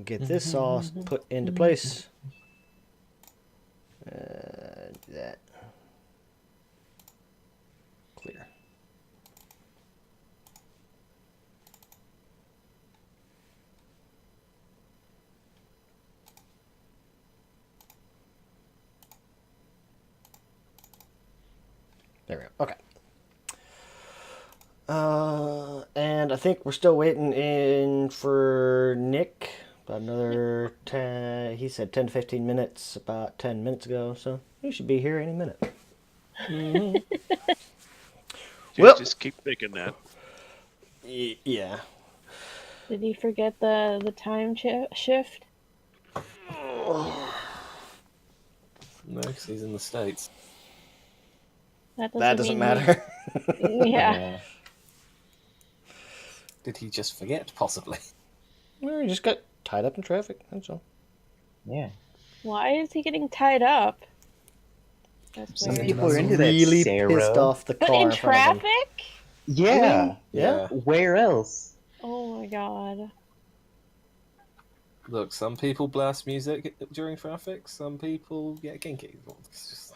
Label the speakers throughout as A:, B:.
A: Get this all put into place. That. Clear. There we go. Okay. And I think we're still waiting in for Nick. About another 10. He said 10 to 15 minutes about 10 minutes ago, so he should be here any minute.
B: Well, just keep thinking that.
A: Yeah.
C: Did you forget the time shift?
D: No, because he's in the States.
C: That
A: doesn't matter.
C: Yeah.
D: Did he just forget, possibly?
A: Well, he just got tied up in traffic, that's all.
E: Yeah.
C: Why is he getting tied up? That's
E: Some
C: weird.
E: people are into that
A: really
E: Sarah.
A: pissed off the car
C: But in
A: front of him.
C: traffic?
E: Yeah.
A: Yeah.
E: Where else?
C: Oh my god.
D: Look, some people blast music during traffic, some people get kinky. It's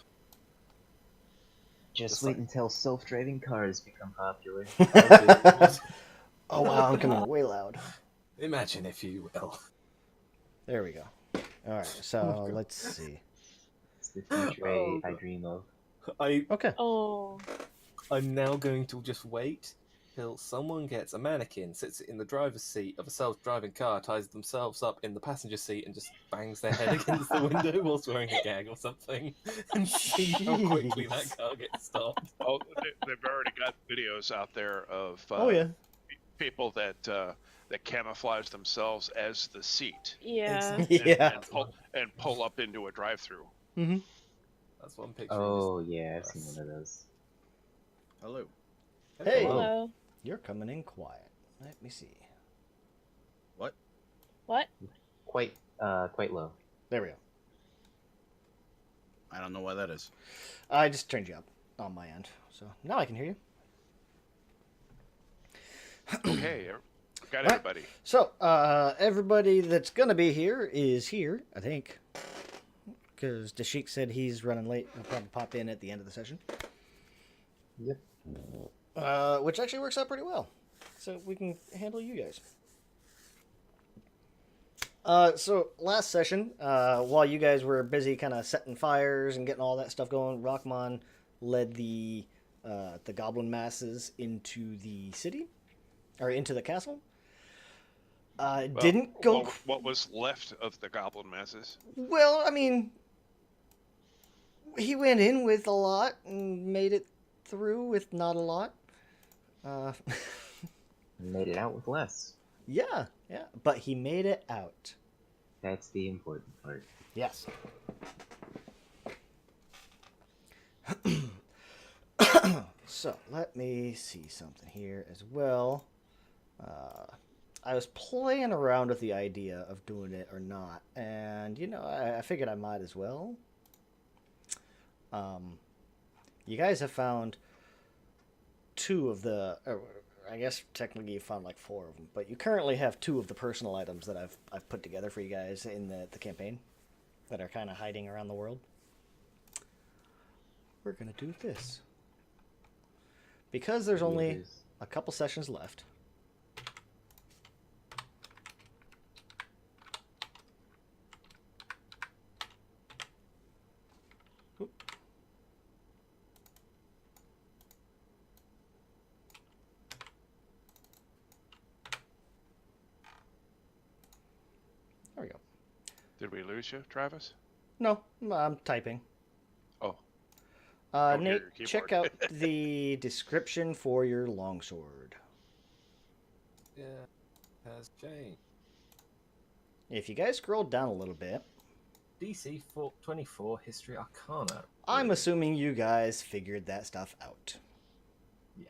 E: Just wait until self-driving cars become popular.
A: Oh wow, I'm coming way loud.
D: Imagine, if you will.
A: There we go. Alright, so let's see.
E: It's the future I dream of.
A: Okay.
C: Oh.
D: I'm now going to just wait till someone gets a mannequin, sits in the driver's seat of a self-driving car, ties themselves up in the passenger seat, and just bangs their head against the window whilst wearing a gag or something, and see how quickly that car gets stopped.
B: Oh, they've already got videos out there of people that camouflage themselves as the seat.
C: Yeah.
B: And pull up into a drive-through.
A: Mm-hmm.
D: That's one picture.
E: Oh yeah, I've seen one of those.
F: Hello.
A: Hey.
C: Hello.
A: You're coming in quiet. Let me see.
F: What?
C: What?
E: Quite low.
A: There we go.
F: I don't know why that is.
A: I just turned you up on my end, so now I can hear you.
B: Okay, got everybody.
A: So, everybody that's gonna be here is here, I think. Because Dashik said he's running late. He'll probably pop in at the end of the session.
E: Yep.
A: Which actually works out pretty well. So we can handle you guys. So last session, while you guys were busy kind of setting fires and getting all that stuff going, Rockmon led the goblin masses into the city, or into the castle. Didn't go.
B: What was left of the goblin masses?
A: Well, I mean, he went in with a lot and made it through with not a lot.
E: Made it out with less.
A: Yeah, but he made it out.
E: That's the important part.
A: Yes. So, let me see something here as well. I was playing around with the idea of doing it or not, and, I figured I might as well. You guys have found two of the... I guess technically you found like 4 of them, but you currently have 2 of the personal items that I've put together for you guys in the campaign that are kind of hiding around the world. We're gonna do this because there's only a couple sessions left. There we go.
B: Did we lose you, Travis?
A: No, I'm typing.
B: Oh.
A: Nate, check out the description for your longsword.
D: Yeah, has changed.
A: If you guys scroll down a little bit,
D: DC 24 History Arcana.
A: I'm assuming you guys figured that stuff out.
D: Yeah.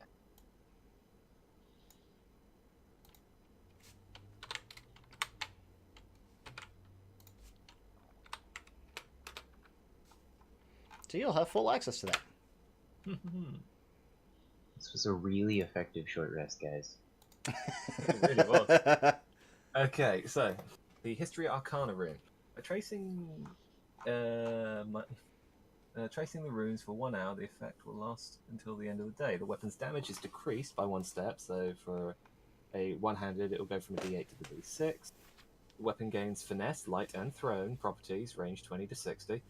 A: So you'll have full access to that.
E: This was a really effective short rest, guys.
D: It really was. Okay, so the History Arcana rune. By tracing tracing the runes for 1 hour, the effect will last until the end of the day. The weapon's damage is decreased by 1 step, so for a one-handed, it will go from a d8 to the d6. The weapon gains finesse, light, and thrown properties, range 20 to 60.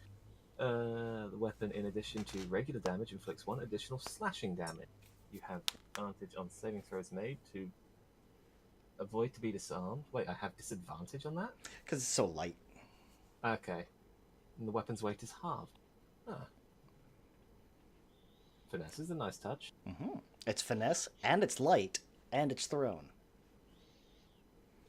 D: The weapon, in addition to regular damage, inflicts 1 additional slashing damage. You have advantage on saving throws made to avoid to be disarmed. Wait, I have disadvantage on that?
A: Because it's so light.
D: Okay. And the weapon's weight is halved. Ah. Finesse is a nice touch.
A: Mm-hmm. It's finesse, and it's light, and it's thrown.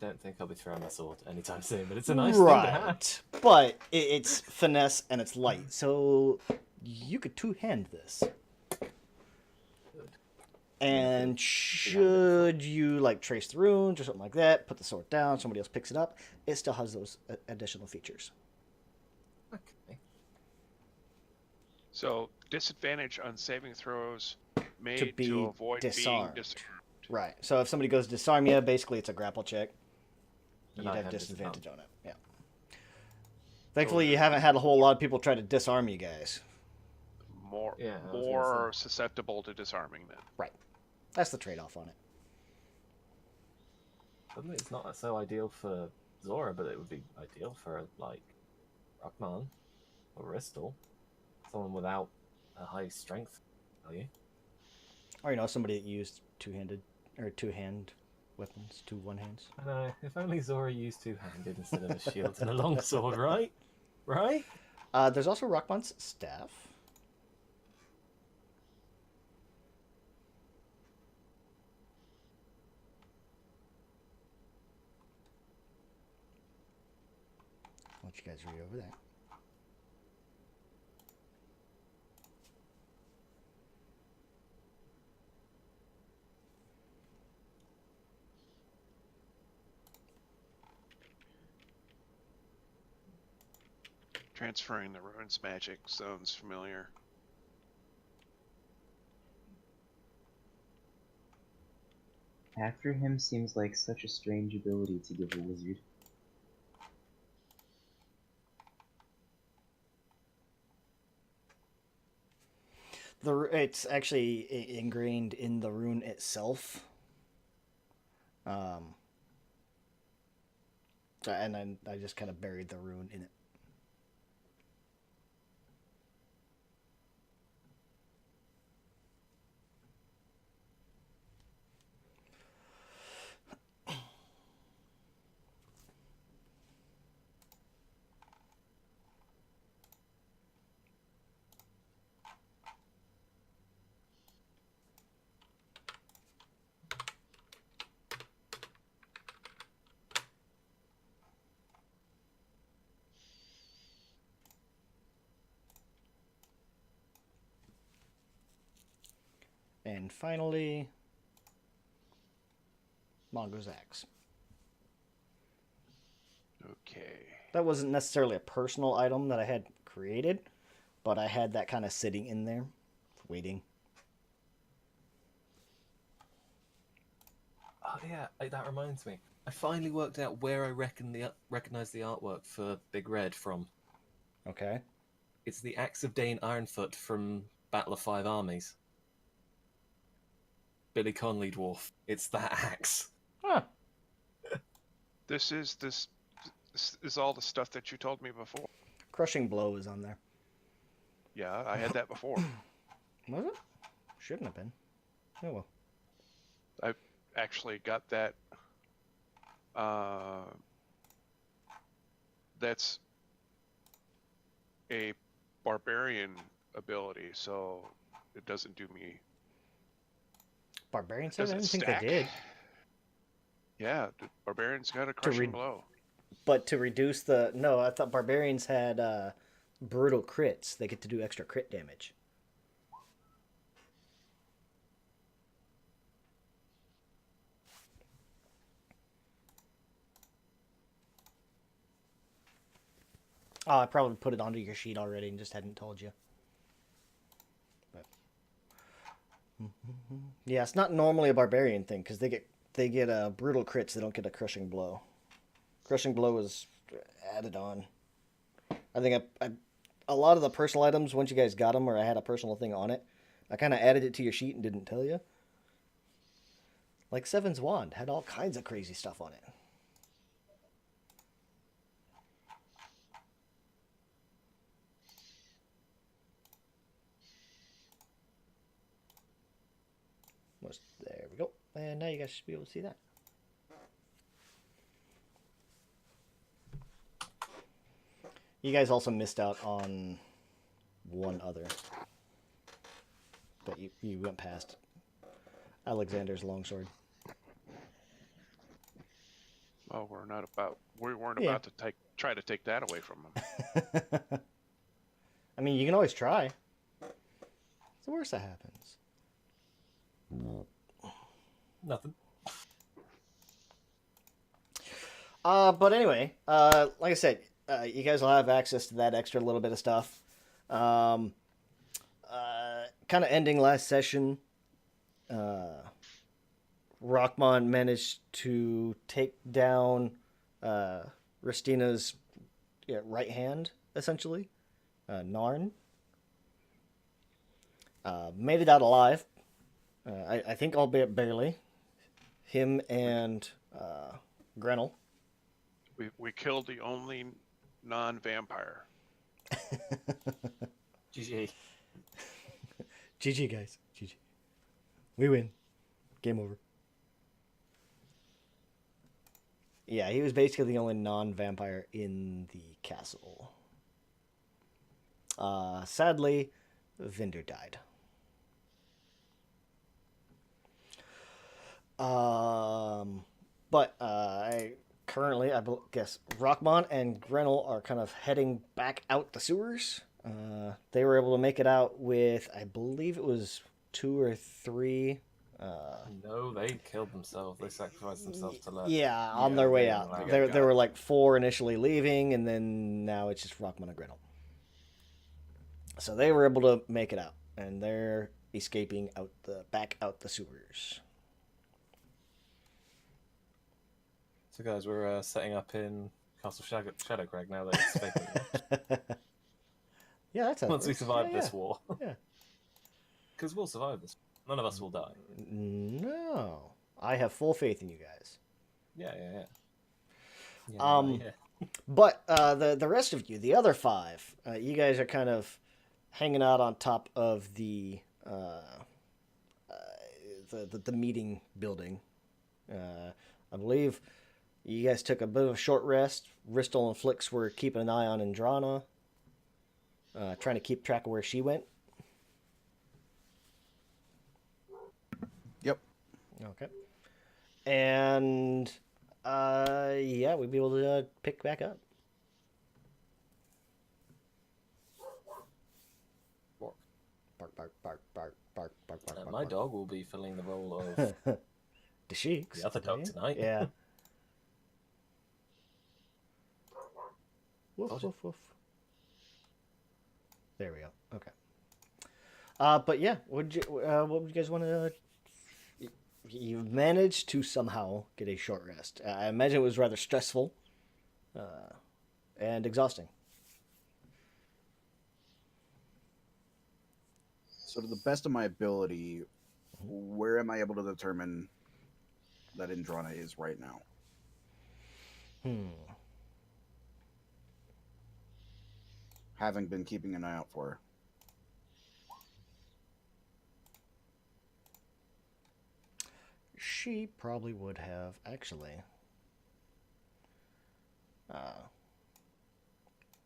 D: Don't think I'll be throwing my sword anytime soon, but it's a nice thing to have.
A: Right, but it's finesse and it's light, so you could two-hand this.
D: Good.
A: And should you like trace the runes or something like that, put the sword down, somebody else picks it up, it still has those additional features.
D: Okay.
B: So disadvantage on saving throws
A: To
B: made
A: be
B: to avoid
A: disarmed.
B: being disarmed.
A: Right. So if somebody goes to disarm you, basically it's a grapple check.
D: And
A: You'd
D: I
A: have
D: have
A: disadvantage on it. Yeah. Thankfully, you haven't had a whole lot of people try to disarm you guys.
B: More
D: Yeah, I was gonna
B: more susceptible to disarming then.
A: Right. That's the trade-off on it.
D: Suddenly it's not so ideal for Zora, but it would be ideal for, like, Rockman or Ristal. Someone without a high strength value.
A: Or, somebody that used two-handed or two-hand weapons, two one-hands.
D: I know, if only Zora used two-handed instead of a shield and a longsword, right? Right?
A: There's also Rockman's staff. I'll let you guys read over that.
B: Transferring the runes magic sounds familiar.
E: After him seems like such a strange ability to give a wizard.
A: It's actually ingrained in the rune itself. And then I just kind of buried the rune in it. And finally, Mongo's Axe.
B: Okay.
A: That wasn't necessarily a personal item that I had created, but I had that kind of sitting in there, waiting.
D: Oh yeah, that reminds me. I finally worked out where I recognize the artwork for Big Red from.
A: Okay.
D: It's the Axe of Dane Ironfoot from Battle of Five Armies. Billy Conley dwarf. It's that axe.
A: Huh.
B: This is all the stuff that you told me before.
A: Crushing Blow is on there.
B: Yeah, I had that before.
A: Was it? Shouldn't have been. Oh well.
B: I actually got that. That's a barbarian ability, so it doesn't do me.
A: Barbarian said
B: Does
A: I
B: it
A: didn't think
B: stack?
A: they did.
B: Yeah, the barbarian's got a crushing blow.
A: But to reduce the... No, I thought Barbarians had brutal crits. They get to do extra crit damage. Oh, I probably put it onto your sheet already and just hadn't told you. But... Yeah, it's not normally a Barbarian thing, because they get brutal crits. They don't get a crushing blow. Crushing Blow was added on. I think a lot of the personal items, once you guys got them, or I had a personal thing on it, I kind of added it to your sheet and didn't tell you. Like Seven's Wand had all kinds of crazy stuff on it. There we go. And now you guys should be able to see that. You guys also missed out on one other. But you went past Alexander's longsword.
B: Oh, we weren't about to try to take that away from him.
A: I mean, you can always try. What's the worst that happens?
D: Nothing.
A: But anyway, like I said, you guys will have access to that extra little bit of stuff. Kind of ending last session, Rockmon managed to take down Ristina's right hand, essentially, Narn. Made it out alive. I think, albeit barely. Him and Grenell.
B: We killed the only non-vampire.
D: GG.
A: GG, guys. GG. We win. Game over. Yeah, he was basically the only non-vampire in the castle. Sadly, Vinder died. But I guess Rockmon and Grenell are kind of heading back out the sewers. They were able to make it out with, I believe it was 2 or 3.
D: No, they killed themselves. They sacrificed themselves to let.
A: Yeah, on their way
F: they
A: out.
F: got
A: There
F: got.
A: were like 4 initially leaving, and then now it's just Rockmon and Grenell. So they were able to make it out, and they're escaping back out the sewers.
D: So, guys, we're setting up in Castle Shadowcrag now that it's vacant.
A: Yeah, that's how it
D: Once we
A: works.
D: survive
A: Yeah,
D: this war.
A: Yeah.
D: Because we'll survive this. None of us will die.
A: No, I have full faith in you guys.
D: Yeah.
A: But the rest of you, the other 5, you guys are kind of hanging out on top of the meeting building. I believe you guys took a bit of a short rest. Ristel and Flix were keeping an eye on Andrana, trying to keep track of where she went.
F: Yep.
A: Okay. And yeah, we'd be able to pick back up. Bark, bark, bark, bark, bark, bark, bark, bark.
D: My
A: bark.
D: dog will be filling the role of
A: The Sheiks.
D: the other dog tonight.
A: Yeah. Woof,
D: Told you.
A: woof, woof. There we go. Okay. But yeah, what would you guys want to? You've managed to somehow get a short rest. I imagine it was rather stressful, and exhausting.
F: So, to the best of my ability, where am I able to determine that Indrana is right now? Having been keeping an eye out for her.
A: She probably would have actually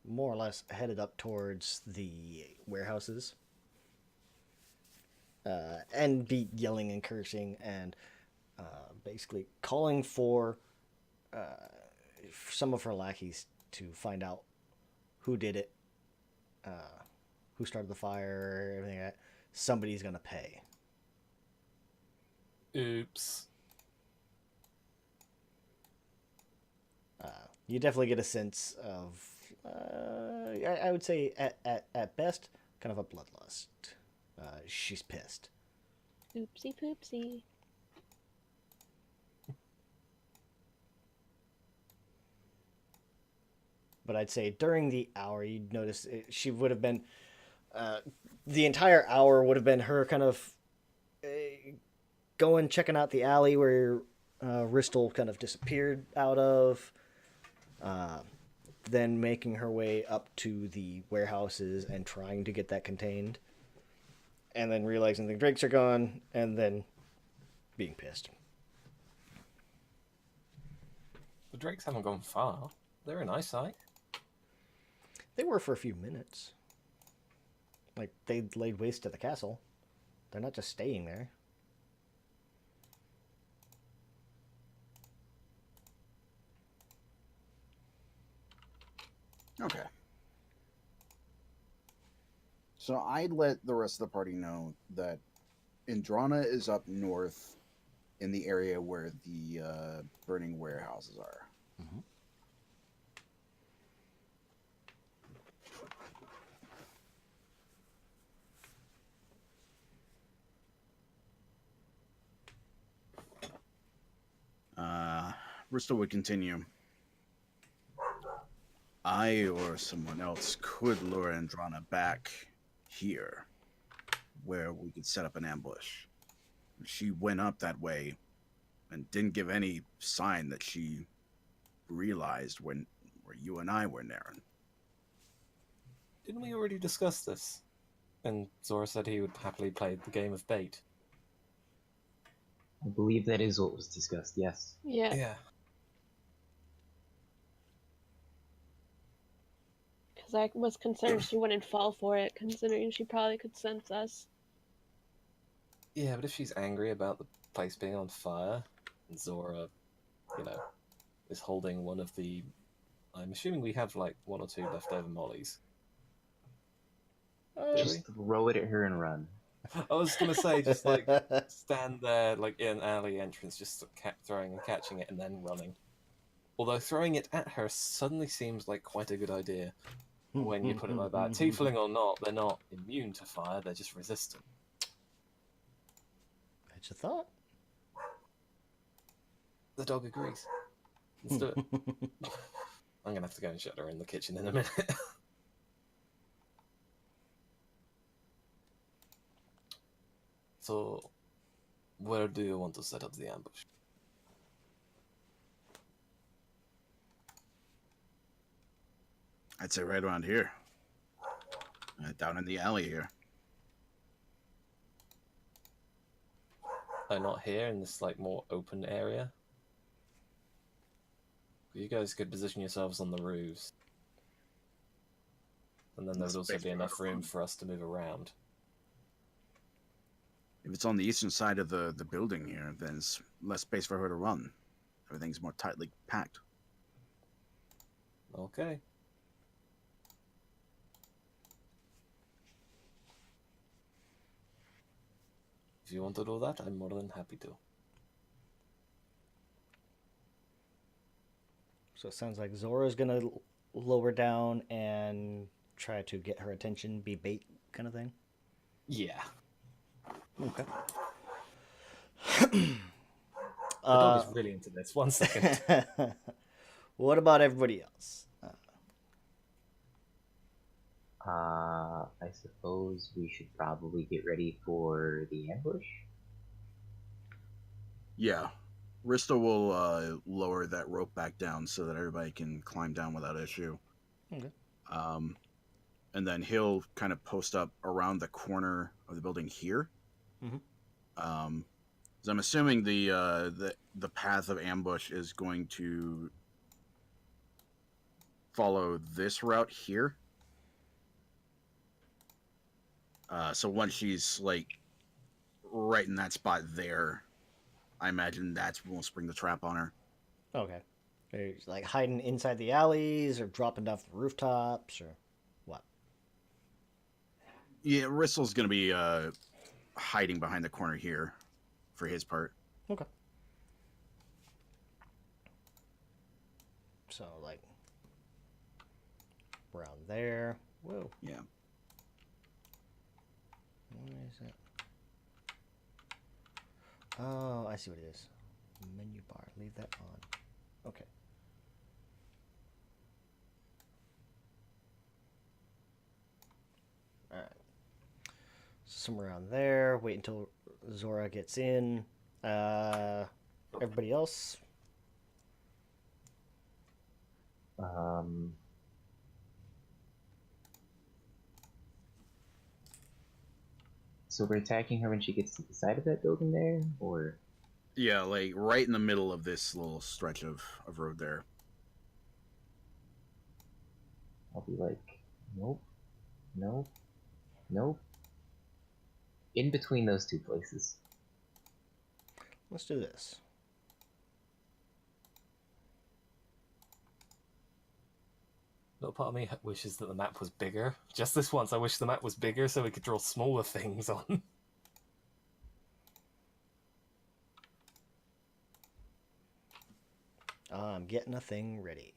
A: more or less headed up towards the warehouses and be yelling and cursing and basically calling for some of her lackeys to find out who did it, who started the fire, everything like that. Somebody's gonna pay.
D: Oops.
A: You definitely get a sense of, I would say, at best, kind of a bloodlust. She's pissed.
C: Oopsie poopsie.
A: but I'd say during the hour, you'd notice she would have been. The entire hour would have been her kind of going, checking out the alley where Ristel kind of disappeared out of. Then making her way up to the warehouses and trying to get that contained. And then realizing the drakes are gone, and then being pissed.
D: The drakes haven't gone far. They're in eyesight.
A: They were for a few minutes. Like, they laid waste to the castle. They're not just staying there.
F: Okay. So I let the rest of the party know that Indrana is up north in the area where the burning warehouses are.
A: Mm-hmm.
F: Bristol would continue. I or someone else could lure Andrana back here, where we could set up an ambush. She went up that way and didn't give any sign that she realized where you and I were, Naren.
D: Didn't we already discuss this? And Zora said he would happily play the game of bait.
E: I believe that is what was discussed, yes.
C: Yeah.
D: Yeah.
C: Because I was concerned she wouldn't fall for it, considering she probably could sense us.
D: Yeah, but if she's angry about the place being on fire, and Zora, is holding one of the... I'm assuming we have, like, 1 or 2 leftover mollies.
E: Just throw it at her and run.
D: I was gonna say, just, like, stand there, like, in an alley entrance, just throwing and catching it and then running. Although throwing it at her suddenly seems like quite a good idea when you put it like that. Tiefling or not, they're not immune to fire, they're just resistant.
A: That's a thought.
D: The dog agrees. Let's do it. I'm gonna have to go and shut her in the kitchen in a minute. So, where do you want to set up the ambush?
F: I'd say right around here. Down in the alley here.
D: Not here, in this, like, more open area? You guys could position yourselves on the roofs. And then there would also be enough room for us to move around.
F: If it's on the eastern side of the building here, then there's less space for her to run. Everything's more tightly packed.
D: Okay. If you want to do that, I'm more than happy to.
A: So it sounds like Zora's gonna lower down and try to get her attention, be bait kind of thing.
D: Yeah.
A: Okay.
D: The dog is really into this. 1 second.
A: What about everybody else?
E: I suppose we should probably get ready for the ambush.
F: Yeah. Rista will lower that rope back down so that everybody can climb down without issue.
A: Okay.
F: And then he'll kind of post up around the corner of the building here.
A: Mm-hmm.
F: So I'm assuming the path of ambush is going to follow this route here. So once she's like right in that spot there, I imagine that's when we'll spring the trap on her.
A: Okay. Are you, like, hiding inside the alleys or dropping down from the rooftops or what?
F: Yeah, Rissel's going to be hiding behind the corner here for his part.
A: Okay. So, like, around there. Whoa.
F: Yeah.
A: What is it? Oh, I see what it is. Menu bar. Leave that on. Okay. somewhere around there. Wait until Zora gets in. Everybody else?
E: So we're attacking her when she gets to the side of that building there, or
F: Yeah, like right in the middle of this little stretch of road there.
E: I'll be like, nope, nope, nope. In between those two places.
A: Let's do this.
D: Little part of me wishes that the map was bigger. Just this once, I wish the map was bigger so we could draw smaller things on.
A: I'm getting a thing ready.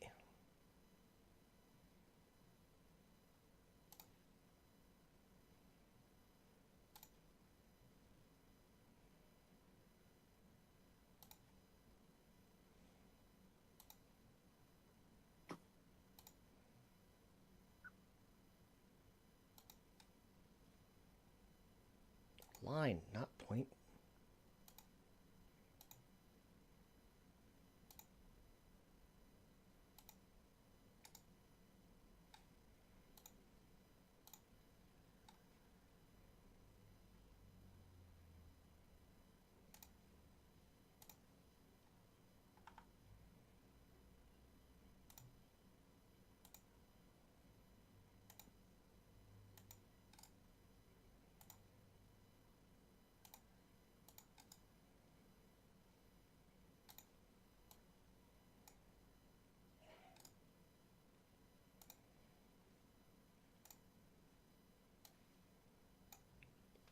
A: Line, not point.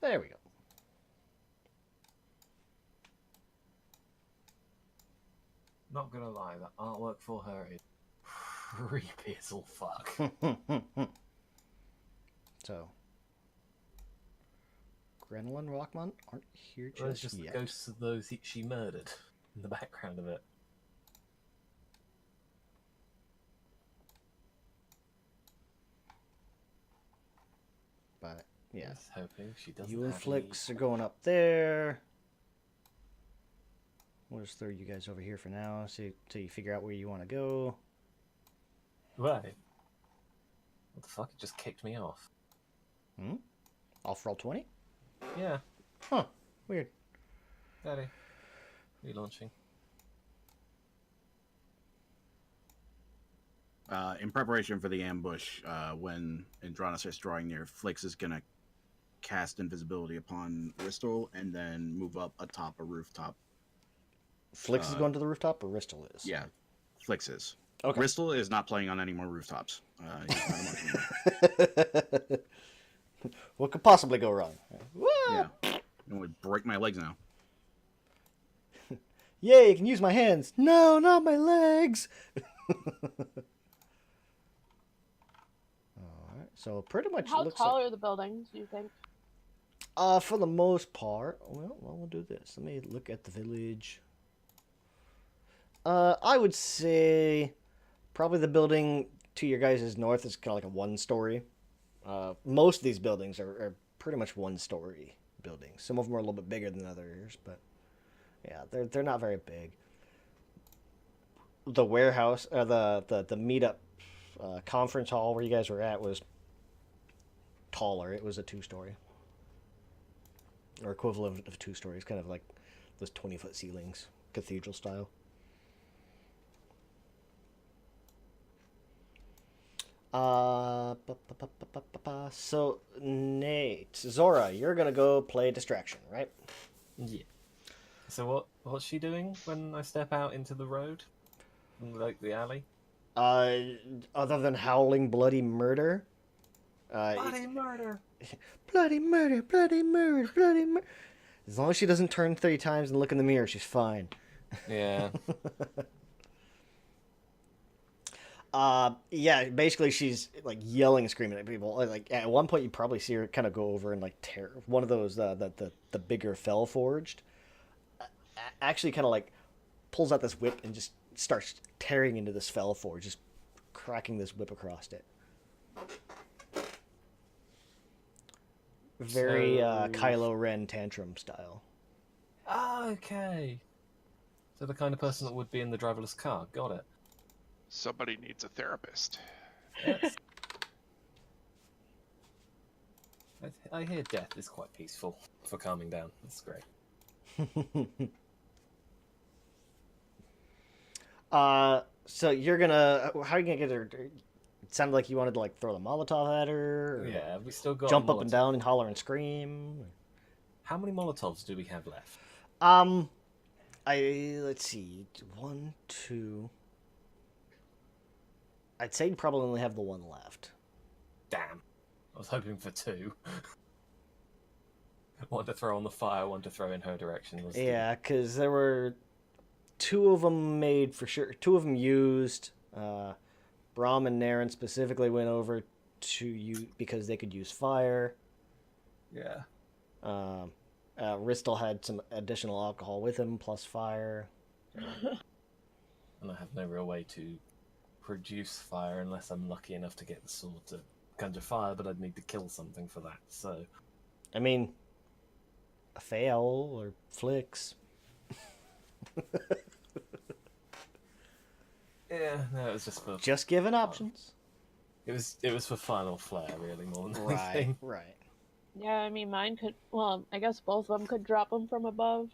A: There we go.
D: Not gonna lie, that artwork for her is creepy as all fuck.
A: So, Grenell and Rockmont aren't here
D: Well, it's
A: just
D: just
A: yet.
D: the ghosts of those she murdered in the background of it.
A: But yeah,
D: Just hoping she doesn't
A: you and
D: have
A: Flix are going up there. We'll just throw you guys over here for now, so till you figure out where you want to go.
D: Right. What the fuck? It just kicked me off.
A: Off roll 20?
D: Yeah.
A: Huh. Weird.
D: Daddy. Relaunching.
F: In preparation for the ambush, when Andrana starts drawing near, Flix is gonna cast invisibility upon Ristal and then move up atop a rooftop.
A: Flix is going to the rooftop, or Ristal is?
F: Yeah, Flix is.
A: Okay.
F: Ristal is not playing on any more rooftops. He's not a monkey anymore.
A: What could possibly go wrong?
F: Yeah, it would break my legs now.
A: Yay, you can use my hands. No, not my legs. Alright, so pretty much
C: How
A: looks
C: tall
A: like...
C: are the buildings, do you think?
A: For the most part... Well, we'll do this. Let me look at the village. I would say... Probably the building to your guys' north is kind of like a one-story. Most of these buildings are pretty much one-story buildings. Some of them are a little bit bigger than others, but... Yeah, they're not very big. The warehouse, the meetup conference hall where you guys were at was taller. It was a 2-story. Or equivalent of 2 stories, kind of like those 20-foot ceilings, cathedral style. So, Nate, Zora, you're gonna go play distraction, right?
D: Yeah. So what's she doing when I step out into the road? Like the alley?
A: Other than howling bloody murder.
D: Bloody murder!
A: Bloody murder, bloody murder, bloody murder. As long as she doesn't turn 30 times and look in the mirror, she's fine.
D: Yeah.
A: Yeah, basically she's like yelling and screaming at people. Like at one point you probably see her kind of go over and like tear one of those the bigger fell forged. Actually kind of like pulls out this whip and just starts tearing into this fell forge, just cracking this whip across it. Very
D: So-
A: Kylo Ren tantrum style.
D: Ah, okay. So the kind of person that would be in the driverless car. Got it.
B: Somebody needs a therapist.
D: Yes. I hear death is quite peaceful for calming down. That's great.
A: So you're gonna. How are you gonna get her? It sounded like you wanted to like throw the Molotov at her. Or
D: Yeah, we still got
A: jump up and
D: Molotov.
A: down and holler and scream.
D: How many Molotovs do we have left?
A: Let's see, 1, 2. I'd say you probably only have the one left.
D: Damn. I was hoping for 2. One to throw on the fire, one to throw in her direction. Was
A: Yeah, because there were 2 of them made for sure. 2 of them used. Brahm and Naren specifically went over to you because they could use fire.
D: Yeah.
A: Ristel had some additional alcohol with him, plus fire.
D: And I have no real way to produce fire unless I'm lucky enough to get the sword to conjure fire, but I'd need to kill something for that, so...
A: I mean, a fail or flicks.
D: Yeah, no, it was just for...
A: Just giving options.
D: It was for final flair, really, more than
A: Right,
D: anything.
A: right.
C: Yeah, I mean, mine could. Well, I guess both of them could drop them from above.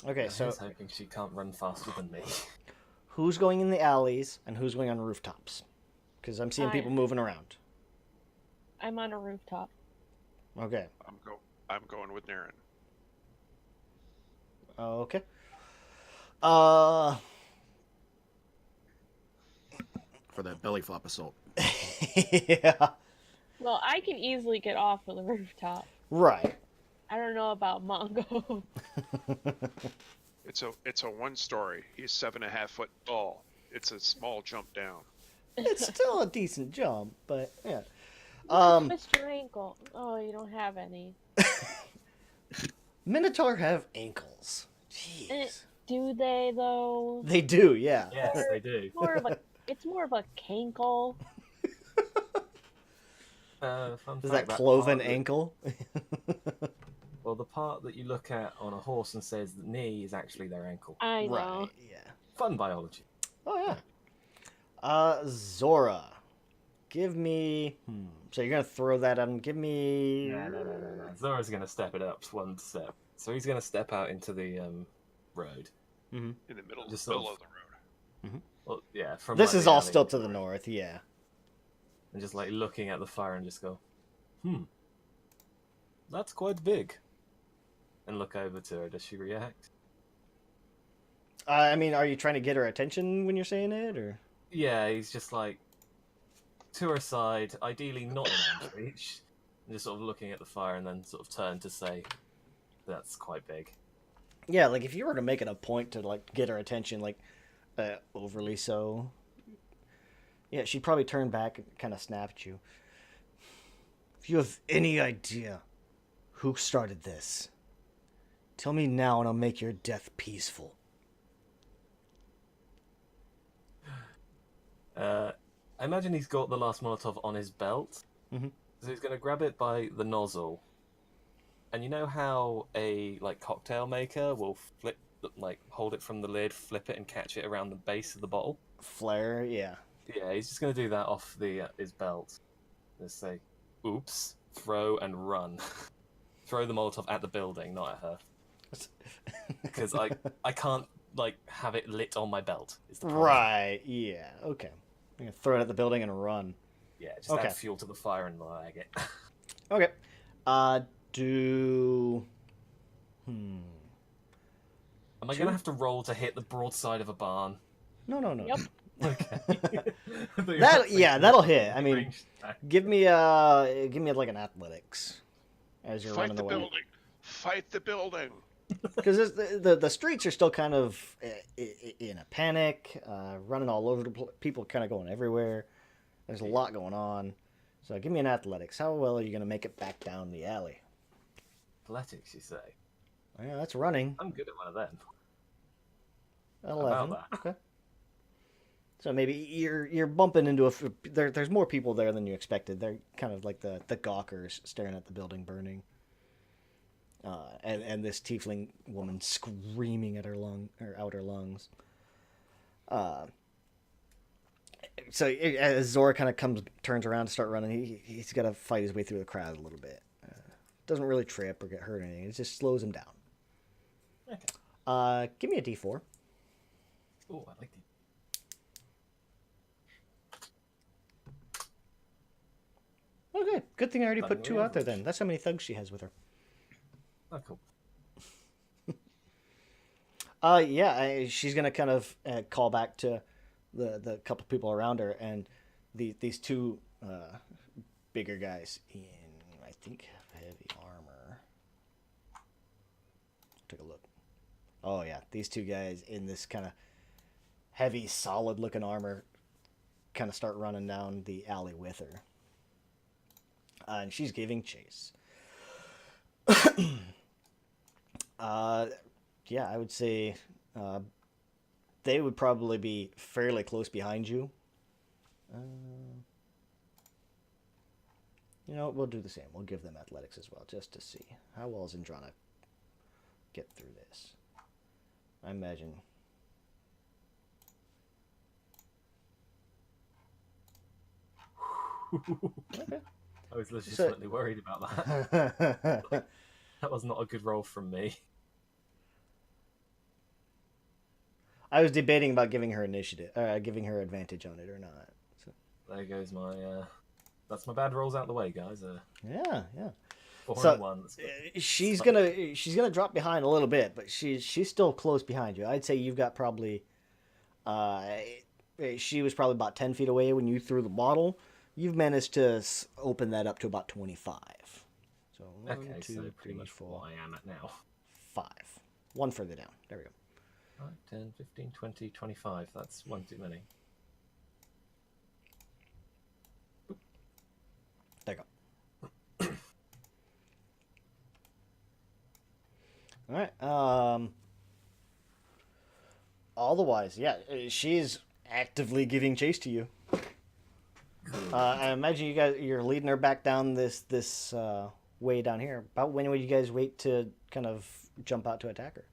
A: Okay,
D: I
A: so
D: was hoping she can't run faster than me.
A: who's going in the alleys and who's going on rooftops? Because I'm seeing people moving around.
C: I'm on a rooftop.
A: Okay.
B: I'm going with Naren.
A: Okay.
F: For that belly flop assault.
A: Yeah.
C: Well, I can easily get off of the rooftop.
A: Right.
C: I don't know about Mongo.
B: It's a 1-story. He's 7.5 foot tall. It's a small jump down.
A: It's still a decent jump, but yeah.
C: Twist your ankle. Oh, you don't have any.
A: Minotaur have ankles. Jeez.
C: Do they though?
A: They do, yeah.
D: Yes, they do.
C: It's more of a cankle.
D: Fun
A: Is
D: fact,
A: that cloven
D: part
A: ankle?
D: Well, the part that you look at on a horse and says the knee is actually their ankle.
C: I know.
A: Right, yeah.
D: Fun biology.
A: Oh, yeah. Zora. Give me... So you're going to throw that at him. Give me...
D: No. Zora's going to step it up one step. So he's going to step out into the road.
B: In the middle,
D: Just
B: middle
D: sort
B: of the road.
D: Well, yeah, from
A: This
D: like,
A: is
D: the
A: all
D: alley
A: still
D: to
A: to the north, yeah.
D: And just like looking at the fire and just go, that's quite big. And look over to her. Does she react?
A: I mean, are you trying to get her attention when you're saying it, or...?
D: Yeah, he's just like to her side, ideally not in arm's reach, and just sort of looking at the fire and then sort of turn to say, that's quite big.
A: Yeah, like, if you were to make it a point to, like, get her attention, like, overly so... Yeah, she'd probably turn back and kind of snap at you. If you have any idea who started this, tell me now and I'll make your death peaceful.
D: I imagine he's got the last Molotov on his belt.
A: Mhm.
D: So he's going to grab it by the nozzle. And you know how a like cocktail maker will flip, like hold it from the lid, flip it, and catch it around the base of the bottle?
A: Flare, yeah.
D: Yeah, he's just going to do that off the his belt. Just say, oops, throw and run. Throw the Molotov at the building, not at her. Because I can't like have it lit on my belt. Is the problem.
A: Right, yeah, okay. I'm gonna throw it at the building and run.
D: Yeah, just
A: Okay.
D: add fuel to the fire and lag it.
A: Okay. Do...
D: Am I going to have to roll to hit the broadside of a barn?
A: No.
C: Yep.
D: Okay.
A: That'll hit. I mean,
D: Range attack.
A: give me like an athletics as you're
B: Fight
A: running
B: the
A: away.
B: building. Fight the building.
A: Because the streets are still kind of in a panic, running all over the place. People kind of going everywhere. There's a lot going on. So give me an athletics. How well are you going to make it back down the alley?
D: Athletics, you say?
A: Oh, yeah, that's running.
D: I'm good at one of them.
A: 11.
D: that?
A: Okay. So maybe you're bumping into there's more people there than you expected. They're kind of like the gawkers staring at the building burning. And this tiefling woman screaming at her outer lungs. So as Zora kind of turns around to start running, he's got to fight his way through the crowd a little bit. Doesn't really trip or get hurt or anything. It just slows him down.
D: Okay.
A: Give me a D4.
D: Oh, I like the.
A: Okay, good thing I already put
D: Thug
A: 2 out there
D: average.
A: then. That's how many thugs she has with her.
D: Oh, cool.
A: Yeah, she's gonna kind of call back to the couple people around her, and these 2 bigger guys in, I think, heavy armor. Take a look. Oh yeah, these 2 guys in this kind of heavy, solid-looking armor kind of start running down the alley with her. And she's giving chase. Yeah, I would say they would probably be fairly close behind you. You know, we'll do the same. We'll give them athletics as well, just to see. How well is Indrana get through this? I imagine. Okay.
D: I was legitimately worried about that. That was not a good roll from me.
A: I was debating about giving her giving her advantage on it or not. So.
D: There goes my. That's my bad rolls out the way, guys.
A: Yeah.
D: 4
A: So,
D: and 1.
A: she's gonna drop behind a little bit, but she's still close behind you. I'd say you've got probably. She was probably about 10 feet away when you threw the bottle. You've managed to open that up to about 25. So 1,
D: Okay,
A: 2,
D: so
A: 3,
D: pretty much
A: 4,
D: what I am at now.
A: 5. 1 further down. There we go.
D: 5, 10, 15, 20, 25. That's one too many.
A: There you go. All right. Otherwise, yeah, she's actively giving chase to you. I imagine you're leading her back down this way down here. About when would you guys wait to kind of jump out to attack her?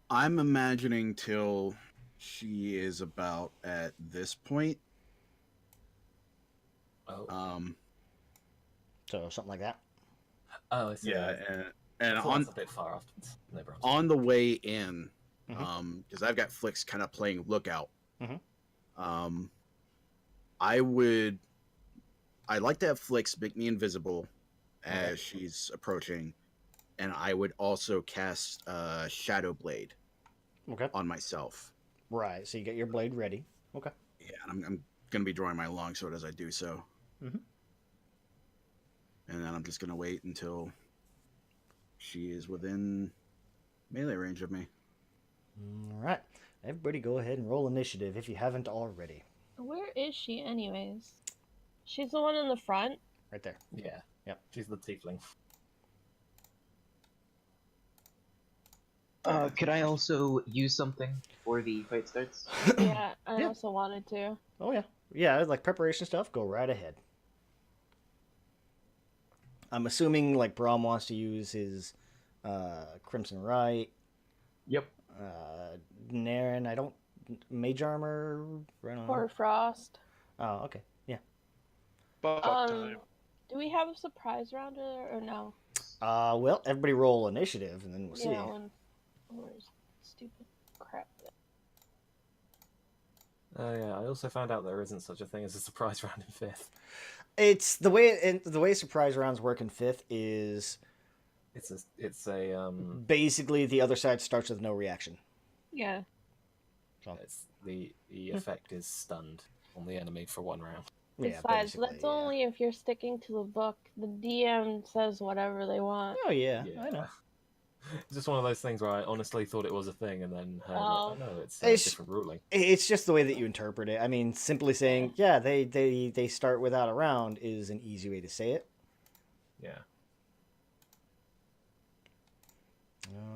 F: I'm imagining till she is about at this point.
D: Oh.
A: So something like that.
D: Oh, I see.
F: Yeah, and
D: I thought
F: on
D: that's a bit far afterwards. No problem.
F: on the way in,
A: Mhm.
F: because I've got Flicks kind of playing lookout.
A: Mhm.
F: I'd like to have Flicks make me invisible as she's approaching, and I would also cast Shadow Blade
A: Okay.
F: on myself.
A: Right. So you get your blade ready. Okay.
F: Yeah, and I'm gonna be drawing my longsword as I do so.
A: Mhm.
F: And then I'm just gonna wait until she is within melee range of me.
A: All right. Everybody, go ahead and roll initiative if you haven't already.
C: Where is she, anyways? She's the one in the front.
A: Right there.
D: Yeah.
A: Yep.
D: She's the tiefling.
E: Could I also use something before the fight starts?
C: Yeah, I
A: Yeah.
C: also wanted to.
A: Oh yeah. Yeah, like preparation stuff. Go right ahead. I'm assuming like Braum wants to use his Crimson Right.
E: Yep.
A: Naren, I don't. Mage armor. Right on.
C: Or Frost.
A: Oh, okay. Yeah.
B: But time.
C: Do we have a surprise round or no?
A: Well, everybody roll initiative, and then we'll see.
C: Yeah, where's stupid crap?
D: Oh yeah. I also found out there isn't such a thing as a surprise round in 5th.
A: It's the way surprise rounds work in 5th is
D: It's a
A: basically the other side starts with no reaction.
C: Yeah.
A: So,
D: It's the effect is stunned on the enemy for 1 round.
A: yeah,
C: Besides,
A: basically,
C: that's
A: yeah.
C: only if you're sticking to the book. The DM says whatever they want.
A: Oh yeah, I know.
D: It's just one of those things where I honestly thought it was a thing, and then heard,
C: Oh.
D: oh no, it's
A: It's-
D: different ruling.
A: It's just the way that you interpret it. I mean, simply saying, yeah, they start without a round is an easy way to say it.
D: Yeah.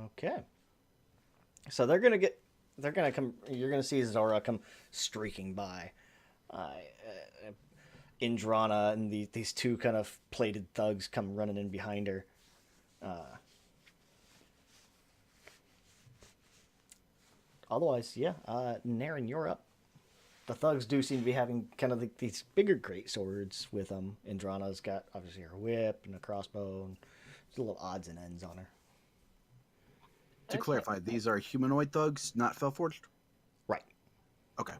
A: Okay. So they're gonna get they're gonna come. You're gonna see Zora come streaking by. Indrana and these two kind of plated thugs come running in behind her. Otherwise, yeah, Naren, you're up. The thugs do seem to be having kind of these bigger great swords with them. Indrana's got obviously her whip and a crossbow, and there's little odds and ends on her.
F: To clarify, these are humanoid thugs, not Felforged?
A: Right.
F: Okay.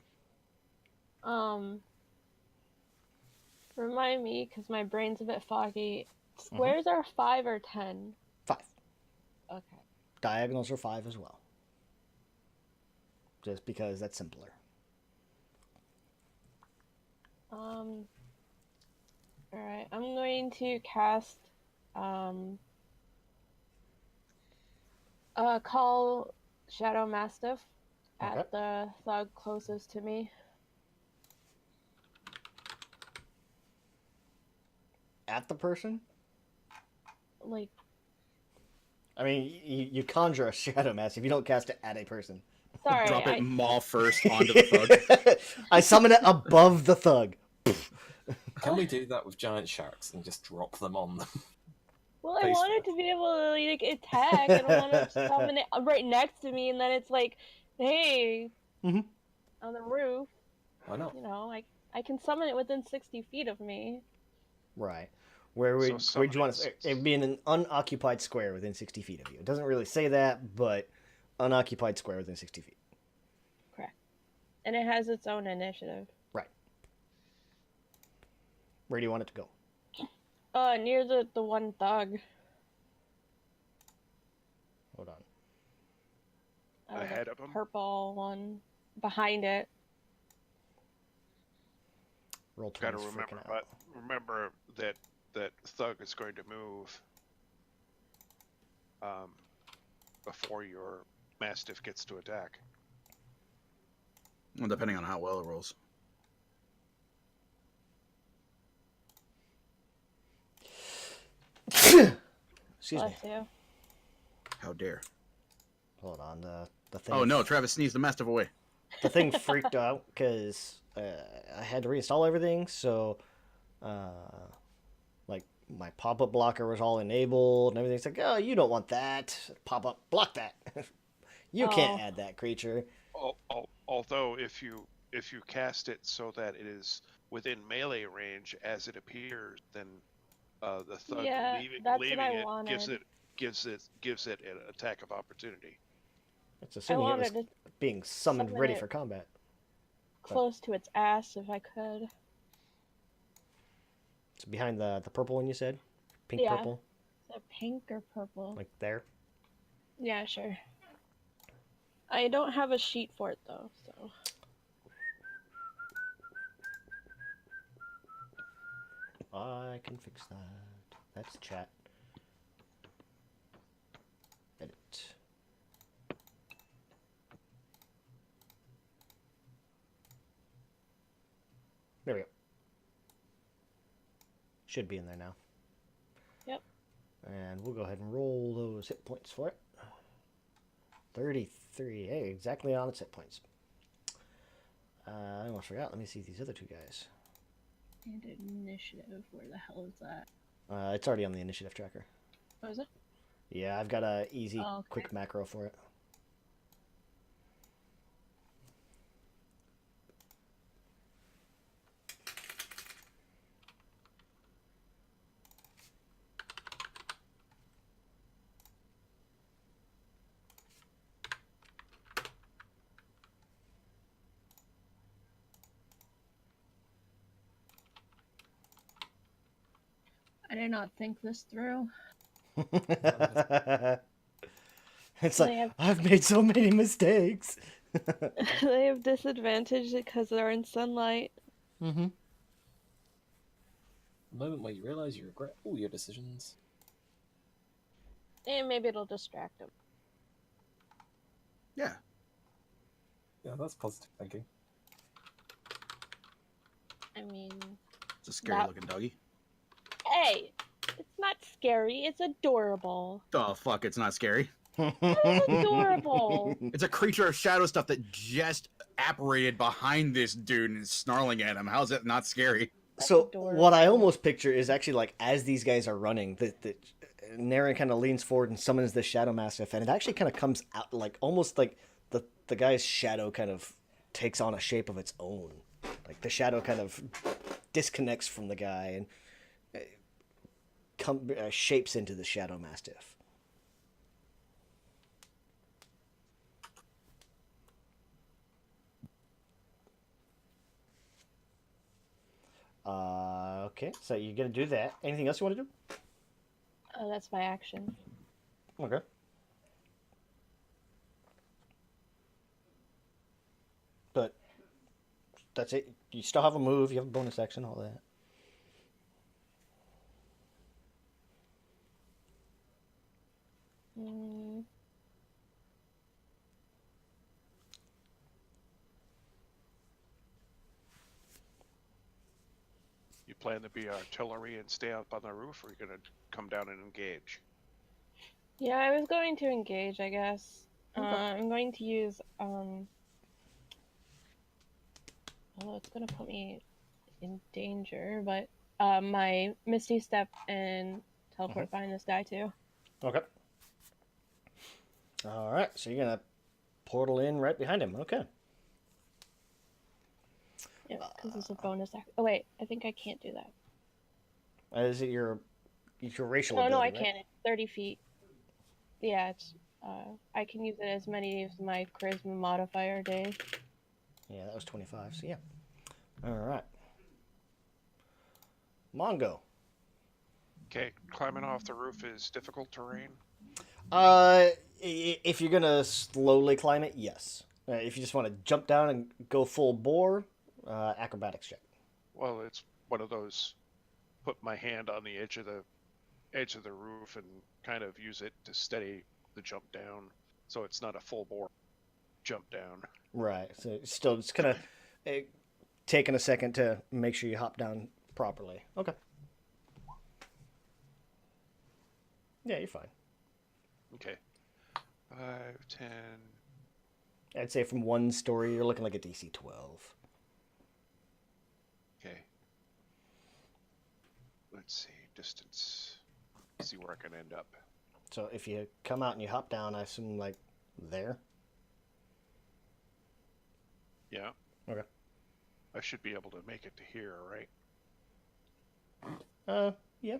C: Remind me, because my brain's a bit foggy. Squares are 5 or 10?
A: 5.
C: Okay.
A: Diagonals are 5 as well. Just because that's simpler.
C: Alright, I'm going to cast, call Shadow Mastiff at the thug closest to me.
A: At the person?
C: Like,
A: I mean, you conjure a shadow mass if you don't cast it at a person.
C: sorry.
F: Drop it maul first onto the thug.
A: I summon it above the thug.
D: Can we do that with giant sharks and just drop them on them?
C: Well, I wanted to be able to like attack. I don't want to summon it right next to me, and then it's like, hey, on the roof.
D: Why not?
C: You know, like I can summon it within 60 feet of me.
A: Right. Where would you want to? It'd be in an unoccupied square within 60 feet of you. It doesn't really say that, but unoccupied square within 60 feet.
C: Correct. And it has its own initiative.
A: Right. Where do you want it to go?
C: Near the one thug.
A: Hold on.
B: Ahead of him?
C: Purple one. Behind it.
A: Roll 20.
B: Gotta remember that thug is going to move before your mastiff gets to attack.
F: Well, depending on how well it rolls.
A: Excuse
C: Bless
A: me.
C: you.
F: How dare.
A: Hold on. The thing.
F: Oh no, Travis sneezed the mastiff away.
A: The thing freaked out because I had to reinstall everything, so like my pop-up blocker was all enabled and everything's like, oh, you don't want that. Pop-up, block that. You can't add that creature.
B: Although if you cast it so that it is within melee range as it appears, then the thug leaving it gives it an attack of opportunity.
A: It's assuming it was being summoned ready for combat.
C: Close to its ass if I could.
A: It's behind the purple one you said? Pink purple?
C: Is it pink or purple?
A: Like there?
C: Yeah, sure. I don't have a sheet for it though, so.
A: I can fix that. That's chat. Edit. There we go. Should be in there now.
C: Yep.
A: And we'll go ahead and roll those hit points for it. 33. Hey, exactly on its hit points. I almost forgot. Let me see these other two guys.
C: And initiative, where the hell is that?
A: It's already on the initiative tracker.
C: Oh, is it?
A: Yeah, I've got a easy, quick macro for it.
C: I did not think this through.
A: It's like, I've made so many mistakes.
C: They have disadvantage because they're in sunlight.
A: Mm-hmm.
D: The moment where you realize you regret all your decisions.
C: And maybe it'll distract them.
F: Yeah.
D: Yeah, that's positive thinking.
C: I mean...
F: It's a scary looking doggy.
C: Hey! It's not scary, it's adorable.
F: Oh, fuck, it's not scary.
C: That is adorable.
F: It's a creature of shadow stuff that just apparated behind this dude and is snarling at him. How's that not scary?
A: So what I almost picture is actually like as these guys are running, the Naren kind of leans forward and summons the Shadow Mastiff, and it actually kind of comes out like almost like the guy's shadow kind of takes on a shape of its own. Like the shadow kind of disconnects from the guy and shapes into the Shadow Mastiff. Okay, so you're gonna do that. Anything else you want to do?
C: Oh, that's my action.
A: Okay. But that's it. You still have a move. You have a bonus action, all that.
B: You plan to be artillery and stay up on the roof, or are you going to come down and engage?
C: Yeah, I was going to engage, I guess. Okay. I'm going to use, although it's going to put me in danger, but my Misty Step and teleport behind this guy, too.
A: Okay. All right, so you're going to portal in right behind him. Okay.
C: Yeah, because it's a bonus action. Oh, wait, I think I can't do that.
A: Is it your racial
C: Oh,
A: ability,
C: no, I
A: right?
C: can't. It's 30 feet. Yeah, it's, I can use it as many as my charisma modifier days.
A: Yeah, that was 25, so yeah. All right. Mongo.
B: Okay, climbing off the roof is difficult terrain?
A: If you're going to slowly climb it, yes. If you just want to jump down and go full bore, acrobatics check.
B: Well, it's one of those, put my hand on the edge of the roof and kind of use it to steady the jump down, so it's not a full bore jump down.
A: Right. So still, it's kind of taking a second to make sure you hop down properly. Okay. Yeah, you're fine.
B: Okay. 5, 10.
A: I'd say from one story, you're looking like a DC 12.
B: Okay. Let's see. Distance. See where I can end up.
A: So if you come out and you hop down, I assume like there?
B: Yeah.
A: Okay.
B: I should be able to make it to here, right?
A: Yeah.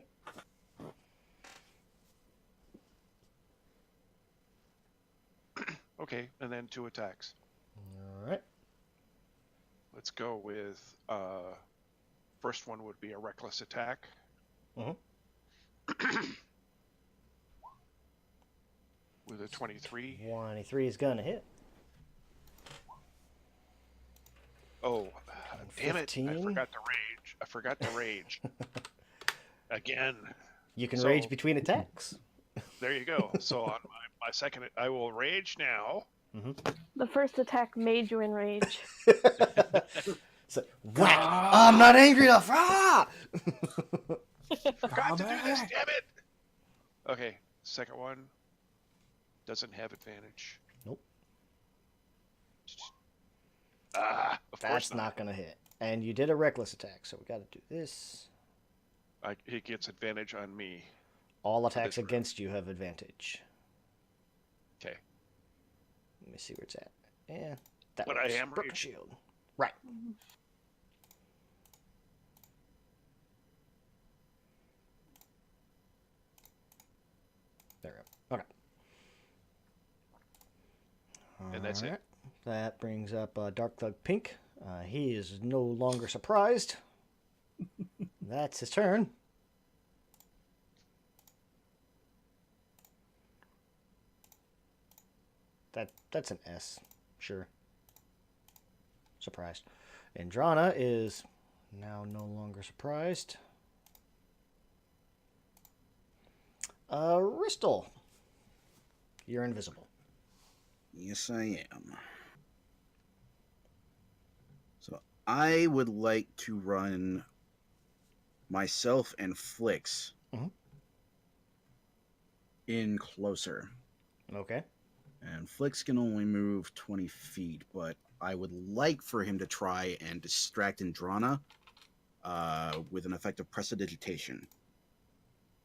B: Okay, and then 2 attacks.
A: All right.
B: Let's go with first one would be a reckless attack.
A: Mm-hmm.
B: With a 23.
A: 23 is gonna hit.
B: Oh, damn it!
A: 15.
B: I forgot to rage. Again.
A: You can rage between attacks.
B: There you go. So on my second, I will rage now.
A: Mm-hmm.
C: The first attack made you enrage.
A: So, whack! I'm not angry enough! Ah!
B: Forgot to do this, damn it! Okay, second one doesn't have advantage.
A: Nope.
B: Of course
A: That's not gonna hit. And you did a reckless attack, so we gotta do this.
B: He gets advantage on me.
A: All attacks against you have advantage.
B: Okay.
A: Let me see where it's at. Yeah, that
B: But
A: works.
B: I am
A: Broken
B: raging.
A: shield. Right. There we go. Okay.
B: And that's it.
A: That brings up Dark Thug Pink. He is no longer surprised. That's his turn. That's an S. Sure. Surprised. Andrana is now no longer surprised. Ristel. You're invisible.
F: Yes, I am. So I would like to run myself and Flix in closer.
A: Okay.
F: And Flix can only move 20 feet, but I would like for him to try and distract Andrana with an effect of prestidigitation.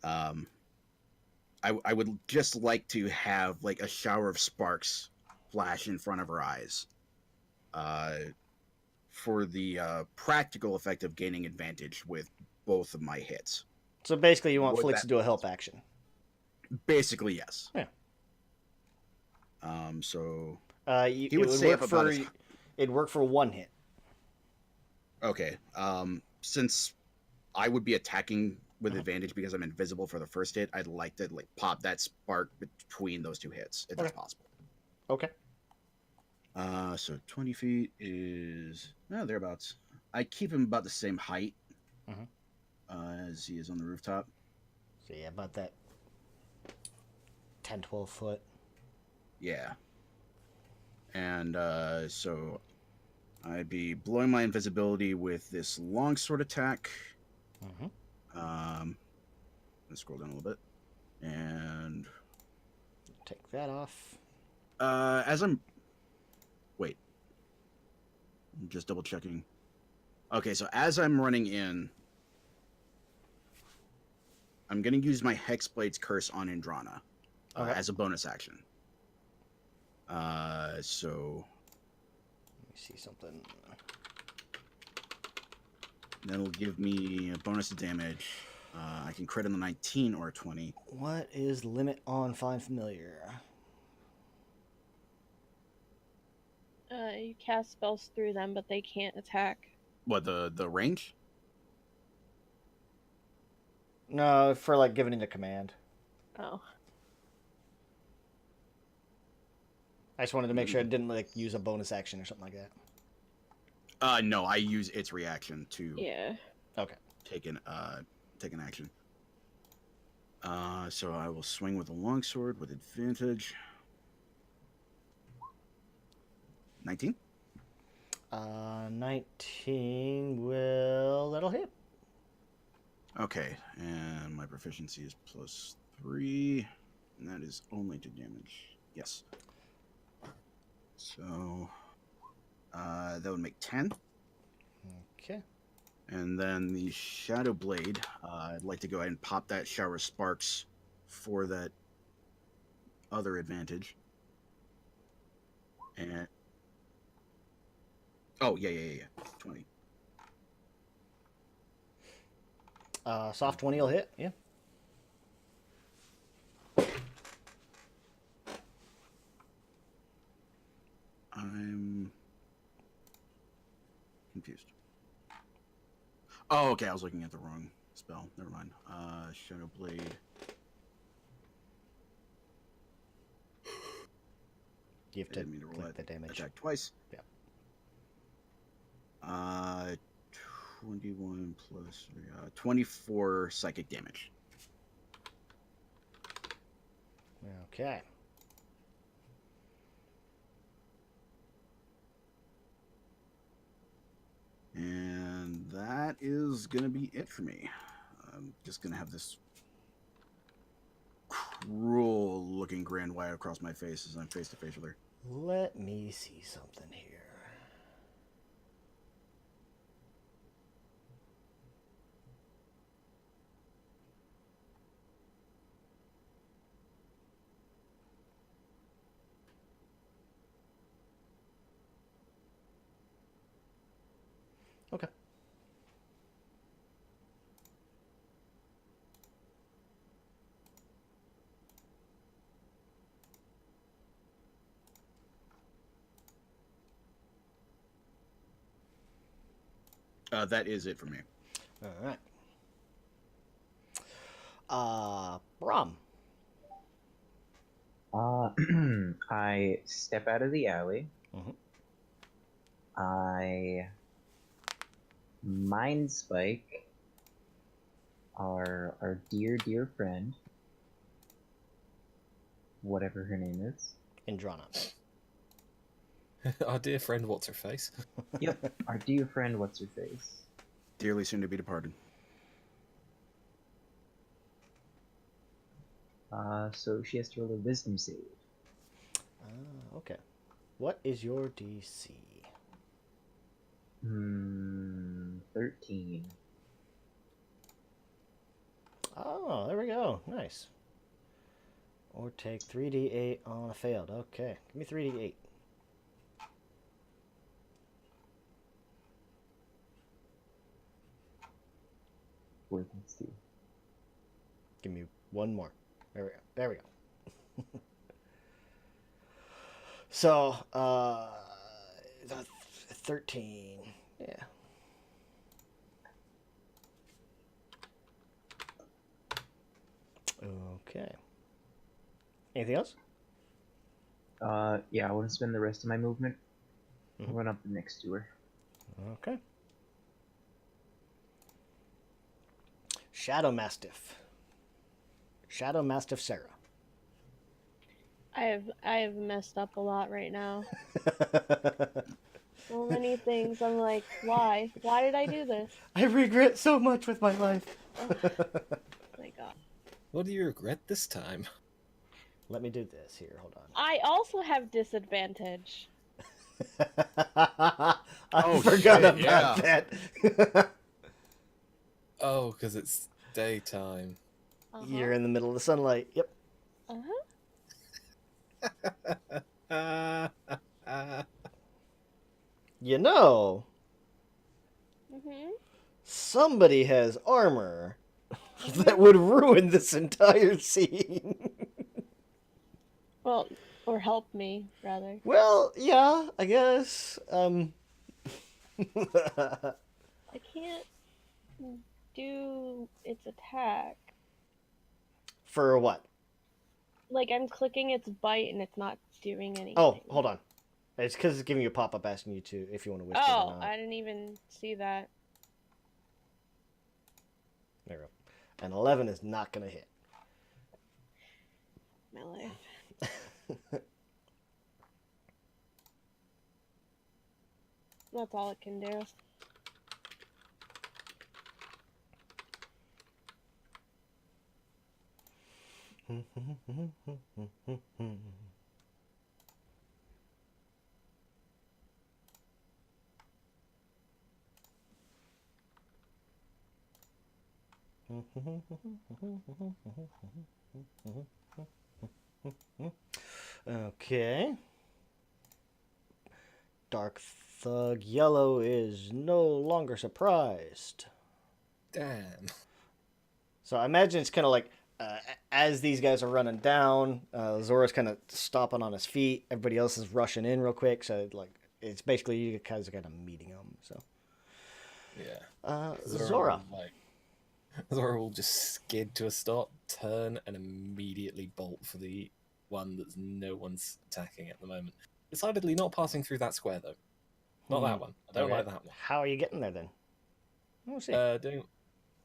F: I would just like to have like a shower of sparks flash in front of her eyes for the practical effect of gaining advantage with both of my hits.
A: So basically, you want
F: Would
A: Flix
F: that
A: to do a help action.
F: Basically, yes.
A: Yeah.
F: So
A: He
F: would
A: would
F: stay
A: work
F: up about
A: for
F: his...
A: it'd work for one hit.
F: Okay. Since I would be attacking with advantage because I'm invisible for the first hit, I'd like to like pop that spark between those two hits if that's possible.
A: Okay.
F: So 20 feet is thereabouts. I keep him about the same height as he is on the rooftop.
A: So yeah, about that 10, 12 foot.
F: Yeah. And so I'd be blowing my invisibility with this longsword attack. Let's scroll down a little bit. And
A: take that off.
F: as I'm... Wait. I'm just double checking. Okay, so as I'm running in, I'm going to use my Hexblade's Curse on Andrana as a bonus action. So...
A: Let me see something.
F: That'll give me a bonus of damage. I can crit on the 19 or a 20.
A: What is the limit on Find Familiar?
C: You cast spells through them, but they can't attack.
F: What, the range?
A: No, for like giving it a command.
C: Oh.
A: I just wanted to make sure I didn't like use a bonus action or something like that.
F: No, I use its reaction to take an action. So I will swing with a longsword with advantage. 19?
A: 19 that'll hit.
F: Okay, and my proficiency is +3, and that is only to damage. Yes. So that would make 10.
A: Okay.
F: And then the Shadow Blade, I'd like to go ahead and pop that shower of sparks for that other advantage. And yeah. 20.
A: Soft 20 will hit, yeah.
F: I'm confused. Oh, okay, I was looking at the wrong spell. Never mind. Shadow Blade.
A: You have to
F: roll
A: click the damage.
F: Attack twice.
A: Yeah.
F: 21 plus 24 psychic damage.
A: Okay.
F: And that is gonna be it for me. I'm just gonna have this cruel looking grand wire across my face as I'm face to face with her.
A: Let me see something here. Okay.
F: That is it for me.
A: All right. Rom.
E: I step out of the alley. I mind spike our dear friend, whatever her name is.
A: Andrana.
D: Our dear friend, what's her face?
E: Yep, our dear friend, what's her face?
F: Dearly soon to be departed.
E: So she has to roll a wisdom save.
A: Okay. What is your DC?
E: 13.
A: Oh, there we go. Nice. Or take 3d8 on a failed. Okay. Give me 3d8.
E: Let's see.
A: Give me one more. There we go. There we go. So, 13. Yeah. Okay. Anything else?
E: Yeah, I want to spend the rest of my movement. Run up next to her.
A: Okay. Shadow Mastiff. Shadow Mastiff Sarah.
C: I have messed up a lot right now. So many things. I'm like, why? Why did I do this?
A: I regret so much with my life.
C: Oh my god.
D: What do you regret this time?
A: Let me do this here. Hold on.
C: I also have disadvantage.
A: I forgot about that.
D: Oh, because it's daytime.
A: You're in the middle of the sunlight. Yep. You know, somebody has armor that would ruin this entire scene.
C: Well, or help me, rather.
A: Well, yeah, I guess.
C: I can't do its attack.
A: For what?
C: Like, I'm clicking its bite and it's not doing anything.
A: Oh, hold on. It's because it's giving you a pop-up asking you to if you want to whisper or not.
C: I didn't even see that.
A: There we go. And 11 is not going to hit.
C: My life. That's all it can do.
A: Okay. Dark Thug Yellow is no longer surprised.
D: Damn.
A: So I imagine it's kind of like as these guys are running down, Zora's kind of stopping on his feet. Everybody else is rushing in real quick. So like it's basically you guys are kind of meeting them. So
D: yeah.
A: Zora.
D: Zora will just skid to a stop, turn, and immediately bolt for the one that no one's attacking at the moment. Decidedly not passing through that square, though. Not that one. I don't like that one.
A: How are you getting there, then? We'll see.
D: I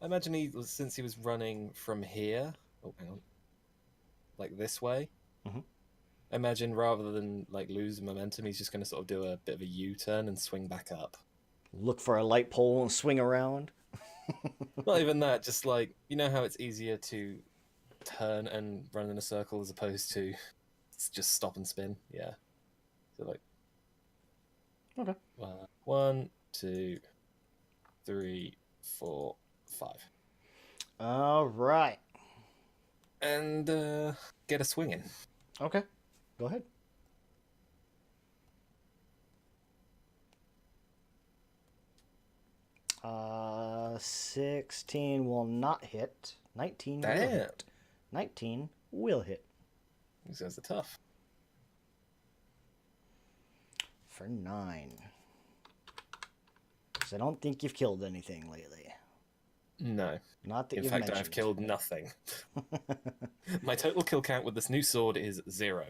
D: imagine since he was running from here... Oh, hang on. Like this way. I imagine rather than like lose momentum, he's just going to sort of do a bit of a U-turn and swing back up.
A: Look for a light pole and swing around.
D: Not even that, just like, you know how it's easier to turn and run in a circle as opposed to just stop and spin? Yeah. So like...
A: Okay.
D: 1, 2, 3, 4, 5.
A: All right.
D: And get a swing in.
A: Okay. Go ahead. Uh, 16 will not hit. 19 will hit. 19 will hit.
D: These guys are tough.
A: For 9. So I don't think you've killed anything lately.
D: No.
A: Not that
D: In
A: you've
D: fact,
A: mentioned.
D: I've killed nothing. My total kill count with this new sword is 0.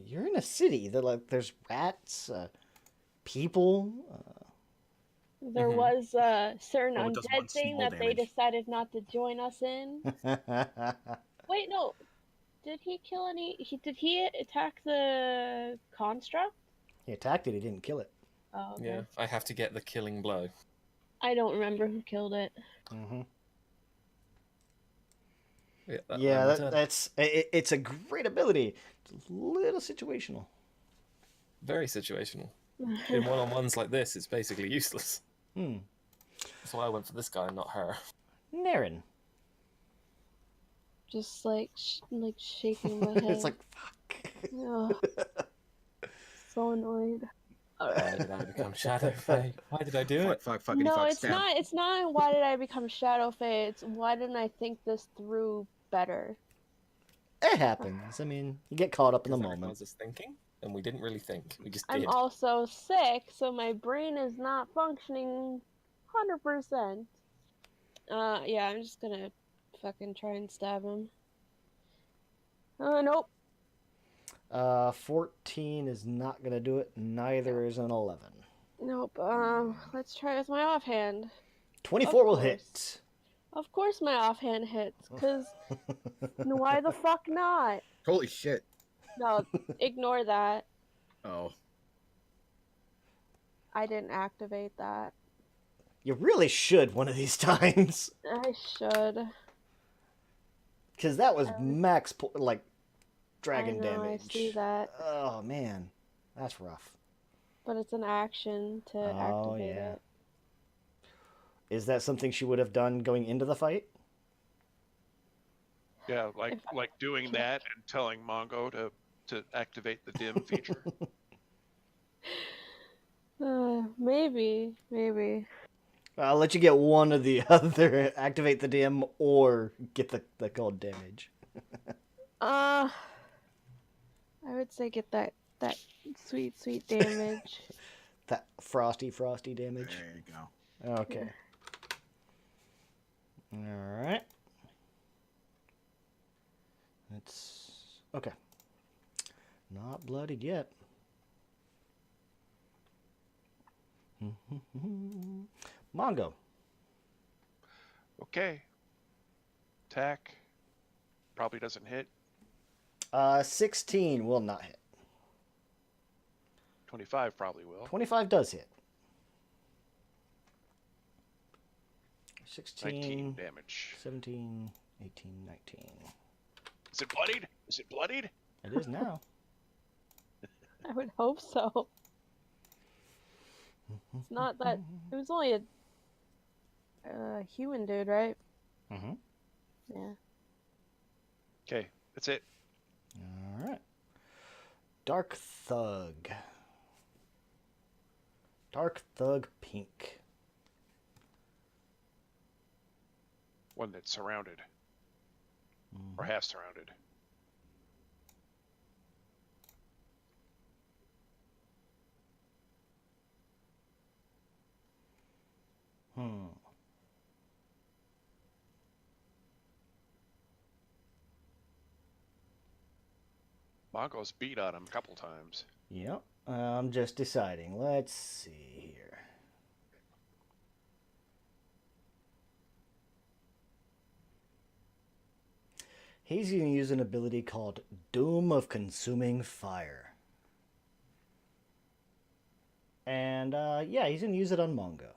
A: You're in a city. There's rats, people.
C: There was a certain undead thing that they decided not to join us in. Wait, no. Did he kill any... Did he attack the construct?
A: He attacked it, he didn't kill it.
C: Oh, okay.
D: Yeah, I have to get the killing blow.
C: I don't remember who killed it.
A: Yeah, it's a great ability. It's a little situational.
D: Very situational. In one-on-ones like this, it's basically useless. That's why I went for this guy and not her.
A: Naren.
C: Just like shaking my head.
A: It's like, fuck.
C: Oh, so annoyed.
D: Why did I become Shadow Fae? Why did I do it?
F: Fuck,
C: No,
F: fuck,
C: it's not. It's not. Why did I become Shadow Fae? It's why didn't I think this through better?
A: It happens. I mean, you get caught up in the moment.
D: I was just thinking, and we didn't really think. We just
C: I'm
D: did.
C: also sick, so my brain is not functioning 100%. Yeah, I'm just gonna fucking try and stab him. Nope.
A: 14 is not gonna do it. Neither is an 11.
C: Nope. Let's try with my offhand.
A: 24 will hit.
C: Of course my offhand hits, because why the fuck not?
F: Holy shit.
C: No, ignore that.
F: Oh.
C: I didn't activate that.
A: You really should one of these times.
C: I should.
A: Because that was max, like, dragon
C: I know,
A: damage.
C: I see that.
A: Oh, man. That's rough.
C: But it's an action to activate it.
A: Is that something she would have done going into the fight?
B: Yeah, like doing that and telling Mongo to activate the dim feature.
C: Maybe.
A: I'll let you get one or the other. Activate the dim or get the cold damage.
C: I would say get that sweet damage.
A: That frosty damage.
F: There you go.
A: Okay. All right. It's okay. Not bloodied yet. Mongo.
B: Okay. Attack. Probably doesn't hit.
A: 16 will not hit.
B: 25 probably will.
A: 25 does hit. 16.
B: 19 damage.
A: 17, 18, 19.
B: Is it bloodied? Is it bloodied?
A: It is now.
C: I would hope so. It's not that... It was only a human dude, right?
A: Mm-hmm.
C: Yeah.
B: Okay, that's it.
A: All right. Dark Thug. Dark Thug Pink.
B: One that's surrounded. Or half surrounded. Mongo's beat on him a couple times.
A: Yep. I'm just deciding. Let's see here. He's going to use an ability called Doom of Consuming Fire. And, yeah, he's going to use it on Mongo.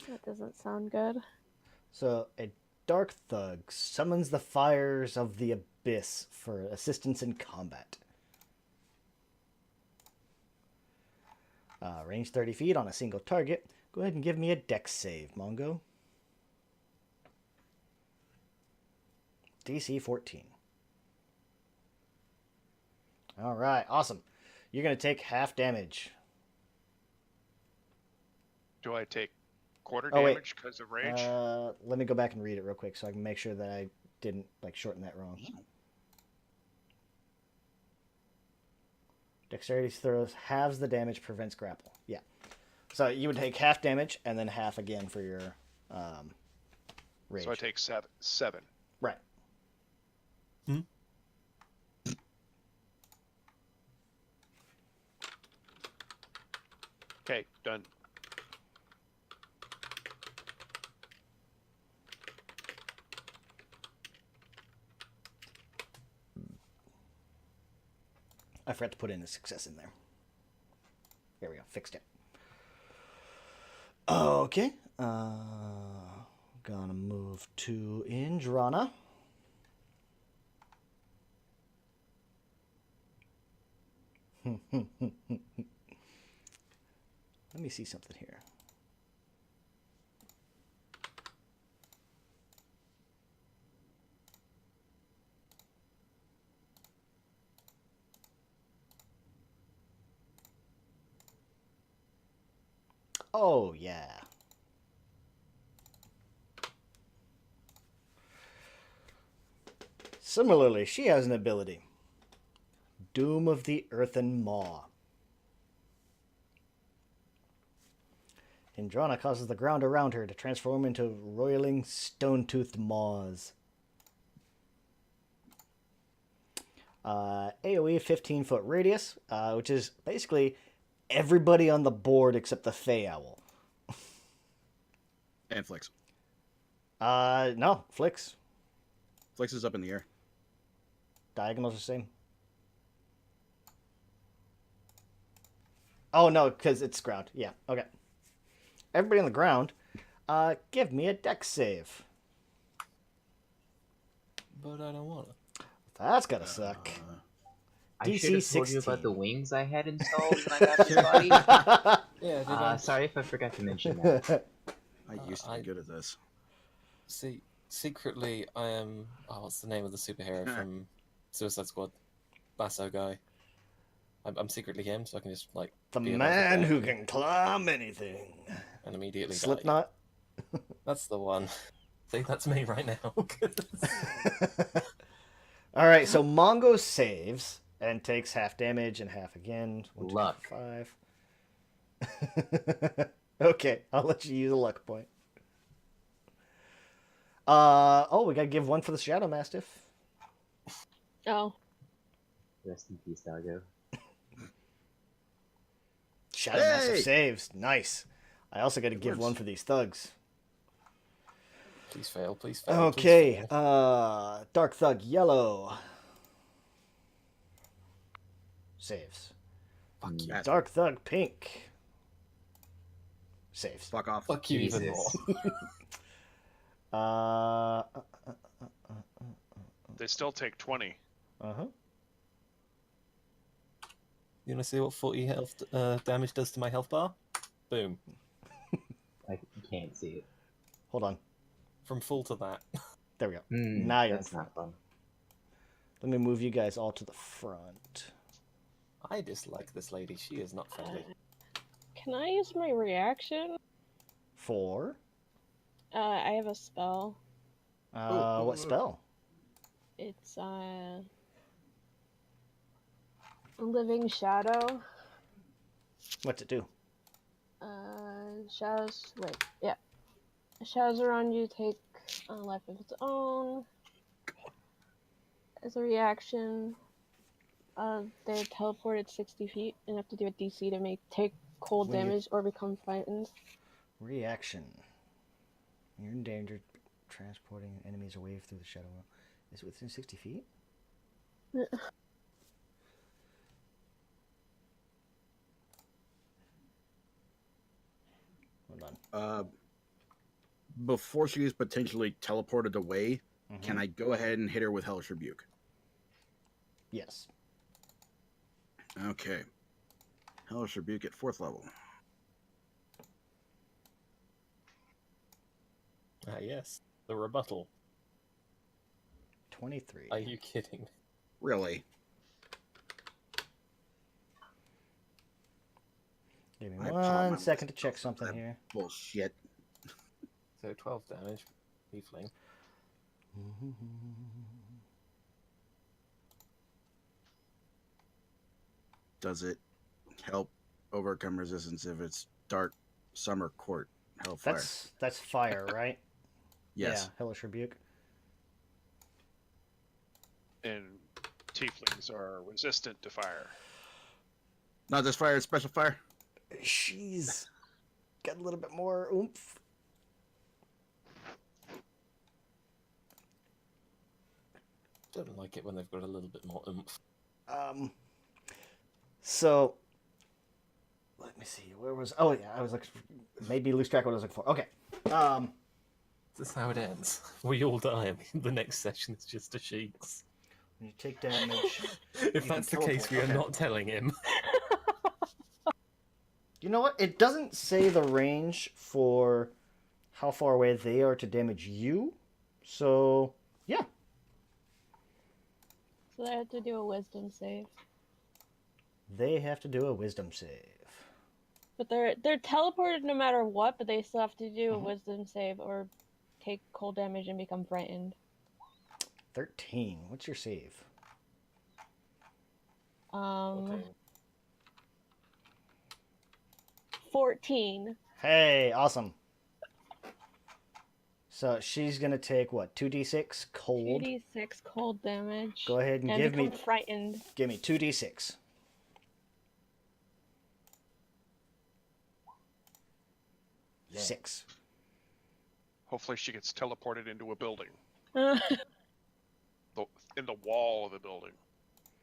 C: That doesn't sound good.
A: So, a Dark Thug summons the fires of the abyss for assistance in combat. Range 30 feet on a single target. Go ahead and give me a dex save, Mongo. DC 14. All right, awesome. You're going to take half damage.
B: Do I take quarter damage because of rage?
A: Let me go back and read it real quick so I can make sure that I didn't shorten that wrong. Dexterity throws halves the damage, prevents grapple. Yeah. So you would take half damage and then half again for your rage.
B: So I take seven.
A: Right.
B: Okay, done.
A: I forgot to put in a success in there. There we go. Fixed it. Okay. Gonna move to Indrana. Let me see something here. Oh, yeah. Similarly, she has an ability. Doom of the Earthen Maw. Indrana causes the ground around her to transform into roiling, stone-toothed maws. AoE 15-foot radius, which is basically everybody on the board except the Fey Owl.
F: And Flicks.
A: No, Flicks.
F: Flicks is up in the air.
A: Diagonals are the same. Oh, no, because it's ground. Yeah, okay. Everybody on the ground, give me a dex save.
D: But I don't want to.
A: That's gotta suck.
E: I should have told you
A: 16.
E: about the wings I had installed when I got this body.
D: Yeah, did I?
E: Sorry if I forgot to mention that.
F: I used to be good at this.
D: See, secretly, I am. Oh, what's the name of the superhero from Suicide Squad? Lasso guy. I'm secretly him, so I can just like.
A: The man who can climb anything.
D: And immediately
A: Slipknot.
D: That's the one. See, that's me right now.
A: All right, so Mongo saves and takes half damage and half again. 1, 2,
E: Luck.
A: 5. Okay, I'll let you use a luck point. Oh, we gotta give one for the Shadow Mastiff.
C: Oh.
E: Rest in peace, doggo.
A: Shadow Mastiff saves. Nice. I also gotta give one for these thugs.
D: Please fail, please fail.
A: Okay,
D: please fail.
A: Dark Thug Yellow. Saves.
D: Fuck you.
A: Dark Thug Pink. Saves.
F: Fuck off.
D: Fuck you even more.
B: They still take 20.
A: Uh-huh.
D: You want to see what 40 health damage does to my health bar? Boom.
E: I can't see it.
A: Hold on.
D: From full to that.
A: There we go. Now you're
E: That's not fun.
A: Let me move you guys all to the front.
D: I dislike this lady. She is not friendly.
C: Can I use my reaction?
A: 4.
C: I have a spell.
A: What spell?
C: It's Living Shadow.
A: What's it do?
C: Shadows. Wait, yeah. Shadows around you take a life of its own. As a reaction, they're teleported 60 feet and have to do a DC to take cold damage or become frightened.
A: Reaction. You're in danger transporting enemies away through the shadow. Is it within 60 feet? Hold on.
F: Before she is potentially teleported away, can I go ahead and hit her with Hellish Rebuke?
A: Yes.
F: Okay. Hellish Rebuke at 4th level.
D: Ah, yes. The rebuttal.
A: 23.
D: Are you kidding?
F: Really?
A: Give me 1 second to check something here.
F: Bullshit.
D: So 12 damage. Tiefling.
F: Does it help overcome resistance if it's Dark Summer Court Hellfire?
A: That's fire, right?
F: Yes.
A: Yeah, Hellish Rebuke.
B: And tieflings are resistant to fire.
F: Not just fire, it's special fire?
A: She's got a little bit more oomph.
D: Don't like it when they've got a little bit more oomph.
A: So let me see. Where was? Oh yeah, I was like, maybe lose track of what I was looking for. Okay.
D: This is how it ends. We all die. The next session is just a sheets.
A: You take damage.
D: If that's the case, we are not telling him.
A: You know what? It doesn't say the range for how far away they are to damage you. So, yeah.
C: So they have to do a wisdom save.
A: They have to do a wisdom save.
C: But they're teleported no matter what, but they still have to do a wisdom save or take cold damage and become frightened.
A: 13. What's your save?
D: Okay.
C: 14.
A: Hey, awesome. So she's gonna take what? 2d6 cold.
C: 2d6 cold damage.
A: Go ahead and give me
C: frightened.
A: Give me 2d6.
B: Yeah.
A: 6.
B: Hopefully, she gets teleported into a building.
C: Uh,
B: In the wall of a building.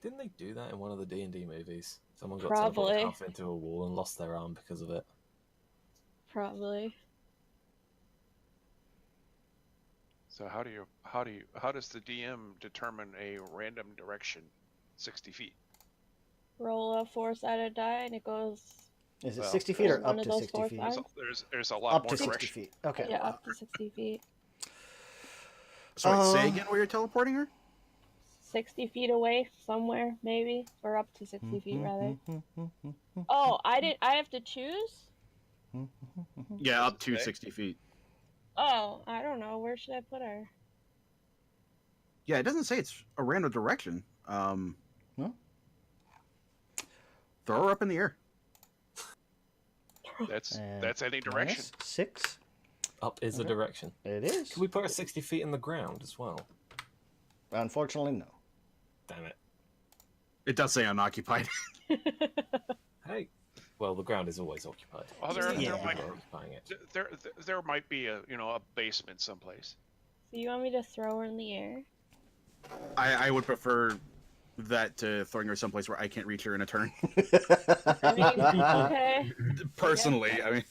D: Didn't they do that in one of the D&D movies? Someone got
C: Probably.
D: teleported half into a wall and lost their arm because of it.
C: Probably.
B: So how does the DM determine a random direction 60 feet?
C: Roll a 4-sided die and it goes...
A: Is it 60 feet or
C: one
A: up
C: of
A: to
C: those
A: 60
C: four
A: feet?
C: sides?
B: There's a lot
A: Up
B: more
A: to 60
B: direction.
A: feet. Okay.
C: Yeah, up to 60 feet.
F: Sorry, say again where you're teleporting her?
C: 60 feet away somewhere, maybe. Or up to 60 feet, rather. Oh, I have to choose?
F: Yeah, up to 60 feet.
C: Oh, I don't know. Where should I put her?
F: Yeah, it doesn't say it's a random direction.
A: No?
F: Throw her up in the air.
B: That's any direction.
A: Minus 6.
D: Up is a direction.
A: It is.
D: Can we put her 60 feet in the ground as well?
A: Unfortunately, no.
D: Damn it.
F: It does say unoccupied.
D: Hey. Well, the ground is always occupied.
B: Oh,
D: Just
B: there
D: depends
B: might-
D: on where we're occupying it.
B: There might be a basement someplace.
C: So you want me to throw her in the air?
F: I would prefer that to throwing her someplace where I can't reach her in a turn.
C: I mean, okay.
F: Personally, I mean.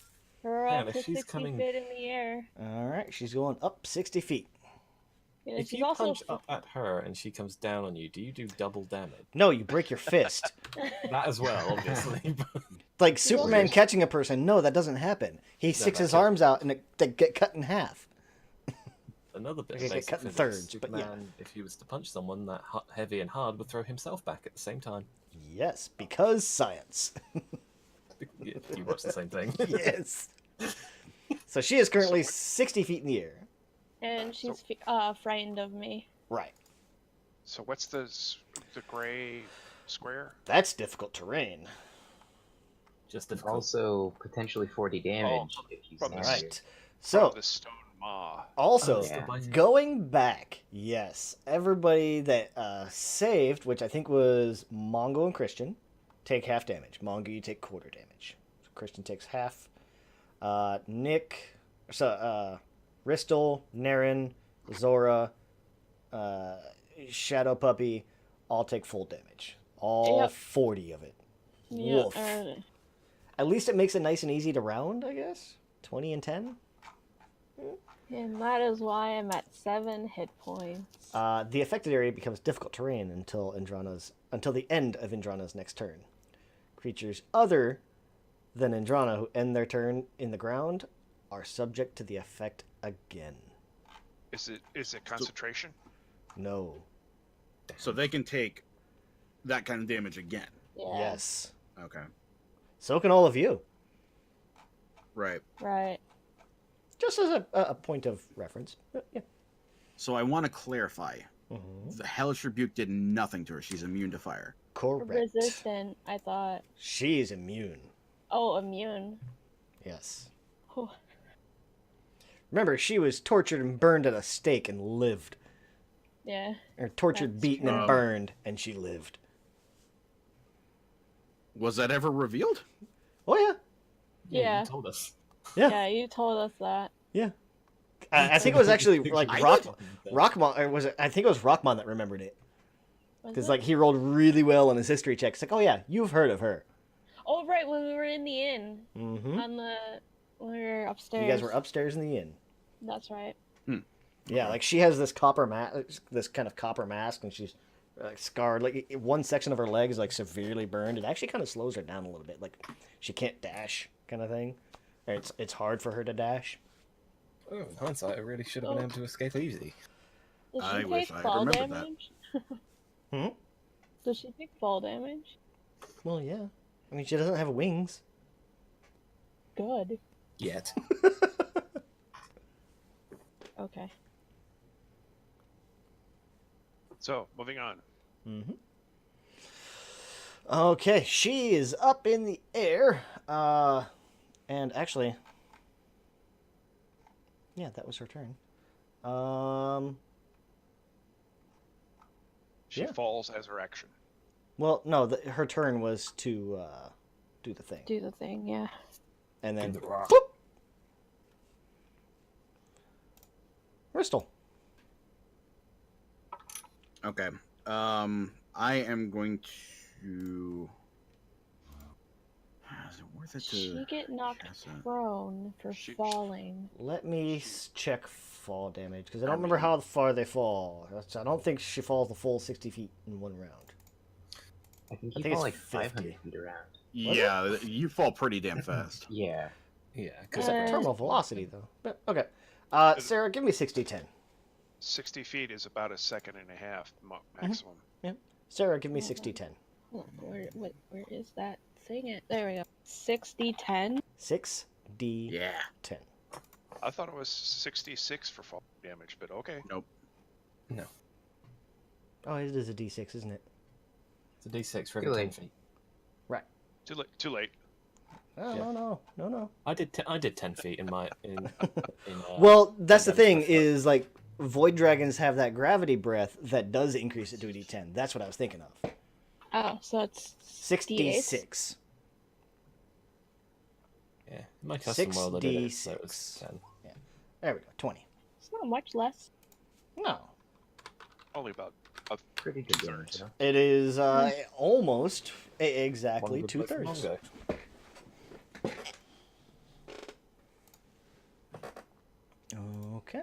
C: Throw her
D: Man,
C: up
D: if
C: to
D: she's
C: 60
D: coming-
C: feet in the air.
A: Alright, she's going up 60 feet.
C: Yeah,
D: If
C: she's
D: you
C: also
D: punch up at her and she comes down on you, do you do double damage?
A: No, you break your fist.
D: That as well, obviously.
A: Like Superman catching a person. No, that doesn't happen. He sticks his arms out and they get cut in half.
D: Another bit
A: They
D: of
A: get
D: basic
A: cut in
D: physics.
A: thirds, but yeah.
D: Superman, if he was to punch someone that heavy and hard, would throw himself back at the same time.
A: Yes, because science.
D: You watch the same thing.
A: Yes. So she is currently 60 feet in the air.
C: and she's frightened of me.
A: Right.
B: So what's the gray square?
A: That's difficult terrain.
D: Just difficult.
E: Also, potentially 40 damage if you
B: from
E: stand
B: the-
E: here.
A: Right. So,
B: The stone maw.
A: also,
E: Yeah.
A: going back, yes, everybody that saved, which I think was Mongo and Christian, take half damage. Mongo, you take quarter damage. So Christian takes half. Nick, Ristel, Naren, Zora, Shadow Puppy, all take full damage. All
C: Yep.
A: 40 of it.
C: Yeah,
A: Woof. At least it makes it nice and easy to round, I guess. 20 and 10.
C: and that is why I'm at 7 hit points.
A: The affected area becomes difficult terrain until the end of Indrana's next turn. Creatures other than Indrana who end their turn in the ground are subject to the effect again.
B: Is it concentration?
A: No.
F: So they can take that kind of damage again.
C: Yeah.
A: Yes.
F: Okay.
A: So can all of you.
F: Right.
C: Right.
A: Just as a point of reference. Yeah.
F: So I want to clarify.
A: Mhm.
F: The Hellish Rebuke did nothing to her. She's immune to fire.
A: Correct.
C: Resistant, I thought.
A: She's immune.
C: Oh, immune.
A: Yes.
C: Oh.
A: Remember, she was tortured and burned at a stake and lived.
C: Yeah.
A: Or tortured,
C: That's
A: beaten, and
F: true.
A: burned, and she lived.
F: Was that ever revealed?
A: Oh, yeah.
C: Yeah.
D: You told us.
A: Yeah.
C: Yeah, you told us that.
A: Yeah. I think it was actually like
F: I
A: Rockmon, or was it? I think it was Rockmon that remembered it
C: Was
A: because
C: it?
A: like he rolled really well on his history check. It's like, oh yeah, you've heard of her.
C: Oh, right, when we were in the inn.
A: Mm-hmm.
C: When we were upstairs.
A: You guys were upstairs in the inn.
C: That's right.
A: Yeah, like she has this kind of copper mask, and she's scarred. Like one section of her leg is like severely burned. It actually kind of slows her down a little bit. Like she can't dash, kind of thing. It's hard for her to dash.
D: Oh, in hindsight, I really should have been able to escape easy.
C: Does she
F: I
C: take
F: wish I had
C: fall
F: remembered
C: damage?
A: Hmm?
C: Does she take fall damage?
A: Well, yeah. I mean, she doesn't have wings.
C: Good.
D: Yet.
C: Okay.
B: So, moving on.
A: Mm-hmm. Okay, she is up in the air. And actually, yeah, that was her turn.
B: She
A: Yeah.
B: falls as her action.
A: Well, no, her turn was to do the thing.
C: Do the thing, yeah.
A: And then,
D: In the rock.
A: whoop! Bristol.
F: Okay. I am going to. Is it worth it to?
C: She get knocked
F: cast that?
C: prone for falling.
A: Let me check fall damage, because I don't remember how far they fall. I don't think she falls the full 60 feet in one round.
E: I think
A: I
E: you
A: think
E: fall
A: it's
E: like
A: 50.
E: 500 feet around.
F: Yeah, you fall pretty damn fast.
E: Yeah.
D: Yeah,
A: It's
D: because
A: like terminal velocity, though. But, okay. Sarah, give me 60-10.
B: 60 feet is about a second and a half maximum.
A: Sarah, give me 60-10.
C: Where is that thing? There we go. 60-10.
A: 6D10.
F: Yeah.
B: I thought it was 66 for fall damage, but okay.
F: Nope.
D: no.
A: Oh, it is a D6, isn't it?
D: It's a D6 for
E: Too
D: every 10
E: late.
D: feet.
B: Too late.
A: Oh,
D: Yeah.
A: no.
D: I did 10 feet in my
A: Well, that's the
D: Condemned
A: thing,
D: First
A: is, like, Void Dragons have that gravity breath that does increase it to a D10. That's what I was thinking of.
C: Oh, so it's
A: 66.
D: Yeah, in my custom world I did it, so it was
A: 6d6.
D: 10.
A: There we go, 20.
C: It's not much less.
A: No.
B: Only about a
E: Pretty good damage, though.
A: It is almost exactly
D: One would vote for
A: 2/3.
D: Mongo.
A: Okay.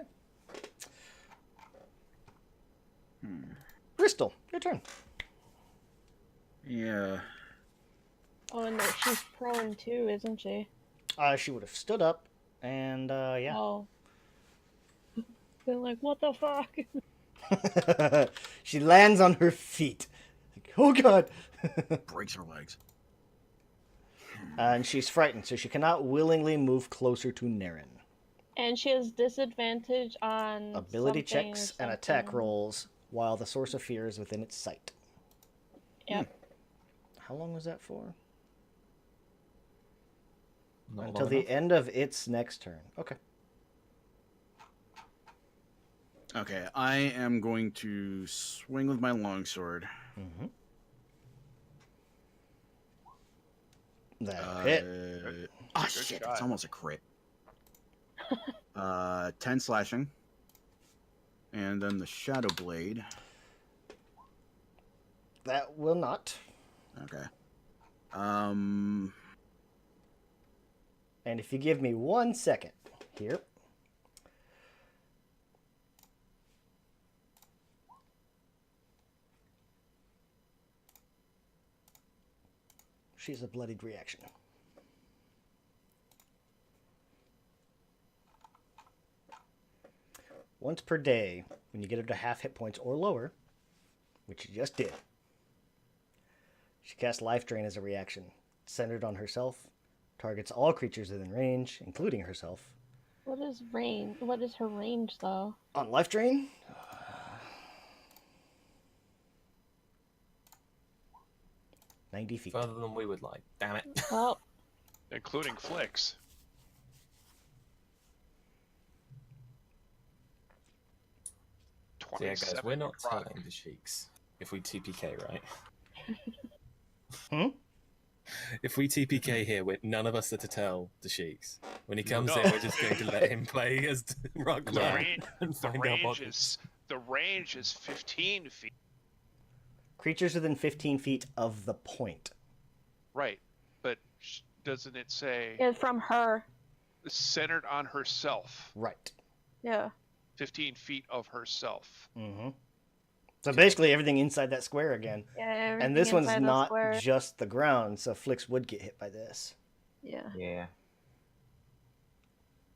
A: Bristol, your turn.
F: Yeah.
C: Oh, and she's prone too, isn't she?
A: She would have stood up, and yeah.
C: Oh. Been like, what the fuck?
A: She lands on her feet. Like, oh god.
F: Breaks her legs.
A: And she's frightened, so she cannot willingly move closer to Naren.
C: And she has disadvantage on
A: Ability
C: something
A: checks
C: or
A: and attack
C: something.
A: rolls while the source of fear is within its sight.
C: Yep.
A: How long was that for?
D: Not
A: Until
D: long
A: the
D: enough.
A: end of its next turn. Okay.
F: Okay, I am going to swing with my longsword.
A: Mm-hmm. That hit.
F: Oh
B: Good
F: shit!
B: shot.
F: It's almost a crit. 10 slashing, and then the shadow blade.
A: That will not.
F: Okay.
A: And if you give me 1 second here. She's a bloodied reaction. Once per day, when you get her to half hit points or lower, which you just did, she casts Life Drain as a reaction. Centered on herself, targets all creatures within range, including herself.
C: What is range? What is her range, though?
A: On Life Drain, 90 feet.
D: Further than we would like. Damn it.
C: Oh,
B: including flicks.
D: So yeah, guys,
B: 27
D: we're not
B: necrotic.
D: telling the Sheiks if we TPK, right?
A: Hmm?
D: If we TPK here, none of us are to tell the Sheiks. When he comes
B: No.
D: in, we're just going to let him play as
B: The
D: Rockman
B: range,
D: and
B: the
D: find out
B: range
D: what.
B: is 15 feet.
A: Creatures within 15 feet of the point.
B: Right, but doesn't it say
C: yeah, from her.
B: centered on herself?
A: Right.
C: Yeah.
B: 15 feet of herself.
A: Mm-hmm. So basically everything inside that square again.
C: Yeah, everything
A: and this one's
C: inside the
A: not
C: square.
A: just the ground, so Flix would get hit by this.
C: Yeah.
E: Yeah.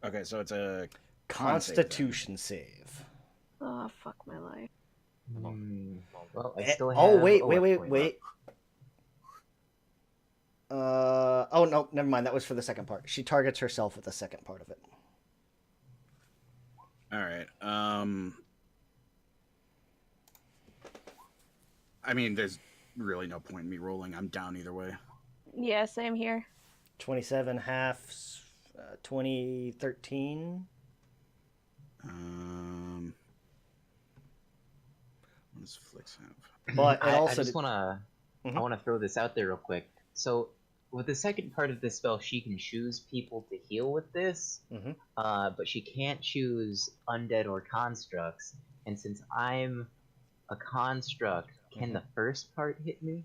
F: Okay, so it's a
A: Constitution save.
C: Oh, fuck my life.
E: Well, I still have.
A: Oh, wait. Oh, no, never mind. That was for the second part. She targets herself with the second part of it.
F: All right. I mean, there's really no point in me rolling. I'm down either way.
C: Yeah, same here.
A: 27 halves, 2013.
F: What does Flix have?
A: But it also
E: I just wanna, I wanna throw this out there real quick. So, with the second part of this spell, she can choose people to heal with this, but she can't choose undead or constructs. And since I'm a construct, can the first part hit me?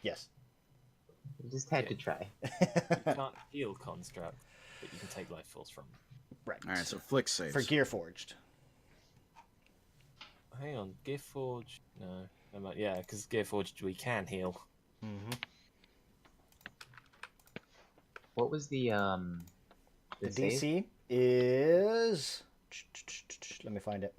A: Yes.
E: I just had to try.
D: You can't heal construct, but you can take life force from them.
A: Right.
F: All right, so Flix saves.
A: For Gearforged.
D: Hang on, Gearforged? No. Yeah, because Gearforged we can heal.
E: What was the
A: DC
E: save?
A: is... Let me find it.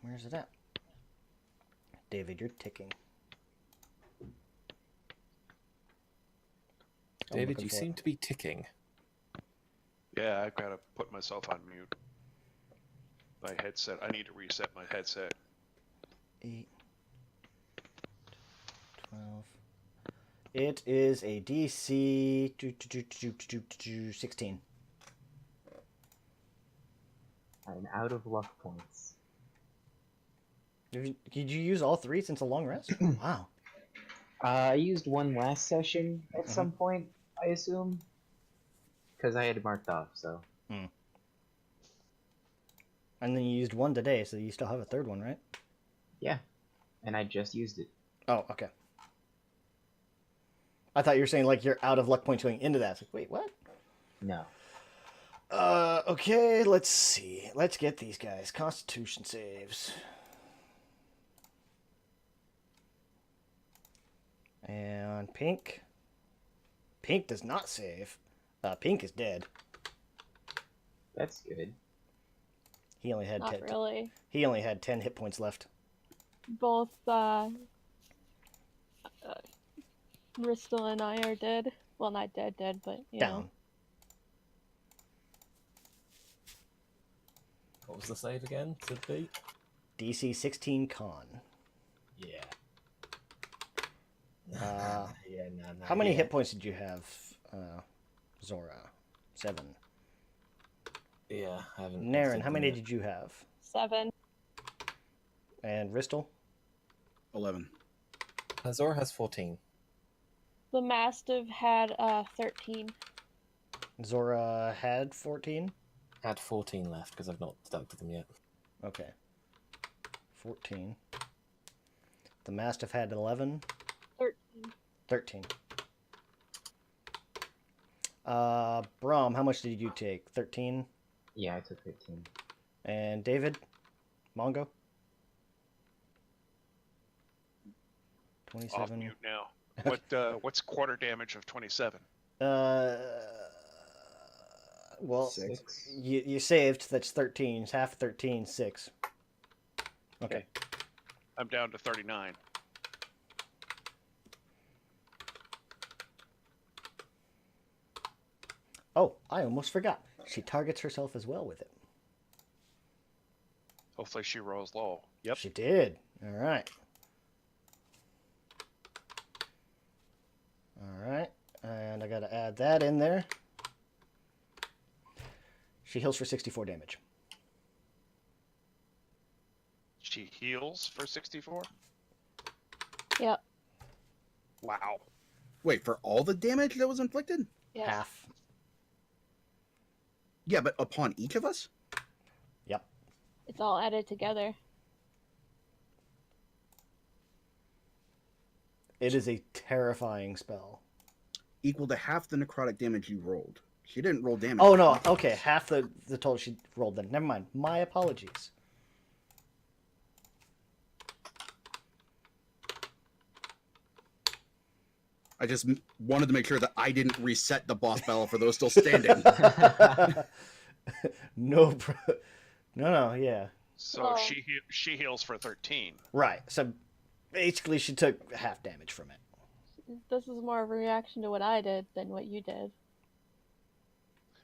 A: Where's it at? David, you're ticking.
D: David, you seem to be ticking.
B: Yeah, I've got to put myself on mute. My headset. I need to reset my headset.
A: 8, 12. It is a DC 16.
E: I'm out of luck points.
A: Did you use all 3 since a long rest? Wow.
E: I used one last session at some point, I assume. Because I had it marked off, so.
A: And then you used 1 today, so you still have a 3rd one, right?
E: Yeah. And I just used it.
A: Oh, okay. I thought you were saying, like, you're out of luck points going into that. It's like, wait, what?
E: No.
A: Okay, let's see. Let's get these guys. Constitution saves. And Pink. Pink does not save. Pink is dead.
E: That's good.
A: He only had
C: Not
A: 10.
C: really.
A: He only had 10 hit points left.
C: Both Bristol and I are dead. Well, not dead, but you
A: Down.
C: know.
D: What was the save again? To be?
A: DC 16 con.
D: Yeah.
A: How many hit points did you have, Zora? 7.
D: Yeah, I haven't.
A: Naren, how many did you have?
C: 7.
A: And Ristel?
F: 11.
D: Zora has 14.
C: The Mastiff had 13.
A: Zora had 14?
D: Had 14 left because I've not deducted them yet.
A: Okay. 14. The Mastiff had 11? 13. Brahm, how much did you take? 13?
E: Yeah, I took 13.
A: And David? Mongo? 27.
B: Off mute now. What's quarter damage of 27?
A: Well,
E: 6.
A: you saved. That's 13. It's half 13, 6. Okay.
B: I'm down to 39.
A: Oh, I almost forgot. She targets herself as well with it.
B: Hopefully she rolls low. Yep.
A: She did. All right. All right. And I got to add that in there. She heals for 64 damage.
B: She heals for 64?
C: Yep.
B: Wow.
F: Wait, for all the damage that was inflicted?
C: Yes.
A: Half.
F: Yeah, but upon each of us?
A: Yep.
C: It's all added together.
A: It is a terrifying spell.
F: Equal to half the necrotic damage you rolled. She didn't roll damage.
A: Oh no, okay, half the total she rolled then. Never mind. My apologies.
F: I just wanted to make sure that I didn't reset the boss battle for those still standing.
A: No, yeah.
B: So she heals for 13.
A: Right. So basically, she took half damage from it.
C: This is more of a reaction to what I did than what you did.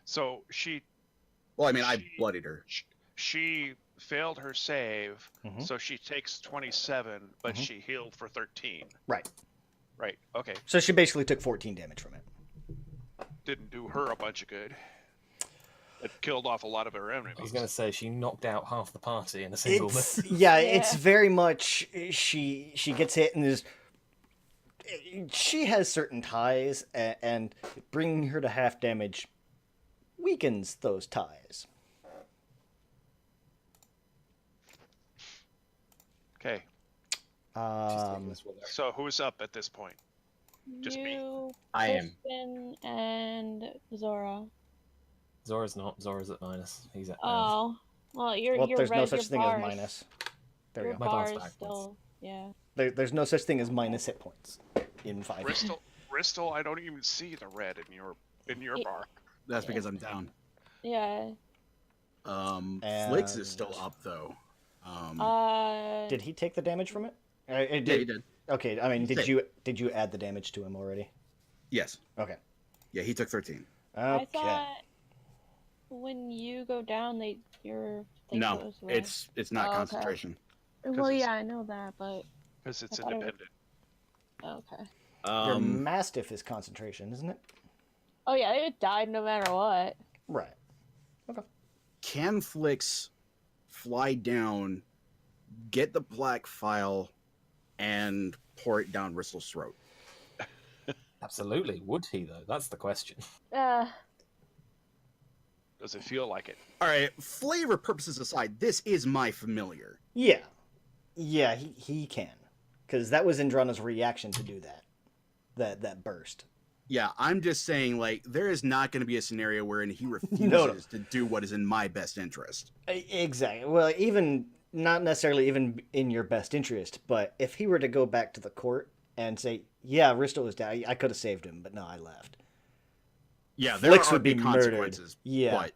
B: So she.
F: Well, I mean, I bloodied her.
B: She failed her save, so she takes 27, but she healed for 13.
A: Right.
B: Right. Okay.
A: So she basically took 14 damage from it.
B: Didn't do her a bunch of good. It killed off a lot of her enemies.
D: I was going to say she knocked out half the party in a single move.
A: Yeah, it's very much she gets hit and is. She has certain ties, and bringing her to half damage weakens those ties.
B: Okay. So who's up at this point? Just me.
E: I am.
C: Kristen and Zora.
D: Zora's not. Zora's at minus. He's at.
C: Oh, well, you're
A: there's
C: red,
A: no such
C: your
A: thing
C: bars,
A: as minus. There you
C: your
A: go.
D: My bar's
C: bars
D: back
C: still, yeah.
A: There's no such thing as minus hit points in 5.
B: Bristol, I don't even see the red in your bar.
F: That's because I'm down.
C: Yeah.
F: Flix is still up though.
A: Did he take the damage from it?
F: Yeah, he did.
A: Okay, I mean, did you add the damage to him already?
F: Yes.
A: Okay.
F: Yeah, he took 13.
A: Okay.
C: I thought when you go down, your thing goes away.
F: it's not concentration.
C: Okay. Well, yeah, I know that, but
B: because it's independent.
C: Okay.
A: Your Mastiff is concentration, isn't it?
C: Oh yeah, it died no matter what.
A: Right. Okay.
F: Can Flix fly down, get the black file, and pour it down Ristel's throat?
D: Absolutely. Would he though? That's the question.
B: Does it feel like it?
F: All right. Flavor purposes aside, this is my familiar.
A: Yeah. Yeah, he can, because that was Indrana's reaction to do that burst.
F: Yeah, I'm just saying, like, there is not going to be a scenario wherein he refuses to do what is in my best interest.
A: Exactly. Well, even not necessarily even in your best interest, but if he were to go back to the court and say, "Yeah, Ristel was down. I could have saved him, but no, I left."
F: Yeah, there
A: Flix
F: would
A: would be
F: consequences.
A: Murdered. Yeah,
F: but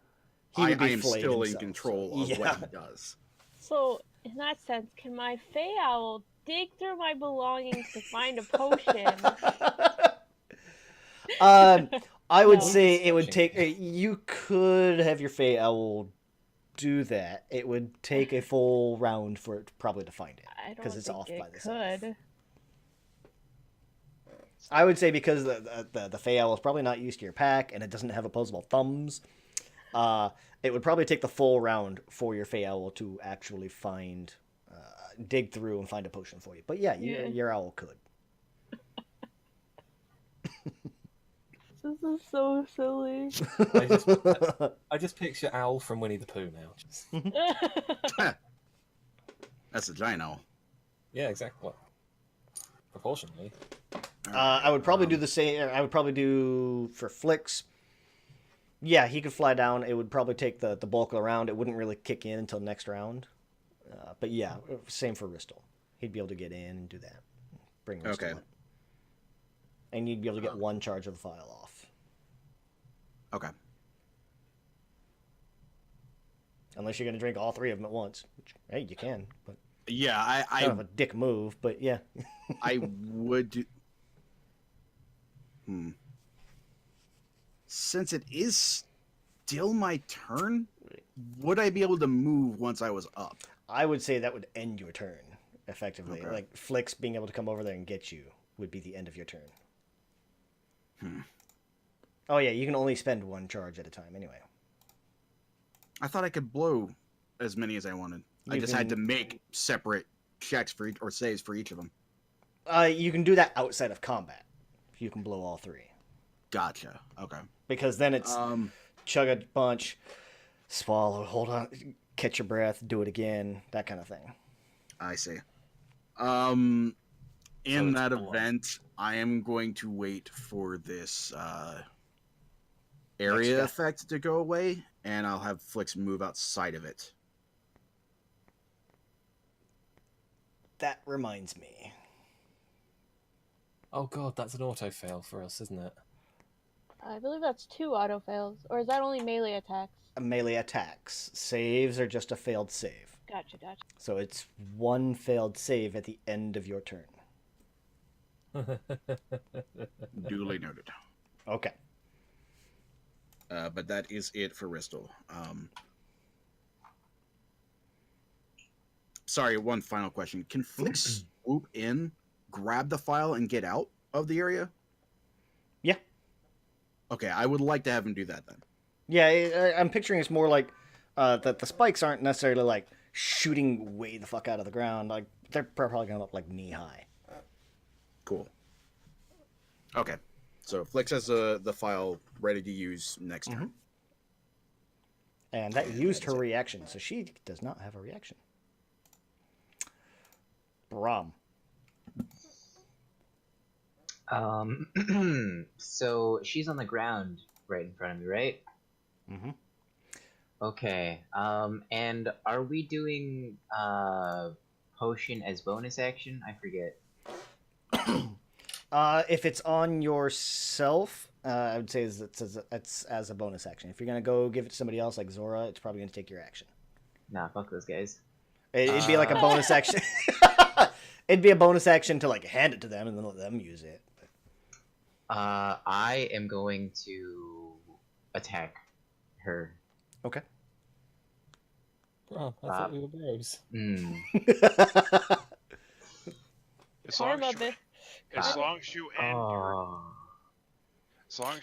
A: I
F: am still in control of what he does.
C: So, in that sense, can my Fey Owl dig through my belongings to find a potion?
A: I would say it would take. You could have your Fey Owl do that. It would take a full round for it probably to find it because it's off by the side. I would say because the Fey Owl is probably not used to your pack and it doesn't have opposable thumbs. It would probably take the full round for your Fey Owl to actually find, dig through and find a potion for you. But yeah, your owl could.
C: This is so silly.
D: I just picture Owl from Winnie the Pooh now.
F: That's a giant owl.
D: Yeah, exactly. Proportionally.
A: I would probably do the same. I would probably do for Flix. Yeah, he could fly down. It would probably take the bulk of the round. It wouldn't really kick in until next round. But yeah, same for Ristel. He'd be able to get in and do that. Bring Ristel in. And you'd be able to get one charge of the file off.
F: Okay.
A: Unless you're going to drink all 3 of them at once. Which, hey, you can. But
F: yeah, I
A: kind of a dick move, but yeah.
F: I would do... Since it is still my turn, would I be able to move once I was up?
A: I would say that would end your turn, effectively.
F: Okay.
A: Like, Flix being able to come over there and get you would be the end of your turn. Oh yeah, you can only spend 1 charge at a time anyway.
F: I thought I could blow as many as I wanted. I just had to make separate checks for each, or saves for each of them.
A: You can do that outside of combat. You can blow all 3.
F: Gotcha. Okay.
A: Because then it's chug a bunch, swallow, hold on, catch your breath, do it again, that kind of thing.
F: I see. In that event, I am going to wait for this area effect to go away, and I'll have Flix move outside of it.
A: That reminds me.
D: Oh god, that's an auto fail for us, isn't it?
C: I believe that's 2 auto fails, or is that only melee attacks?
A: Melee attacks. Saves are just a failed save.
C: Gotcha.
A: So it's 1 failed save at the end of your turn.
F: Duly noted.
A: Okay.
F: But that is it for Ristle. Sorry, one final question. Can Flix swoop in, grab the file, and get out of the area?
A: Yeah.
F: Okay, I would like to have him do that then.
A: Yeah, I'm picturing it's more like that the spikes aren't necessarily like shooting way the fuck out of the ground. Like they're probably going up like knee high.
F: Cool. Okay, so Flix has the file ready to use next turn.
A: And that used her reaction, so she does not have a reaction. Brom.
E: So she's on the ground right in front of me, right?
A: Mm-hmm.
E: Okay. And are we doing potion as bonus action? I forget.
A: If it's on yourself, I would say it's as a bonus action. If you're gonna go give it to somebody else like Zora, it's probably gonna take your action.
E: Nah, fuck those guys.
A: It'd be like a bonus action. It'd be a bonus action to like hand it to them and then let them use it.
E: I am going to attack her.
A: Okay.
D: Oh, I thought we were bros.
B: As long as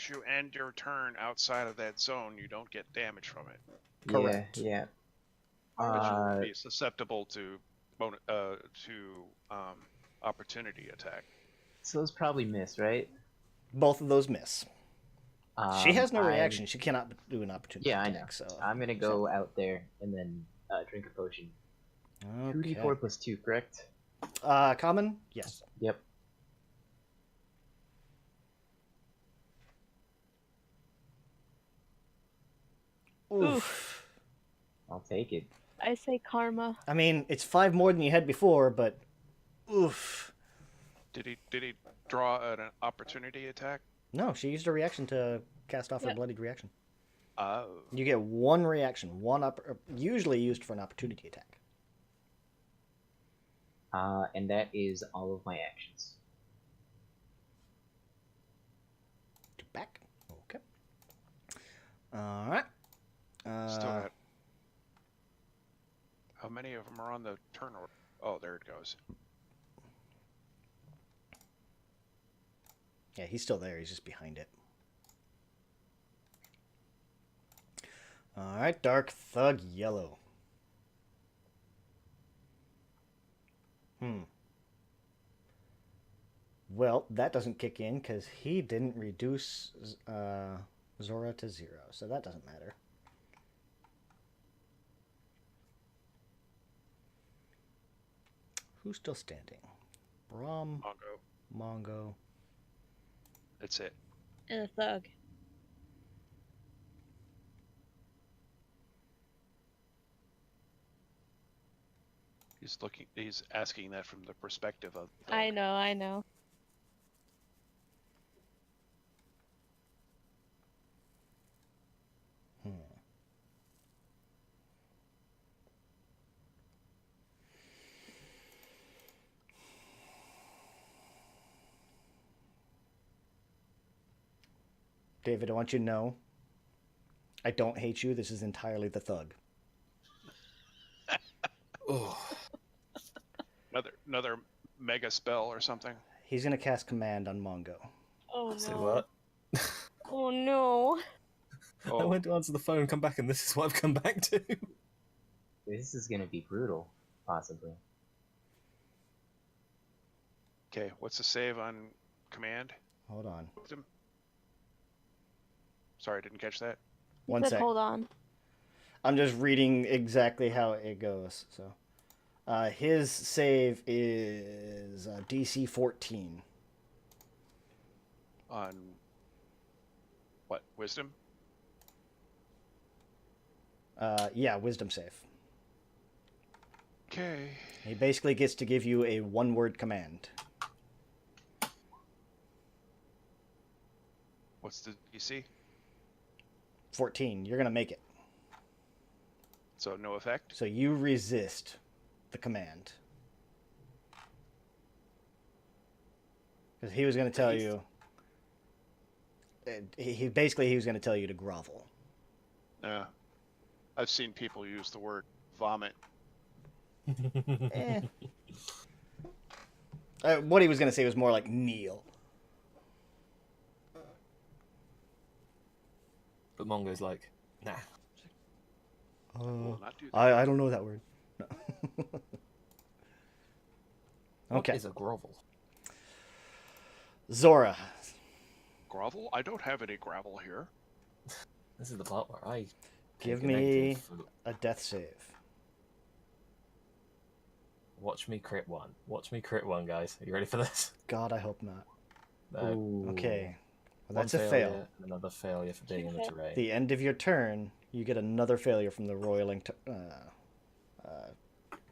B: you end your turn outside of that zone, you don't get damage from it.
A: Correct.
E: Yeah.
B: But you will be susceptible to opportunity attack.
E: So those probably miss, right?
A: Both of those miss. She has no reaction. She cannot do an opportunity attack.
E: I know.
A: So
E: I'm gonna go out there and then drink a potion.
A: Okay.
E: 2d4 plus 2, correct?
A: Common? Yes.
E: Yep.
A: Oof.
E: I'll take it.
C: I say karma.
A: I mean, it's 5 more than you had before, but oof.
B: Did he draw an opportunity attack?
A: No, she used a reaction to cast off her bloodied reaction.
B: Oh.
A: You get 1 reaction, usually used for an opportunity attack.
E: And that is all of my actions.
A: Back. Okay. All right.
B: Still got. How many of them are on the turn order? Oh, there it goes.
A: Yeah, he's still there. He's just behind it. All right, Dark Thug Yellow. Well, that doesn't kick in because he didn't reduce Zora to 0, so that doesn't matter. Who's still standing? Brom. Mongo.
B: That's it.
C: And a thug.
B: He's asking that from the perspective of.
C: I know.
A: David, I want you to know, I don't hate you. This is entirely the thug.
D: Oh.
B: Another mega spell or something.
A: He's gonna cast command on Mongo.
C: Oh no.
D: Say what?
C: Oh no.
D: I went to answer the phone, come back, and this is what I've come back to.
E: This is gonna be brutal, possibly.
B: Okay, what's the save on command?
A: Hold on.
B: Sorry, I didn't catch that.
A: One sec.
C: Hold on.
A: I'm just reading exactly how it goes. So, his save is DC 14.
B: On what? Wisdom?
A: Yeah, wisdom save.
B: Okay.
A: He basically gets to give you a one-word command.
B: What's the DC?
A: 14. You're going to make it.
B: So no effect?
A: So you resist the command. Because he was going to tell you... He was going to tell you to grovel.
B: Yeah. I've seen people use the word vomit.
A: What he was going to say was more like kneel.
D: But Mongo's like, nah.
B: Will not do that.
A: I don't know that word. No. Okay.
D: What is a grovel?
A: Zora.
B: Grovel? I don't have any gravel here.
D: This is the part where I
A: Give
D: take a
A: me
D: negative for-
A: a death save.
D: Watch me crit one. Watch me crit one, guys. Are you ready for this?
A: God, I hope not.
D: No.
E: Ooh.
A: Okay. Well,
D: One
A: that's a
D: failure,
A: fail.
D: and another failure for being in the terrain.
A: The end of your turn, you get another failure from the roiling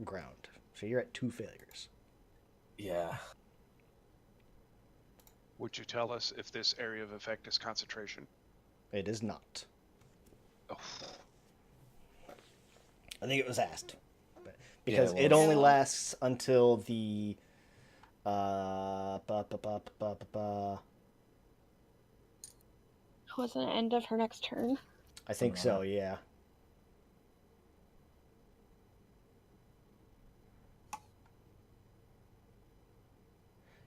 A: ground. So you're at 2 failures.
D: Yeah.
B: Would you tell us if this area of effect is concentration?
A: It is not.
B: Oh.
A: I think it was asked. Because
D: Yeah,
A: it
D: well,
A: only
C: yeah.
A: lasts until the...
C: Wasn't the end of her next turn?
A: I think
D: Something
A: so,
D: like
A: yeah.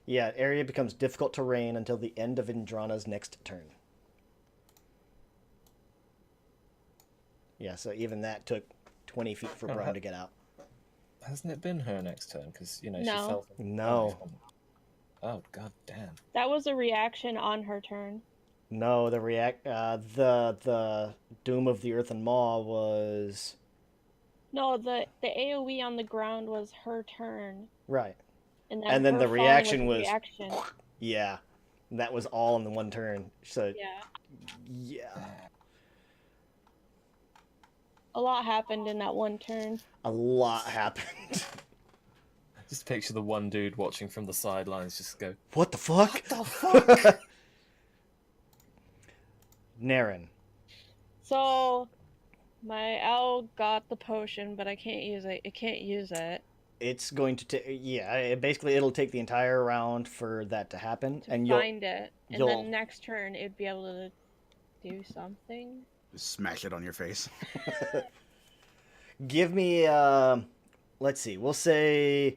A: Yeah, area becomes difficult terrain until the end of Indrana's next turn. Yeah, so even that took 20 feet for
D: Oh,
A: Brown to get out.
D: Hasn't it been her next turn? Because, you know, she
C: No.
D: fell from...
A: No.
D: Oh, god damn.
C: That was a reaction on her turn.
A: No, the Doom of the Earth and Maw was...
C: No, the AoE on the ground was her turn.
A: Right.
C: And
A: then
C: her
A: the
C: falling
A: reaction
C: was...
A: was...
C: reaction.
A: Yeah. That was all in the one turn. So,
C: Yeah.
A: yeah.
C: A lot happened in that one turn.
A: A lot happened.
D: Just picture the one dude watching from the sidelines just go,
A: What the fuck?
D: what the fuck?
A: Naren.
C: So, my owl got the potion, but I can't use it. It can't use it.
A: It's going to take... Yeah, basically it'll take the entire round for that to happen. And
C: Find it. And
A: you'll...
C: then next turn, it'd be able to do something.
F: Just smash it on your face.
A: Give me... let's see. We'll say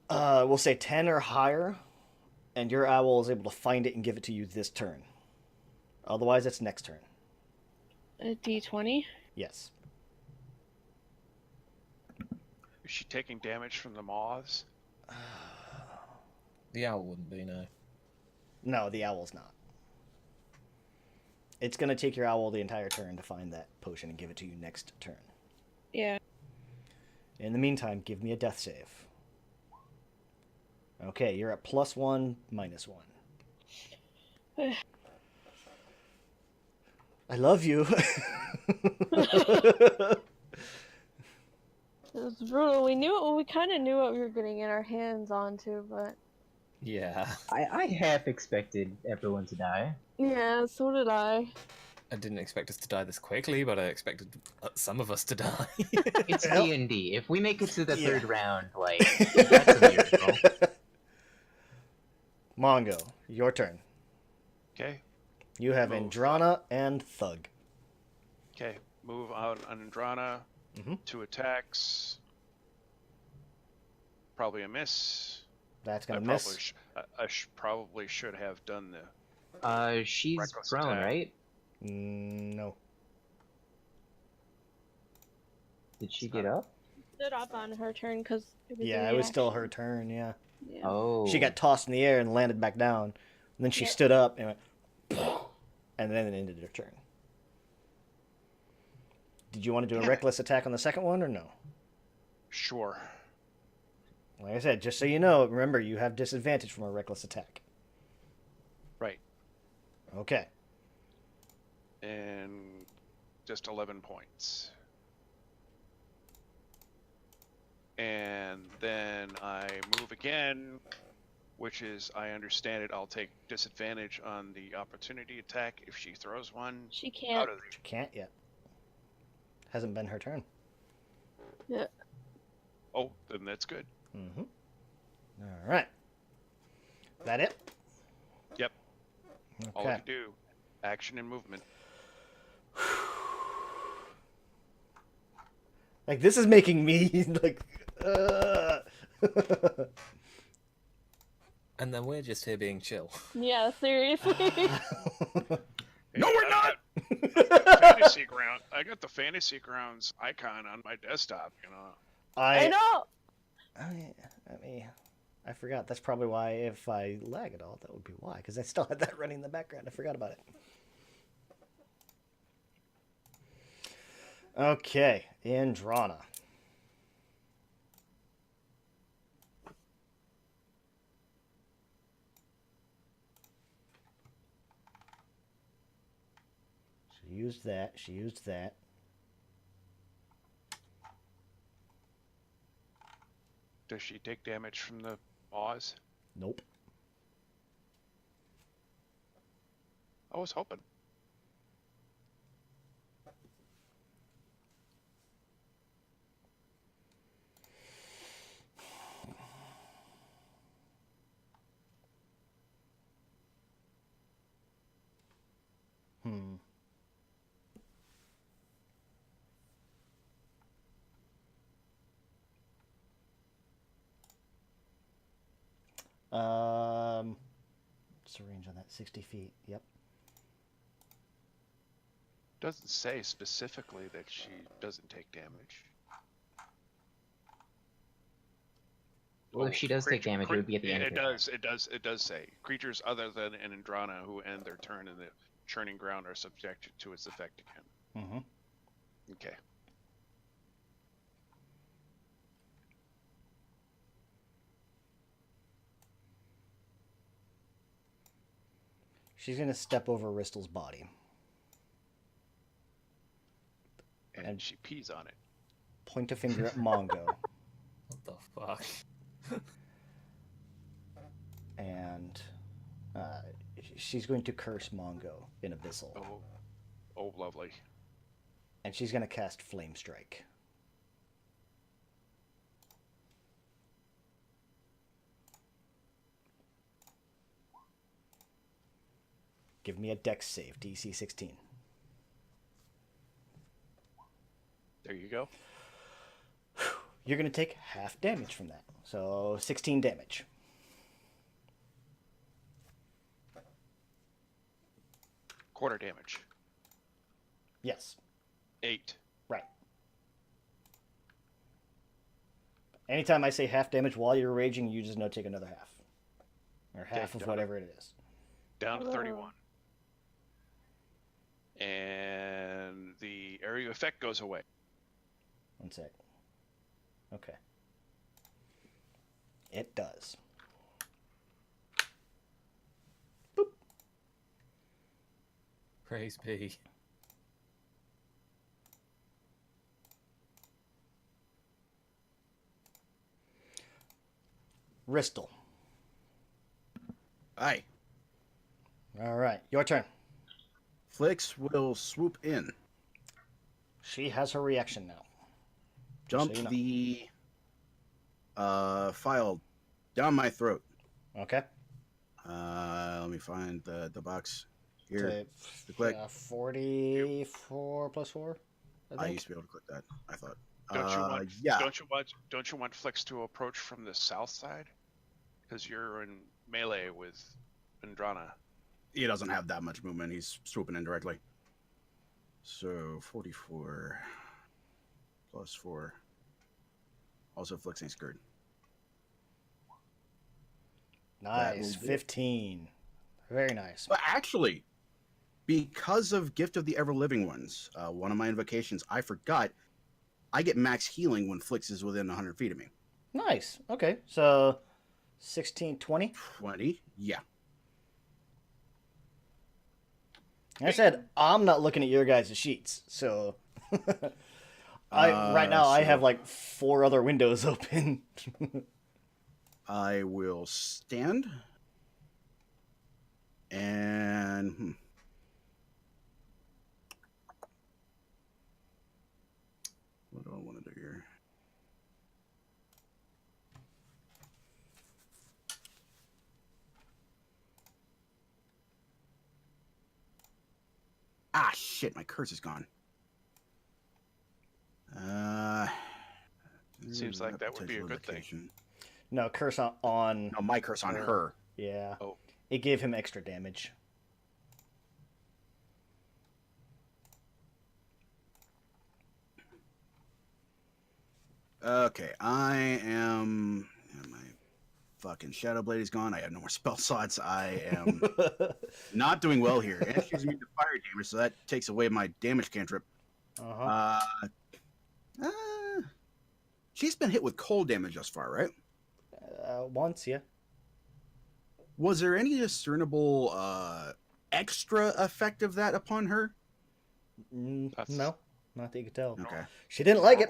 A: 10 or higher. And your owl is able to find it and give it to you this turn. Otherwise, it's next turn.
C: A D20?
A: Yes.
B: Is she taking damage from the moths?
D: The owl wouldn't be, no.
A: No, the owl's not. It's going to take your owl the entire turn to find that potion and give it to you next turn.
C: Yeah.
A: In the meantime, give me a death save. Okay, you're at +1, -1. I love you.
C: It was brutal. We kind of knew what we were getting in our hands onto, but...
D: Yeah.
E: I half expected everyone to die.
C: Yeah, so did I.
D: I didn't expect us to die this quickly, but I expected some of us to die.
E: It's
A: Well,
E: D&D. If we make it to the
A: yeah.
E: third round, like, that's a miracle.
A: Mongo, your turn.
B: Okay.
A: You have
B: Move.
A: Andrana and Thug.
B: Okay. Move out on Andrana.
A: Mhm.
B: 2 attacks. Probably a miss.
A: That's going to
B: I
A: miss.
B: probably should have done the...
E: She's
B: Reckless
E: prone,
B: attack.
E: right?
A: No.
E: Did she get up?
C: Stood up on her turn because
A: Yeah, it was still her turn, yeah.
C: Yeah.
E: Oh.
A: She got tossed in the air and landed back down. And then she
C: Yep.
A: stood up and went... And then it ended her turn. Did you want to do a reckless attack on the second one or no?
B: Sure.
A: Like I said, just so you know, remember, you have disadvantage from a reckless attack.
B: Right.
A: Okay.
B: And just 11 points. And then I move again, which is, I understand it, I'll take disadvantage on the opportunity attack if she throws one.
C: She can't.
A: She can't yet. Hasn't been her turn.
C: Yeah.
B: Oh, then that's good.
A: Mm-hmm. All right. That it?
B: Yep.
A: Okay.
B: All I can do, action and movement.
A: Like, this is making me, like,
D: And then we're just here being chill.
C: Yeah, seriously.
F: No, we're not!
B: Fantasy ground. I got the Fantasy Grounds icon on my desktop, you know.
C: I know!
A: I forgot. That's probably why, if I lag at all, that would be why. Because I still had that running in the background. I forgot about it. Okay, Andrana. She used that. She used that.
B: Does she take damage from the paws?
A: Nope.
B: I was hoping.
A: What's the range on that? 60 feet. Yep.
B: Doesn't say specifically that she doesn't take damage.
E: Well, if she does take damage, it would be at the end of her turn.
B: It does say creatures other than an Andrana who end their turn in the churning ground are subjected to its effect again.
A: Mm-hmm.
B: Okay.
A: She's going to step over Ristel's body.
B: And she pees on it.
A: Point a finger at Mongo.
D: What the fuck?
A: And she's going to curse Mongo in Abyssal.
B: Oh, lovely.
A: And she's going to cast Flame Strike. Give me a dex save, DC 16.
B: There you go.
A: You're going to take half damage from that. So 16 damage.
B: Quarter damage.
A: Yes.
B: 8.
A: Right. Anytime I say half damage while you're raging, you just know take another half. Or half of whatever it is.
B: Down to 31. And the area effect goes away.
A: One sec. Okay. It does. Boop.
D: Praise be.
A: Ristel.
F: Aye.
A: All right, your turn.
F: Flix will swoop in.
A: She has her reaction now.
F: Dump
A: so you know.
F: The file down my throat.
A: Okay.
F: Let me find the box here.
A: Click. 44 plus 4.
F: I used to be able to click that. I thought.
B: Don't you want Flix to approach from the south side? Because you're in melee with Andrana.
F: He doesn't have that much movement. He's swooping in directly. So 44 plus 4. Also flexing skirt.
A: Nice. 15. Very nice.
F: But actually, because of Gift of the Ever Living Ones, one of my invocations, I forgot, I get max healing when Flix is within 100 feet of me.
A: Nice. Okay. So 16, 20?
F: 20? Yeah.
A: I said I'm not looking at your guys' sheets, so right now I have like 4 other windows open.
F: I will stand and what do I want to do here? Ah, shit, my curse is gone.
B: Seems like that would be a good thing.
A: No, curse on...
F: No, my curse on her.
A: Yeah.
B: Oh.
A: It gave him extra damage.
F: Okay, I am... My fucking Shadow Blade is gone. I have no more spell slots. I am not doing well here. And she's immune to fire damage, so that takes away my damage cantrip. She's been hit with cold damage thus far, right?
A: Once, yeah.
F: Was there any discernible extra effect of that upon her?
A: No, not that you could tell.
F: Okay.
A: She didn't like it.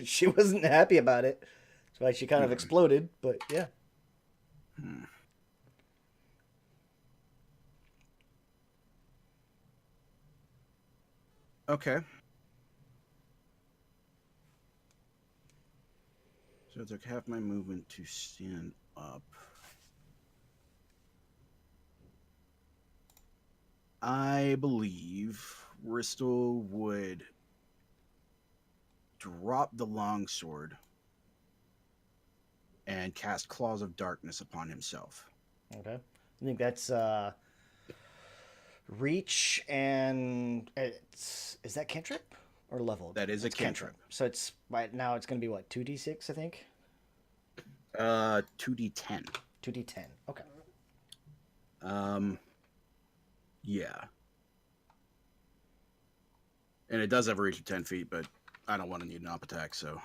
A: She wasn't happy about it. That's why she kind of exploded, but yeah.
F: Okay. So it took half my movement to stand up. I believe Ristel would drop the longsword and cast Claws of Darkness upon himself.
A: Okay. I think that's reach and is that cantrip or level?
F: That is a cantrip.
A: So it's right now it's going to be what, 2d6, I think?
F: 2d10.
A: 2d10. Okay.
F: Yeah. And it does have a reach of 10 feet, but I don't want to need an op attack, so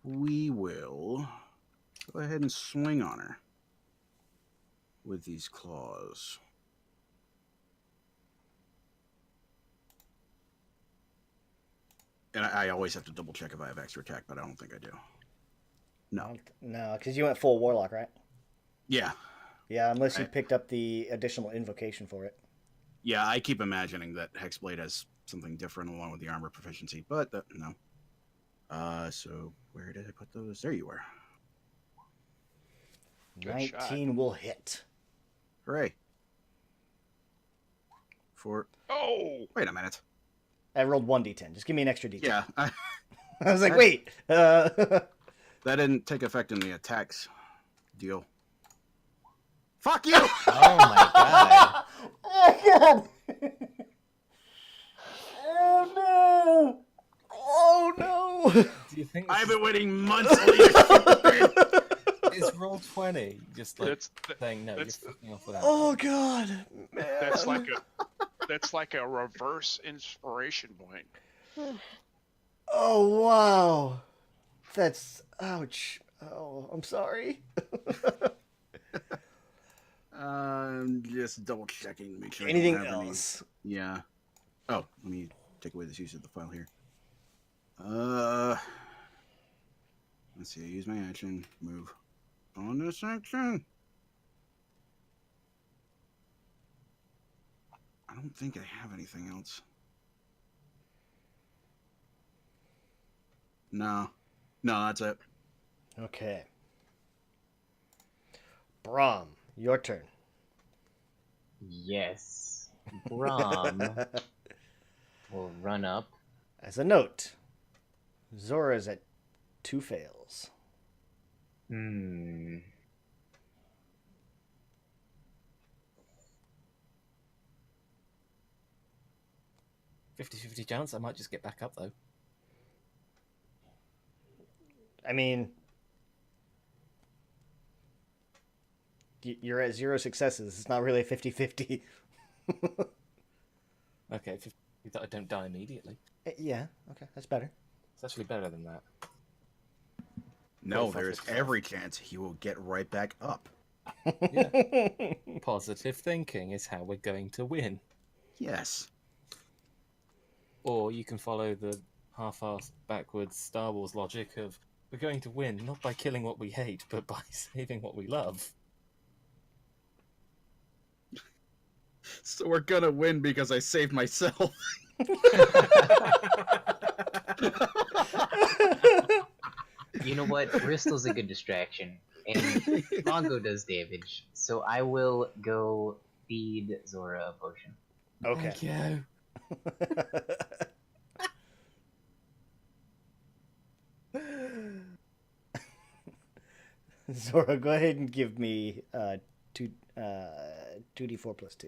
F: we will go ahead and swing on her with these claws. And I always have to double check if I have extra attack, but I don't think I do. No.
A: No, because you went full warlock, right?
F: Yeah.
A: Yeah, unless you picked up the additional invocation for it.
F: Yeah, I keep imagining that Hexblade has something different along with the armor proficiency, but no. So where did I put those? There you are.
B: Good
A: 19
B: shot.
A: Will hit.
F: Hooray.
B: Oh!
F: Wait a minute.
A: I rolled 1d10. Just give me an extra d10.
F: Yeah.
A: I was like, wait.
F: That didn't take effect in the attacks deal. Fuck you!
E: Oh my god.
A: Oh god! Oh no! Oh no!
D: Do you think
F: I've been waiting months to leave.
D: is roll 20 just like saying no? You're fucking off without.
A: Oh god! Man.
B: That's like a reverse inspiration point.
A: Oh wow! That's ouch. Oh, I'm sorry.
F: Just double checking to make sure.
A: Anything else?
F: Yeah. Oh, let me take away this use of the file here. Let's see. I use my action. Move on this action. I don't think I have anything else. No, that's it.
A: Okay. Brahm, your turn.
E: Yes. Brahm will run up.
A: As a note, Zora's at 2 fails.
D: 50-50 chance. I might just get back up though.
A: I mean, you're at 0 successes. It's not really a 50-50.
D: Okay, 50 that I don't die immediately.
A: Yeah, okay, that's better.
D: It's actually better than that.
F: No, there's every chance he will get right back up.
D: Yeah. positive thinking is how we're going to win.
F: Yes.
D: Or you can follow the half-assed backwards Star Wars logic of we're going to win not by killing what we hate, but by saving what we love.
F: So we're gonna win because I saved myself.
E: You know what? Bristol's a good distraction, and Mongo does damage, so I will go feed Zora a potion.
A: Okay.
D: Thank you.
A: Zora, go ahead and give me 2d4 plus 2.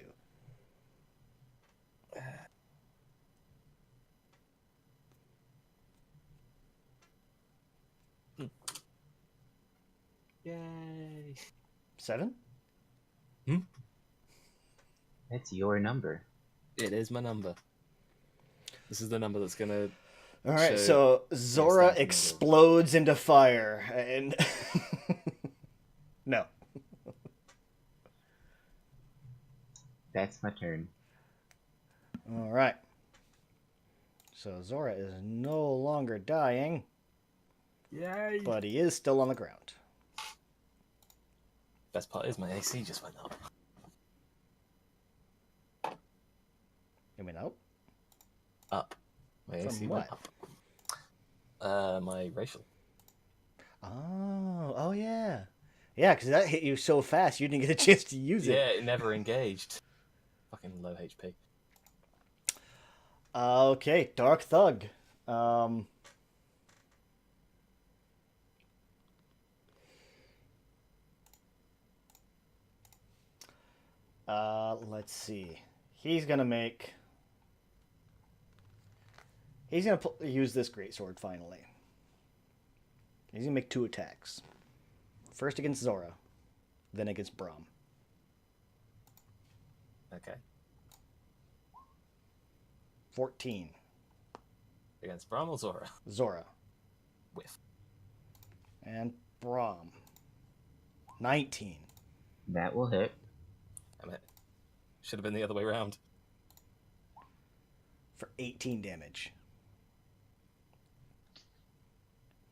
D: Yay.
A: 7?
E: That's your number.
D: It is my number. This is the number that's gonna...
A: All right, so Zora explodes into fire, and... No.
E: That's my turn.
A: All right. So Zora is no longer dying.
D: Yay!
A: But he is still on the ground.
D: Best part is my AC just went up.
A: You mean up?
D: Up. My AC
A: From
D: went
A: what?
D: up. My racial.
A: Oh yeah. Yeah, because that hit you so fast you didn't get a chance to use it.
D: Yeah, it never engaged. Fucking low HP.
A: Okay, Dark Thug. Let's see. He's gonna use this greatsword finally. He's gonna make 2 attacks. First against Zora, then against Brahm.
D: Okay.
A: 14.
D: Against Brahm or Zora?
A: Zora.
D: Whiff.
A: And Brahm. 19.
E: That will hit.
D: Damn it. Should have been the other way around.
A: For 18 damage.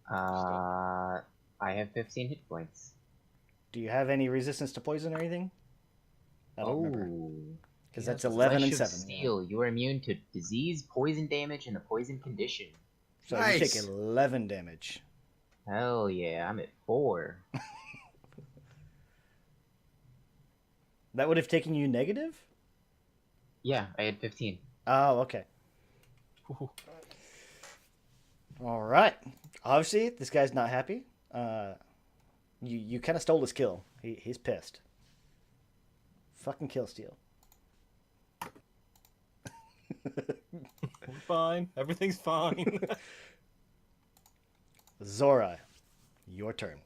E: I have 15 hit points.
A: Do you have any resistance to poison or anything? I don't remember. Because that's 11 and 7.
E: Steel. You are immune to disease, poison damage, and a poison condition.
A: So
F: Nice.
A: you take 11 damage.
E: Hell yeah, I'm at 4.
A: That would have taken you negative?
E: Yeah, I had 15.
A: Oh, okay. All right. Obviously, this guy's not happy. You kind of stole his kill. He's pissed. Fucking kill steal.
D: Fine. Everything's fine.
A: Zora, your turn.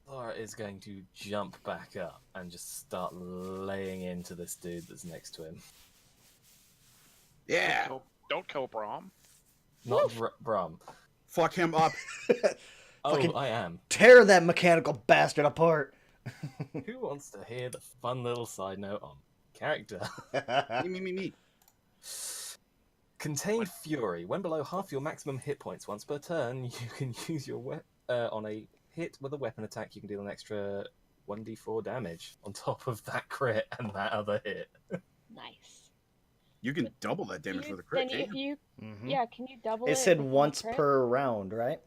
D: Zora is going to jump back up and just start laying into this dude that's next to him.
F: Yeah.
B: Don't kill Brahm.
D: Not Brahm.
F: Fuck him up.
D: Oh,
A: Fucking
D: I am.
A: Tear that mechanical bastard apart.
D: Who wants to hear the fun little side note on character?
F: Me.
D: Contained Fury. When below half your maximum hit points once per turn, you can use your on a hit with a weapon attack. You can deal an extra 1d4 damage on top of that crit and that other hit.
C: Nice.
F: You can double that damage with a crit,
C: Then
F: can't
C: if
F: you?
C: you, yeah, can you double it?
A: It said
C: with
A: once
C: crit?
A: per round, right?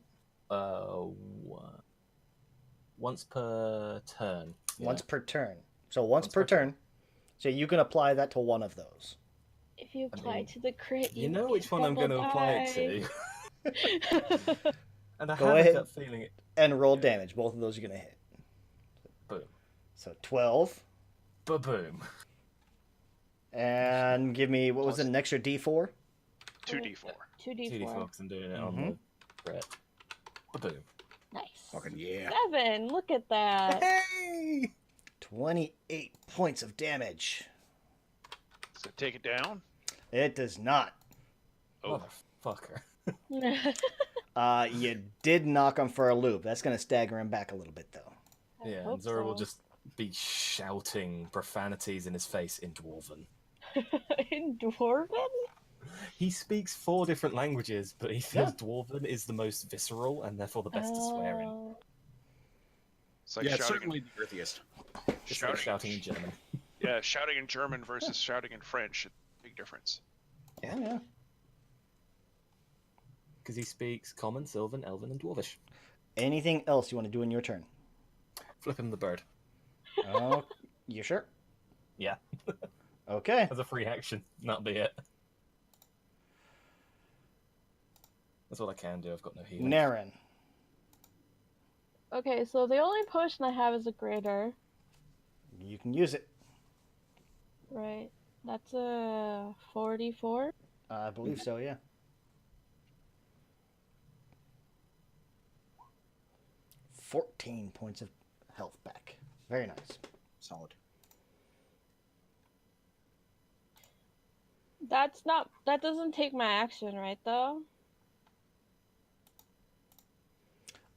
D: Once per turn. Yeah.
A: Once per turn. So once per turn. So you can apply that to one of those.
C: If you apply to the crit,
D: you know which one I'm going to apply it to. And I
A: Go
D: have
A: ahead
D: a gut feeling it.
A: and roll damage. Both of those you're going to hit.
D: Boom.
A: So 12.
D: Ba-boom.
A: And give me, what was it, an extra D4?
B: 2d4.
C: 2d4.
D: 2d4 because I'm doing it on the crit. Ba-boom.
C: Nice.
F: Fucking yeah.
C: 7. Look at that.
D: Hey!
A: 28 points of damage.
B: Does it take it down?
A: It does not.
B: Oh,
D: Motherfucker.
A: You did knock him for a loop. That's going to stagger him back a little bit, though.
C: I
D: Yeah,
C: hope
D: and Zora will
C: so.
D: just be shouting profanities in his face in Dwarven.
C: In Dwarven?
D: He speaks 4 different languages, but he feels Dwarven is the most visceral and therefore the best to swear in.
B: It's like shouting
F: certainly the earthiest.
D: Shouting in German.
B: Yeah, shouting in German versus shouting in French. Big difference.
A: Yeah.
D: Because he speaks Common, Sylvan, Elven, and Dwarvish.
A: Anything else you want to do in your turn?
D: Flip him the bird.
A: Oh, you sure?
D: Yeah.
A: Okay.
D: As a free action. That'll be it. That's all I can do. I've got no healing.
A: Naren.
C: Okay, so the only potion I have is a greater.
A: You can use it.
C: Right. That's a 44?
A: I believe so, yeah. $14 points of health back. Very nice.
F: Solid.
C: That doesn't take my action, right, though?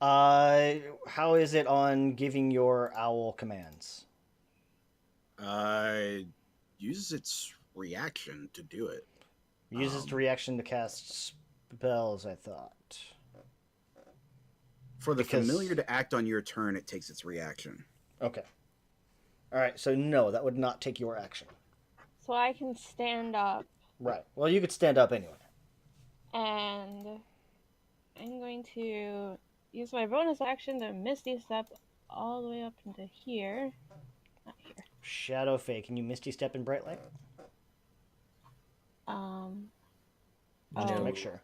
A: How is it on giving your owl commands?
F: Uses its reaction to do it.
A: Uses the reaction to cast spells, I thought.
F: For the familiar to act on your turn, it takes its reaction.
A: Okay. Alright, so no, that would not take your action.
C: So I can stand up.
A: Right. Well, you could stand up anyway.
C: And I'm going to use my bonus action to Misty Step all the way up into here. Not here.
A: Shadow Fae, can you Misty Step in Bright Light? Just to make sure.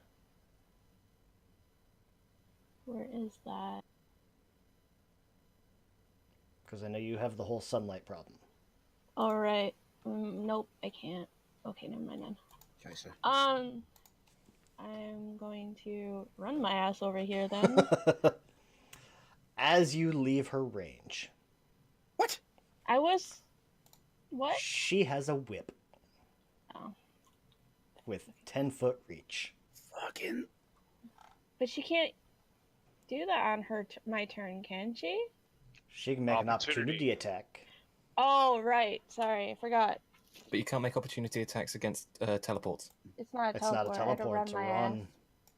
C: Where is that?
A: Because I know you have the whole sunlight problem.
C: Alright. Nope, I can't. Okay, never mind then.
F: Okay, so.
C: I'm going to run my ass over here then.
A: As you leave her range.
F: What?
C: What?
A: She has a whip.
C: Oh.
A: With 10-foot reach.
F: Fucking.
C: But she can't do that on my turn, can she?
A: She can make an opportunity attack.
C: Oh, right. Sorry, I forgot.
D: But you can't make opportunity attacks against teleports.
C: It's not a teleport.
A: It's not a teleport, it's a run.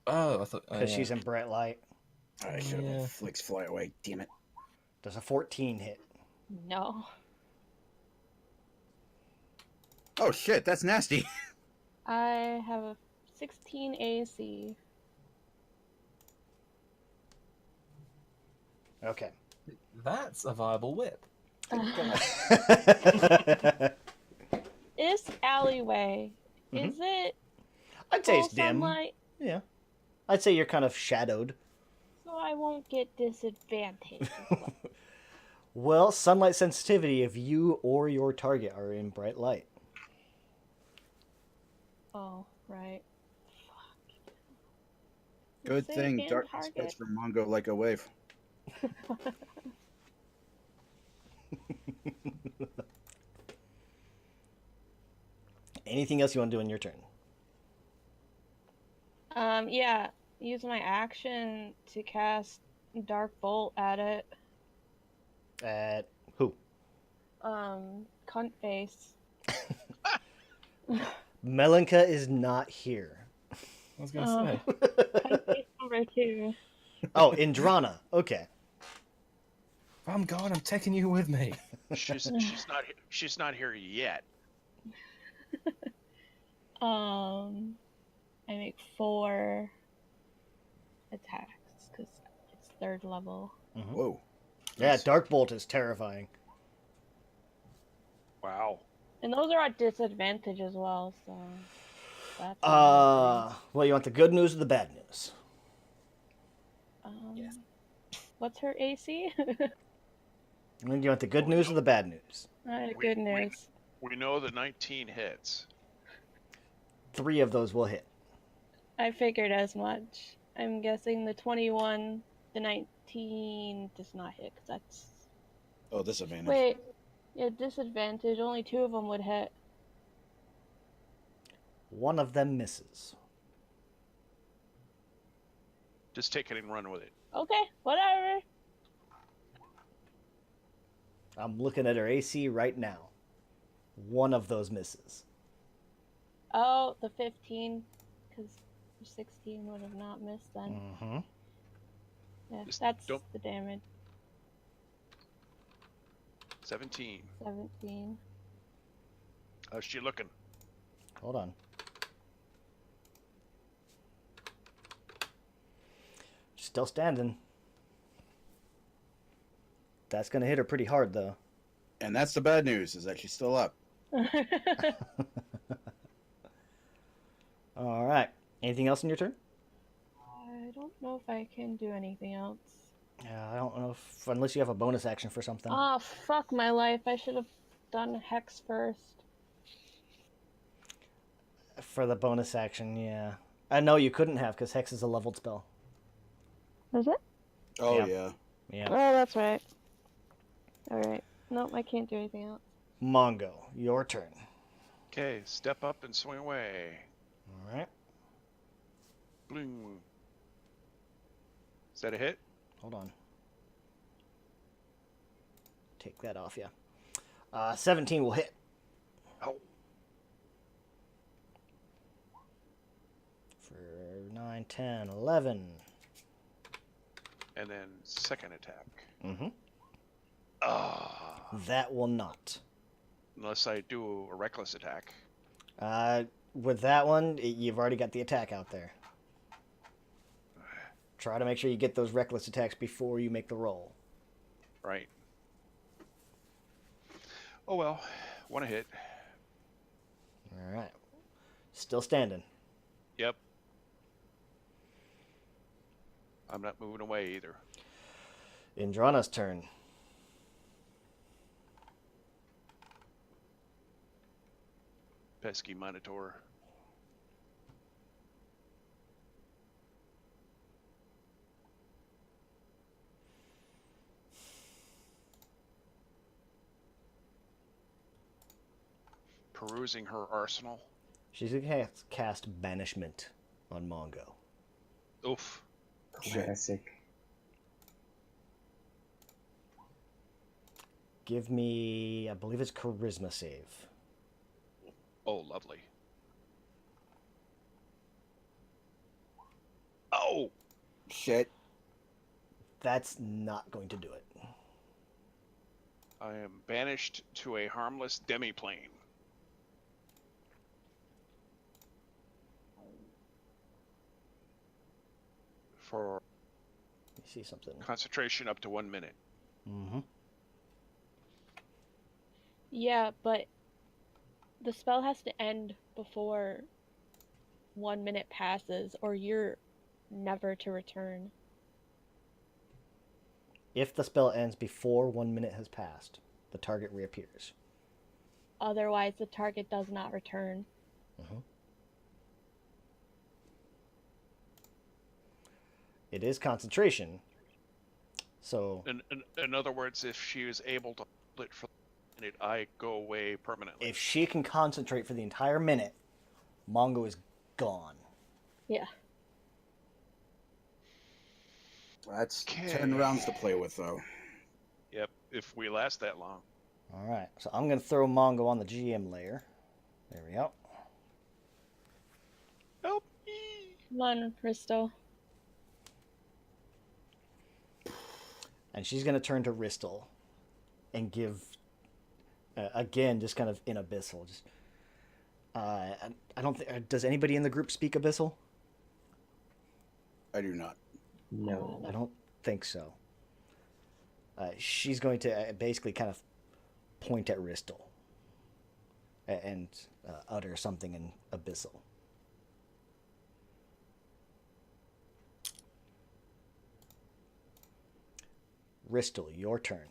D: Oh, I thought...
A: Because she's in bright light.
F: I should have flicks fly away. Damn it.
A: Does a 14 hit?
C: No.
F: Oh shit, that's nasty.
C: I have a 16 AC.
A: Okay.
D: That's a viable whip.
C: This alleyway, is it?
A: I'd say it's dim.
C: Sunlight?
A: Yeah. I'd say you're kind of shadowed.
C: So I won't get disadvantaged.
A: Well, sunlight sensitivity if you or your target are in bright light.
C: Oh, right. Fuck.
F: Good thing darkness spreads from Mongo like a wave.
A: Anything else you want to do in your turn?
C: Yeah. Use my action to cast Dark Bolt at it.
A: At who?
C: Cunt face.
A: Melanka is not here.
D: I was going to say.
C: Cunt face number 2.
A: Oh, Indrana. Okay.
D: If I'm gone, I'm taking you with me.
B: She's not here yet.
C: I make 4 attacks because it's 3rd level.
A: Mm-hmm.
F: Whoa.
A: Yeah, Dark Bolt is terrifying.
B: Wow.
C: And those are at disadvantage as well, so that's
A: well, you want the good news or the bad news?
C: Yes. What's her AC?
A: Do you want the good news or the bad news?
C: Good news.
B: We know the 19 hits.
A: 3 of those will hit.
C: I figured as much. I'm guessing the 21, the 19 does not hit, because that's...
F: Oh, disadvantage.
C: Wait. Yeah, disadvantage. Only 2 of them would hit.
A: 1 of them misses.
B: Just take it and run with it.
C: Okay, whatever.
A: I'm looking at her AC right now. One of those misses.
C: Oh, the 15, because 16 would have not missed then.
A: Mm-hmm.
C: Yeah, that's the damage.
B: 17.
C: 17.
B: How's she looking?
A: Hold on. Still standing. That's going to hit her pretty hard, though.
F: And that's the bad news, is that she's still up.
A: All right. Anything else in your turn?
C: I don't know if I can do anything else.
A: Yeah, I don't know if... Unless you have a bonus action for something.
C: Oh, fuck my life. I should have done Hex first.
A: For the bonus action, yeah. I know you couldn't have, because Hex is a leveled spell.
C: Is it?
F: Oh, yeah.
A: Yeah.
C: Oh, that's right. Alright. Nope, I can't do anything else.
A: Mongo, your turn.
B: Okay, step up and swing away.
A: All right.
B: Bloom. Is that a hit?
A: Hold on. Take that off, yeah. 17 will hit.
B: Oh.
A: For 9, 10, 11.
B: And then second attack.
A: Mm-hmm.
B: Ah.
A: That will not.
B: Unless I do a reckless attack.
A: With that one, you've already got the attack out there. Try to make sure you get those reckless attacks before you make the roll.
B: Right. Oh well, one hit.
A: All right. Still standing.
B: Yep. I'm not moving away either.
A: Indrana's turn.
B: Pesky Minotaur. Perusing her arsenal.
A: She's going to cast Banishment on Mongo.
B: Oof.
E: Classic.
A: Give me, I believe it's Charisma save.
B: Oh, lovely. Oh!
F: Shit.
A: That's not going to do it.
B: I am banished to a harmless demiplane. For
A: Let me see something.
B: concentration up to 1 minute.
A: Mm-hmm.
C: Yeah, but the spell has to end before 1 minute passes, or you're never to return.
A: If the spell ends before 1 minute has passed, the target reappears.
C: Otherwise, the target does not return.
A: Mm-hmm. It is concentration. So...
B: In other words, if she is able to hold it for a minute, I go away permanently.
A: If she can concentrate for the entire minute, Mongo is gone.
C: Yeah.
F: That's 10 rounds to play with, though.
B: Yep, if we last that long.
A: All right, so I'm going to throw Mongo on the GM layer. There we go.
B: Help me!
C: Come on, Risto.
A: And she's going to turn to Ristle and give, again, just kind of in Abyssal. Just, I don't think, does anybody in the group speak Abyssal?
F: I do not.
E: No.
A: I don't think so. She's going to basically kind of point at Ristle and utter something in Abyssal. Ristle, your turn.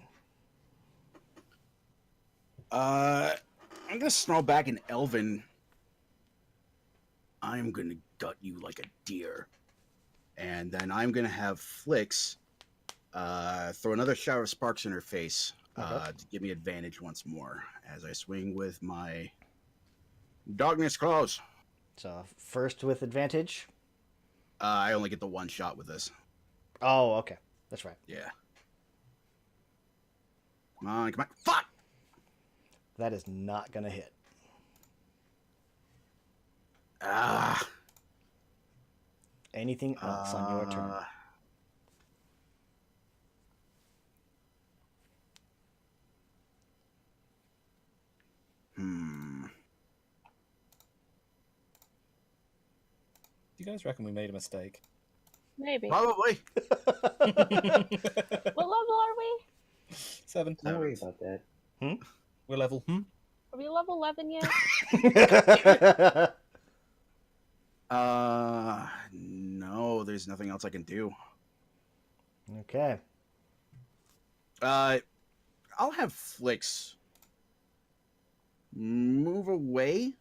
F: I'm gonna snarl back in Elven. I'm gonna gut you like a deer. And then I'm gonna have Flix throw another shower of sparks in her face to give me advantage once more as I swing with my Darkness Claws.
A: So first with advantage.
F: I only get the one shot with this.
A: Oh, okay. That's right.
F: Yeah. Come on, come on. Fuck!
A: That is not gonna hit.
F: Ah.
A: Anything else on your turn?
D: Do you guys reckon we made a mistake?
C: Maybe.
F: Probably.
C: What level are we?
D: 7.
E: Don't worry about that.
D: We're level.
C: Are we level 11 yet?
F: No, there's nothing else I can do.
A: Okay.
F: I'll have Flix move away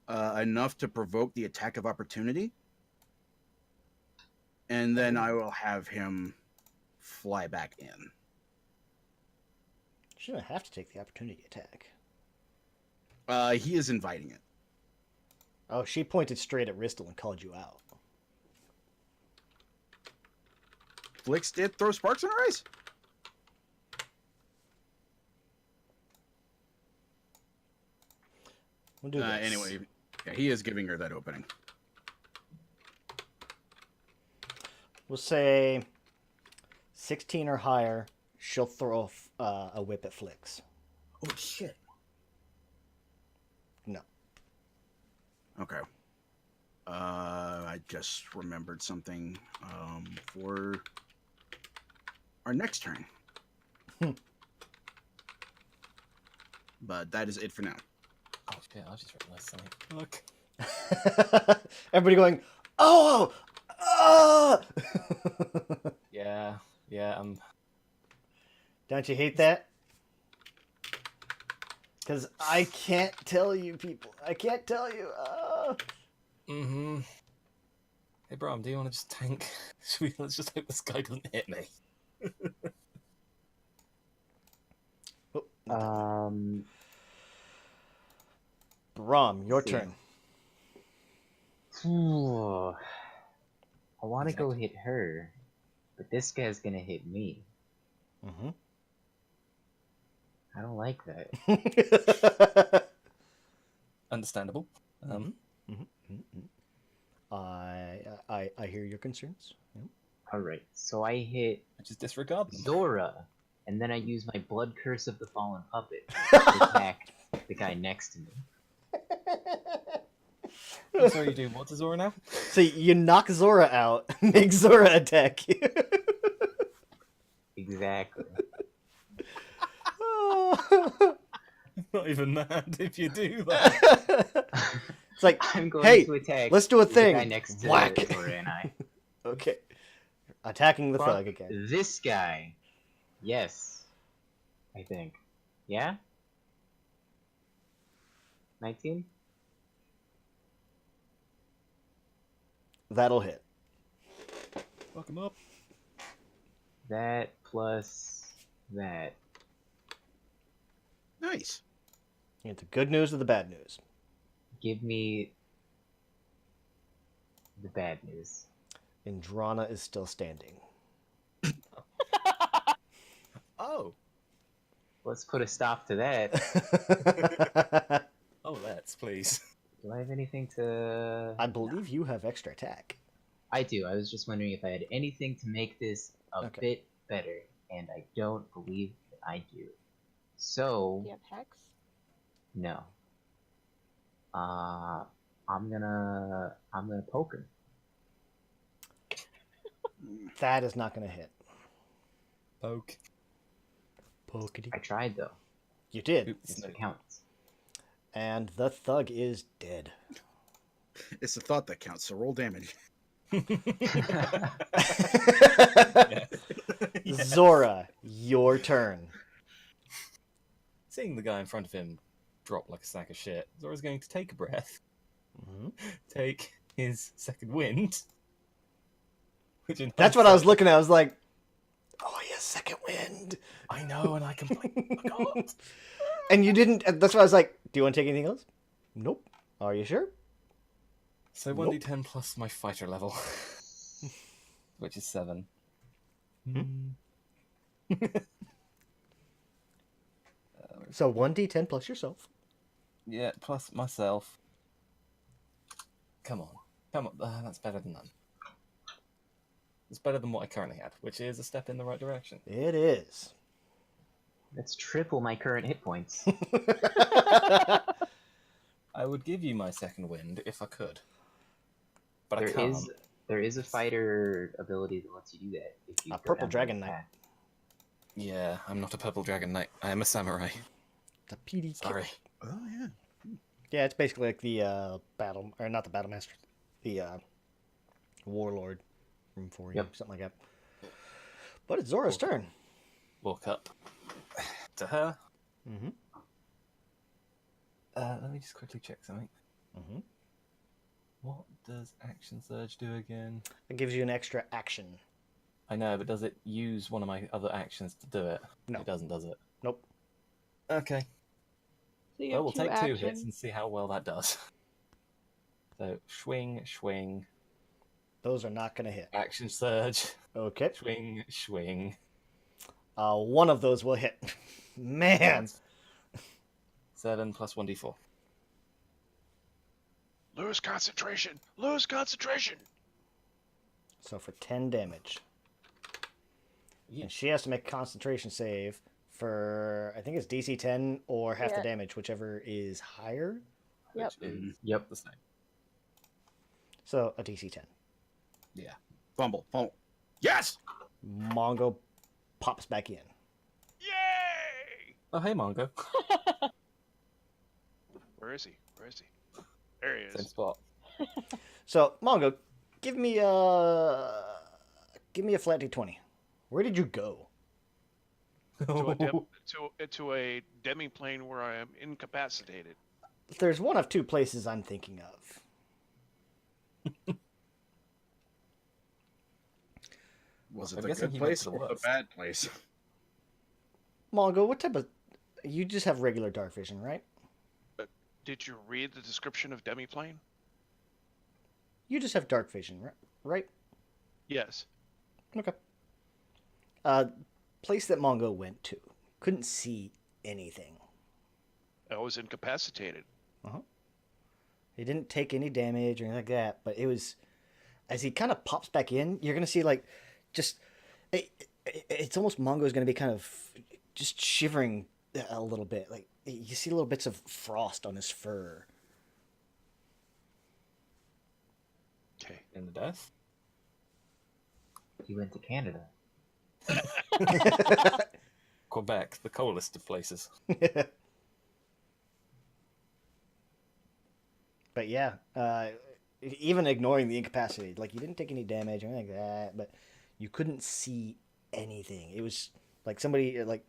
F: enough to provoke the attack of opportunity. And then I will have him fly back in.
A: Shouldn't have to take the opportunity attack.
F: He is inviting it.
A: Oh, she pointed straight at Ristle and called you out.
F: Flix did throw sparks in her eyes?
A: We'll do this.
F: Anyway, yeah, he is giving her that opening.
A: We'll say 16 or higher. She'll throw a whip at Flix.
F: Oh, shit.
A: No.
F: Okay. I just remembered something for our next turn. But that is it for now.
D: Oh shit, I just realised something. Look.
A: Everybody going, oh! Ah!
D: Yeah,
A: Don't you hate that? Because I can't tell you, people. I can't tell you.
D: Hey, Bram, do you want to just tank? Let's just hope this guy doesn't hit me.
A: Bram, your turn.
E: I want to go hit her, but this guy's gonna hit me.
A: Mm-hmm.
E: I don't like that.
D: Understandable.
A: I hear your concerns. Yep.
E: Alright, so I hit
D: I just disregard them.
E: Zora, and then I use my Blood Curse of the Fallen Puppet to attack the guy next to me.
D: I'm sorry, you do what to Zora now?
A: So you knock Zora out, make Zora attack you.
E: Exactly.
D: I'm not even mad if you do that.
A: It's like,
E: I'm going
A: hey,
E: to attack
A: let's do a thing.
E: the guy next to
A: Whack.
E: Zora and I.
A: Okay. Attacking the
E: Fuck
A: thug again.
E: this guy. Yes. I think. Yeah? 19?
A: That'll hit.
D: Fuck him up.
E: That plus that.
F: Nice.
A: You get the good news or the bad news?
E: Give me the bad news.
A: Indrana is still standing.
D: Oh.
E: Let's put a stop to that.
D: Oh, let's, please.
E: Do I have anything to...
A: I believe you have extra attack.
E: I do. I was just wondering if I had anything to make this a bit better, and I don't believe that I do. So...
C: Do you have Hex?
E: No. I'm gonna poke her.
A: That is not going to hit.
D: Poke.
A: Pokety.
E: I tried though.
A: You did.
D: Oops.
E: It counts.
A: And the thug is dead.
F: It's the thought that counts, so roll damage.
A: Zora, your turn.
D: Seeing the guy in front of him drop like a sack of shit, Zora's going to take a breath, take his second wind.
A: That's what I was looking at. I was like, oh, he has second wind.
D: I know, and I completely forgot.
A: And you didn't. That's why I was like, do you want to take anything else? Nope. Are you sure?
D: So 1d10 plus my fighter level, which is 7.
A: So 1d10 plus yourself.
D: Yeah, plus myself. Come on. That's better than none. It's better than what I currently had, which is a step in the right direction.
A: It is.
E: That's triple my current hit points.
D: I would give you my second wind if I could. But I can't.
E: There is a fighter ability that lets you do that. If you
A: A purple dragon knight.
D: Yeah, I'm not a purple dragon knight. I am a samurai.
A: The PD.
D: Sorry.
F: Oh yeah.
A: Yeah, it's basically like the not the battle master, the warlord from 4E, something like that. But it's Zora's turn.
D: Walk up to her.
A: Mm-hmm.
D: Let me just quickly check something.
A: Mm-hmm.
D: What does Action Surge do again?
A: It gives you an extra action.
D: I know, but does it use one of my other actions to do it?
A: No.
D: It doesn't, does it?
A: Nope.
D: Okay.
C: So
D: Well, we'll take 2 hits and see how well that does. So, swing.
A: Those are not going to hit.
D: Action Surge.
A: Okay.
D: Swing.
A: One of those will hit. Man!
D: 7 plus 1d4.
B: Lose concentration!
A: So for 10 damage.
D: Yeah.
A: And she has to make a concentration save for, I think it's DC 10 or half the damage, whichever is higher.
C: Yep.
D: Which is the same.
A: So a DC 10.
D: Yeah.
F: Fumble. Yes!
A: Mongo pops back in.
B: Yay!
D: Oh, hey, Mongo.
B: Where is he? There he is.
D: Same spot.
A: So, Mongo, give me a flat D20. Where did you go?
B: to a demi-plane where I am incapacitated.
A: There's one of 2 places I'm thinking of.
F: Was it
D: I'm
F: the
D: guessing
F: good
D: he
F: place
D: went to
F: or
D: the
F: the bad place?
A: Mongo, what type of... You just have regular dark vision, right?
B: Did you read the description of demi-plane?
A: You just have dark vision, right?
B: Yes.
A: Okay. Place that Mongo went to. Couldn't see anything.
B: I was incapacitated.
A: Uh-huh. He didn't take any damage or anything like that, but it was... As he kind of pops back in, you're going to see, like, just... It's almost Mongo's going to be kind of just shivering a little bit. Like, you see little bits of frost on his fur.
B: Okay.
D: In the death?
E: He went to Canada.
D: Quebec, the coldest of places.
A: But yeah, even ignoring the incapacity, like, you didn't take any damage or anything like that, but you couldn't see anything. It was like somebody, like,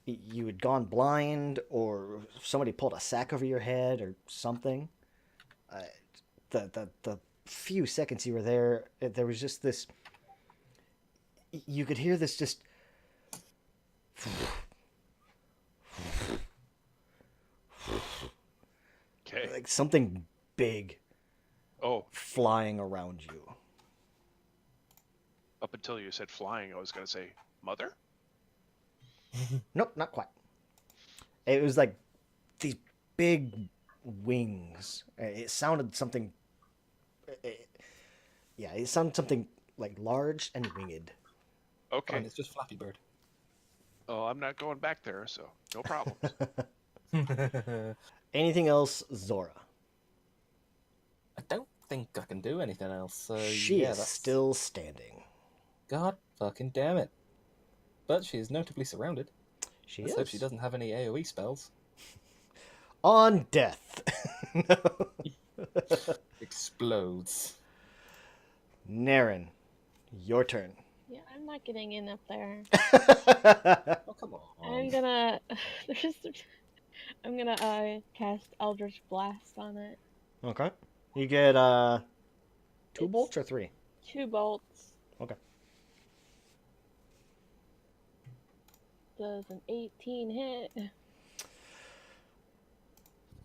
A: you had gone blind, or somebody pulled a sack over your head or something. The few seconds you were there, there was just this... You could hear this just...
B: Okay.
A: Like something big flying around you.
B: Up until you said flying, I was going to say, mother?
A: Nope, not quite. It was like these big wings. It sounded something... it sounded something like large and winged.
B: Okay.
D: Fine, it's just Flappy Bird.
B: Oh, I'm not going back there, so no problems.
A: Anything else, Zora?
D: I don't think I can do anything else, so
A: She is still standing.
D: God fucking damn it. But she is notably surrounded.
A: Let's
D: hope she doesn't have any AoE spells.
A: On death.
D: Explodes.
A: Naren, your turn.
C: Yeah, I'm not getting in up there.
D: Oh, come on.
C: I'm gonna cast Eldritch Blast on it.
A: Okay. You get 2 bolts or 3?
C: 2 bolts.
A: Okay.
C: Does an 18 hit?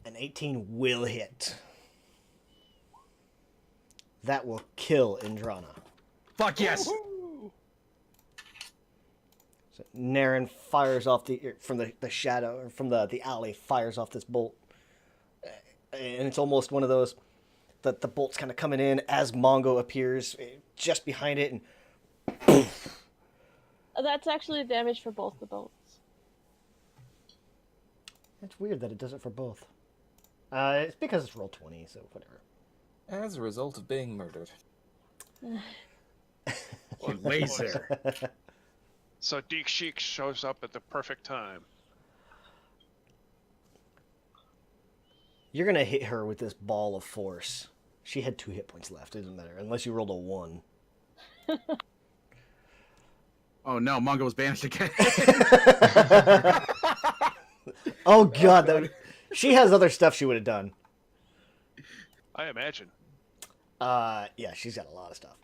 A: An 18 will hit. That will kill Indrana.
F: Fuck yes!
B: Woo-hoo!
A: So Naren fires off from the shadow, or from the alley, fires off this bolt. And it's almost one of those, that the bolt's kind of coming in as Mongo appears just behind it, and poof.
C: That's actually the damage for both the bolts.
A: It's weird that it does it for both. It's because it's roll 20, so whatever.
D: As a result of being murdered.
F: He lays there.
B: So Deek Sheik shows up at the perfect time.
A: You're going to hit her with this ball of force. She had 2 hit points left. It doesn't matter, unless you rolled a 1.
F: Oh no, Mongo was banished again.
A: Oh god, she has other stuff she would have done.
B: I imagine.
A: Yeah, she's got a lot of stuff.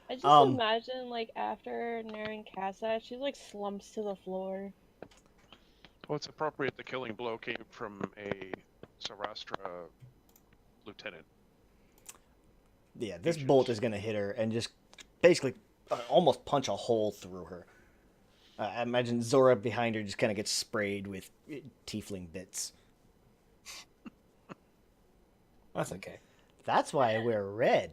C: I just imagine, like, after Naren casts that, she, like, slumps to the floor.
B: Well, it's appropriate the killing blow came from a Sarastra lieutenant.
A: Yeah, this bolt is going to hit her and just basically almost punch a hole through her. I imagine Zora behind her just kind of gets sprayed with tiefling bits.
D: That's okay.
A: That's why I wear red.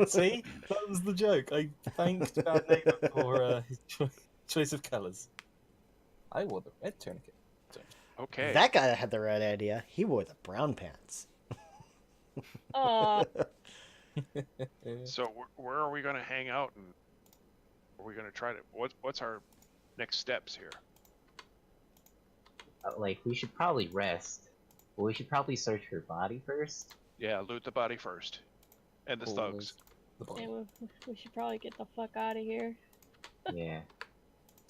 D: See? That was the joke. I thanked Bad Neighbor for his choice of colours. I wore the red tourniquet.
B: Okay.
A: That guy had the right idea. He wore the brown pants.
B: So where are we going to hang out, and are we going to try to? What's our next steps here?
E: Like, we should probably rest. But we should probably search her body first.
B: Yeah, loot the body first, and the thugs.
C: Yeah, we should probably get the fuck out of here.
E: Yeah.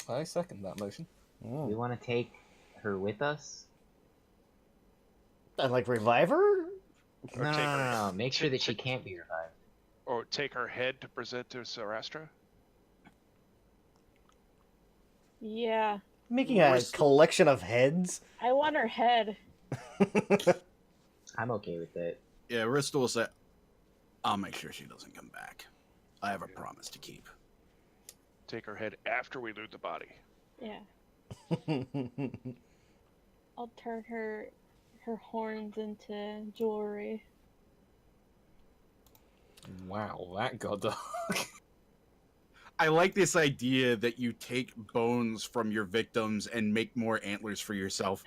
D: I second that motion.
E: We want to take her with us?
A: And like revive her?
E: No. Make sure that she can't be revived.
B: Or take her head to present to Sarastra?
C: Yeah.
A: Making a collection of heads?
C: I want her head.
E: I'm okay with it.
F: Yeah, Ristal will say, I'll make sure she doesn't come back. I have a promise to keep.
B: Take her head after we loot the body.
C: Yeah. I'll turn her horns into jewelry.
D: Wow, that got dark.
F: I like this idea that you take bones from your victims and make more antlers for yourself.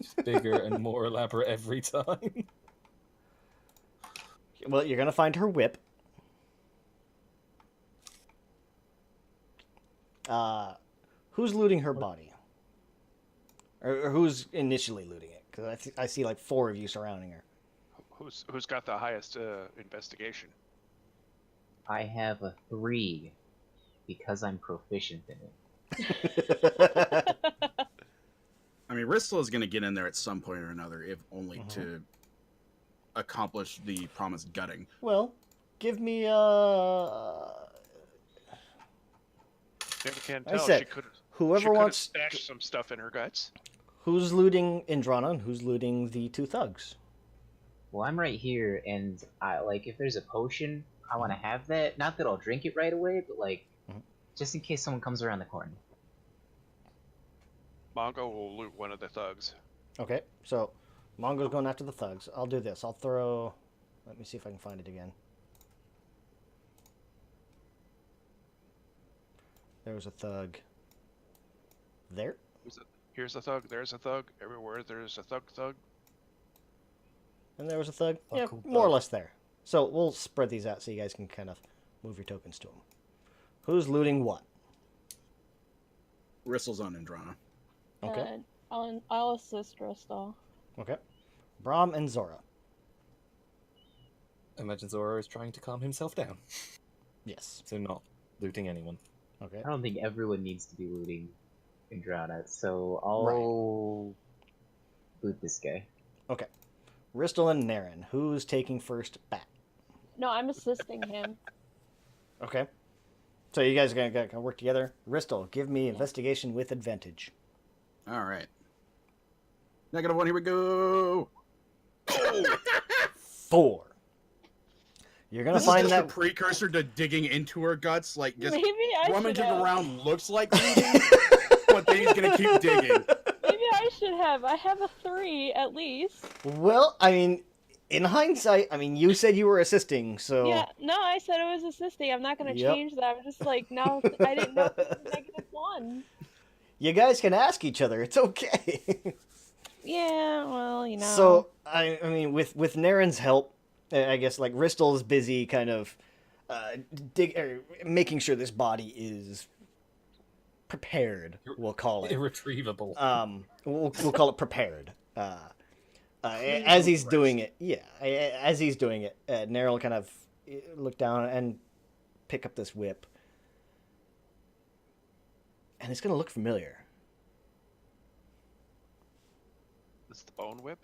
D: Just bigger and more elaborate every time.
A: Well, you're gonna find her whip. Who's looting her body? Or who's initially looting it? Because I see like 4 of you surrounding her.
B: Who's got the highest investigation?
E: I have a 3 because I'm proficient in it.
F: I mean, Ristal is going to get in there at some point or another, if only to accomplish the promised gutting.
A: Well, give me
B: Never can tell.
A: I said,
B: she could
A: whoever wants
B: stashed some stuff in her guts.
A: Who's looting Indrana and who's looting the 2 thugs?
E: Well, I'm right here, and if there's a potion, I want to have that. Not that I'll drink it right away, but just in case someone comes around the corner.
B: Mongo will loot one of the thugs.
A: Okay, so Mongo's going after the thugs. I'll do this. I'll throw... Let me see if I can find it again. There's a thug. There.
B: Here's a thug. There's a thug. Everywhere there's a thug.
A: And there was a thug.
D: Oh,
A: Yeah,
D: cool
A: more or
D: thug.
A: less there. So we'll spread these out so you guys can kind of move your tokens to them. Who's looting what?
F: Ristal's on Indrana.
A: Okay.
C: I'll assist Ristal.
A: Okay. Brahm and Zora.
D: Imagine Zora is trying to calm himself down.
A: Yes.
D: So not looting anyone.
A: Okay.
E: I don't think everyone needs to be looting Indrana, so I'll loot this guy.
A: Okay. Ristal and Naren. Who's taking first bat?
C: No, I'm assisting him.
A: Okay. So you guys are going to work together? Ristal, give me investigation with advantage.
F: All right. -1, here we go.
A: 4. You're gonna find that
F: a precursor to digging into her guts, like just
C: Maybe I
F: rummaging
C: should have.
F: around looks like digging, but then he's gonna keep digging.
C: Maybe I should have. I have a 3 at least.
A: Well, I mean, in hindsight, I mean, you said you were assisting, so
C: Yeah, no, I said it was assisting. I'm not gonna
A: Yep.
C: change that. I'm just like, now I didn't know it was a -1.
A: you guys can ask each other. It's okay.
C: Yeah, well, you know.
A: So I mean, with Naren's help, I guess like Ristel's busy kind of making sure this body is prepared. We'll call it
D: irretrievable.
A: We'll call it prepared. As he's doing it, as he's doing it, Naren will kind of look down and pick up this whip, and it's gonna look familiar.
B: It's the bone whip.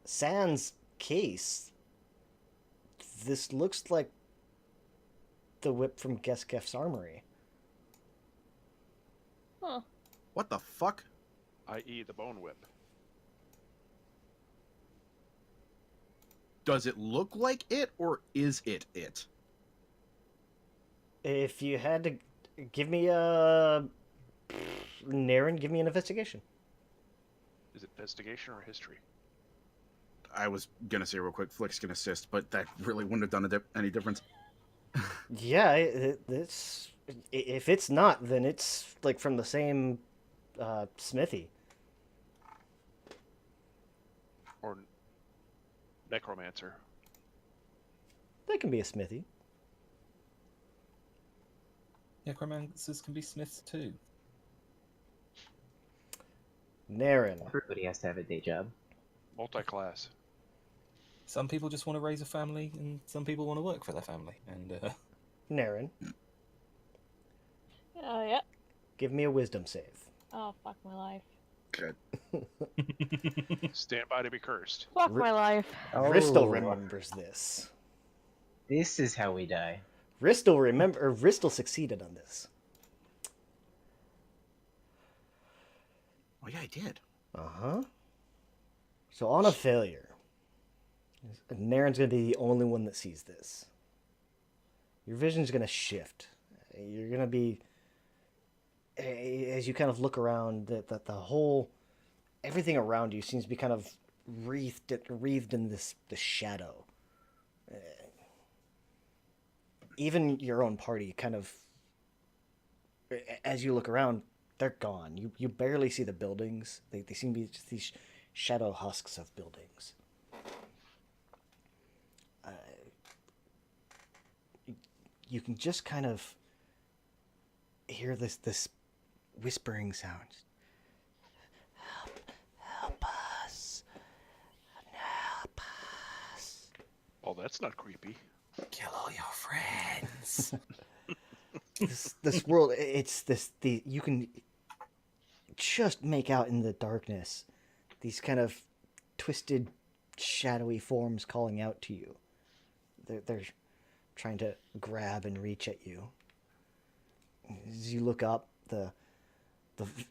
A: Sans case. This looks like the whip from Geskef's armory.
C: Huh.
F: What the fuck?
B: I.e. the bone whip.
F: Does it look like it, or is it it?
A: If you had to give me a... Naren, give me an investigation.
B: Is it investigation or history?
F: I was gonna say real quick, Flick's can assist, but that really wouldn't have done any difference.
A: Yeah, it's... If it's not, then it's like from the same smithy.
B: Or necromancer.
A: That can be a smithy.
D: Necromancers can be smiths too.
A: Naren.
E: Everybody has to have a day job.
B: Multi-class.
D: Some people just want to raise a family, and some people want to work for their family. And
A: Naren.
C: Oh, yeah.
A: Give me a wisdom save.
C: Oh, fuck my life.
F: Good.
B: Stand by to be cursed.
C: Fuck my life.
A: Ristel remembers this.
E: This is how we die.
A: Ristel succeeded on this.
F: Oh yeah, I did.
A: Uh-huh. So on a failure, Naren's going to be the only one that sees this. Your vision's going to shift. You're going to be, as you kind of look around, the whole, everything around you seems to be kind of wreathed in this shadow. Even your own party kind of, as you look around, they're gone. You barely see the buildings. They seem to be just these shadow husks of buildings. You can just kind of hear this whispering sound. Help us. Help us.
B: Oh, that's not creepy.
D: kill all your friends.
A: This world, you can just make out in the darkness these kind of twisted, shadowy forms calling out to you. They're trying to grab and reach at you. As you look up,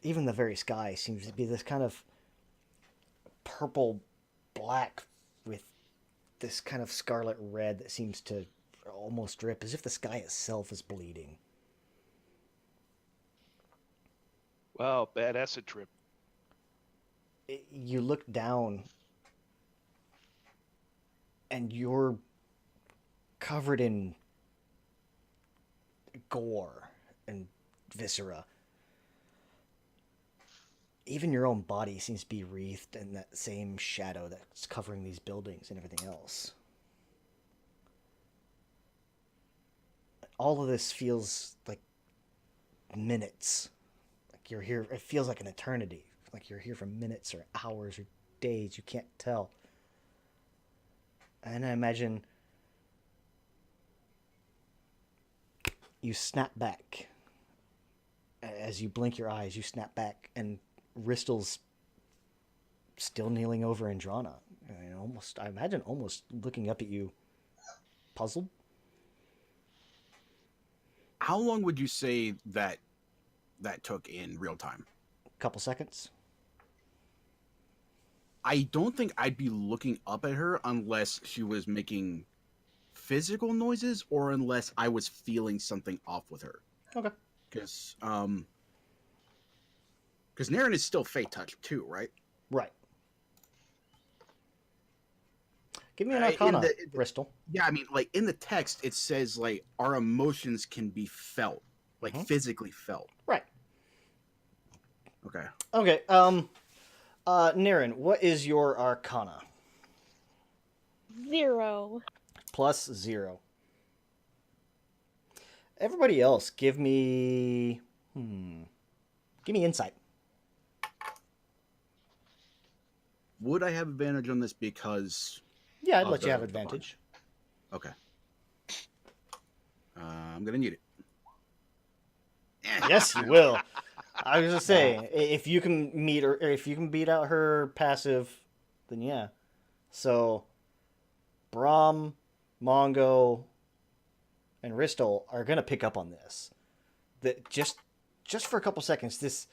A: even the very sky seems to be this kind of purple black with this kind of scarlet red that seems to almost drip, as if the sky itself is bleeding.
B: Wow, bad acid trip.
A: You look down, and you're covered in gore and viscera. Even your own body seems to be wreathed in that same shadow that's covering these buildings and everything else. All of this feels like minutes. Like you're here, it feels like an eternity. Like you're here for minutes or hours or days, you can't tell. And I imagine you snap back. As you blink your eyes, you snap back, and Ristel's still kneeling over Andrana. I imagine almost looking up at you, puzzled.
F: How long would you say that took in real time?
A: Couple seconds.
F: I don't think I'd be looking up at her unless she was making physical noises or unless I was feeling something off with her.
A: Okay.
F: Because Naren is still Fey Touch too, right?
A: Right. Give me an Arcana, Bristol.
F: Yeah, I mean, like in the text, it says like our emotions can be felt, like physically felt.
A: Right.
F: Okay.
A: Okay. Naren, what is your Arcana?
C: 0.
A: Plus 0. Everybody else, give me insight.
F: Would I have advantage on this because?
A: Yeah, I'd let you have advantage.
F: Okay. I'm gonna need it.
A: Yes, you will. I was just saying, if you can meet her, or if you can beat out her passive, then yeah. So, Braum, Mongo, and Ristel are gonna pick up on this. That just for a couple seconds, this.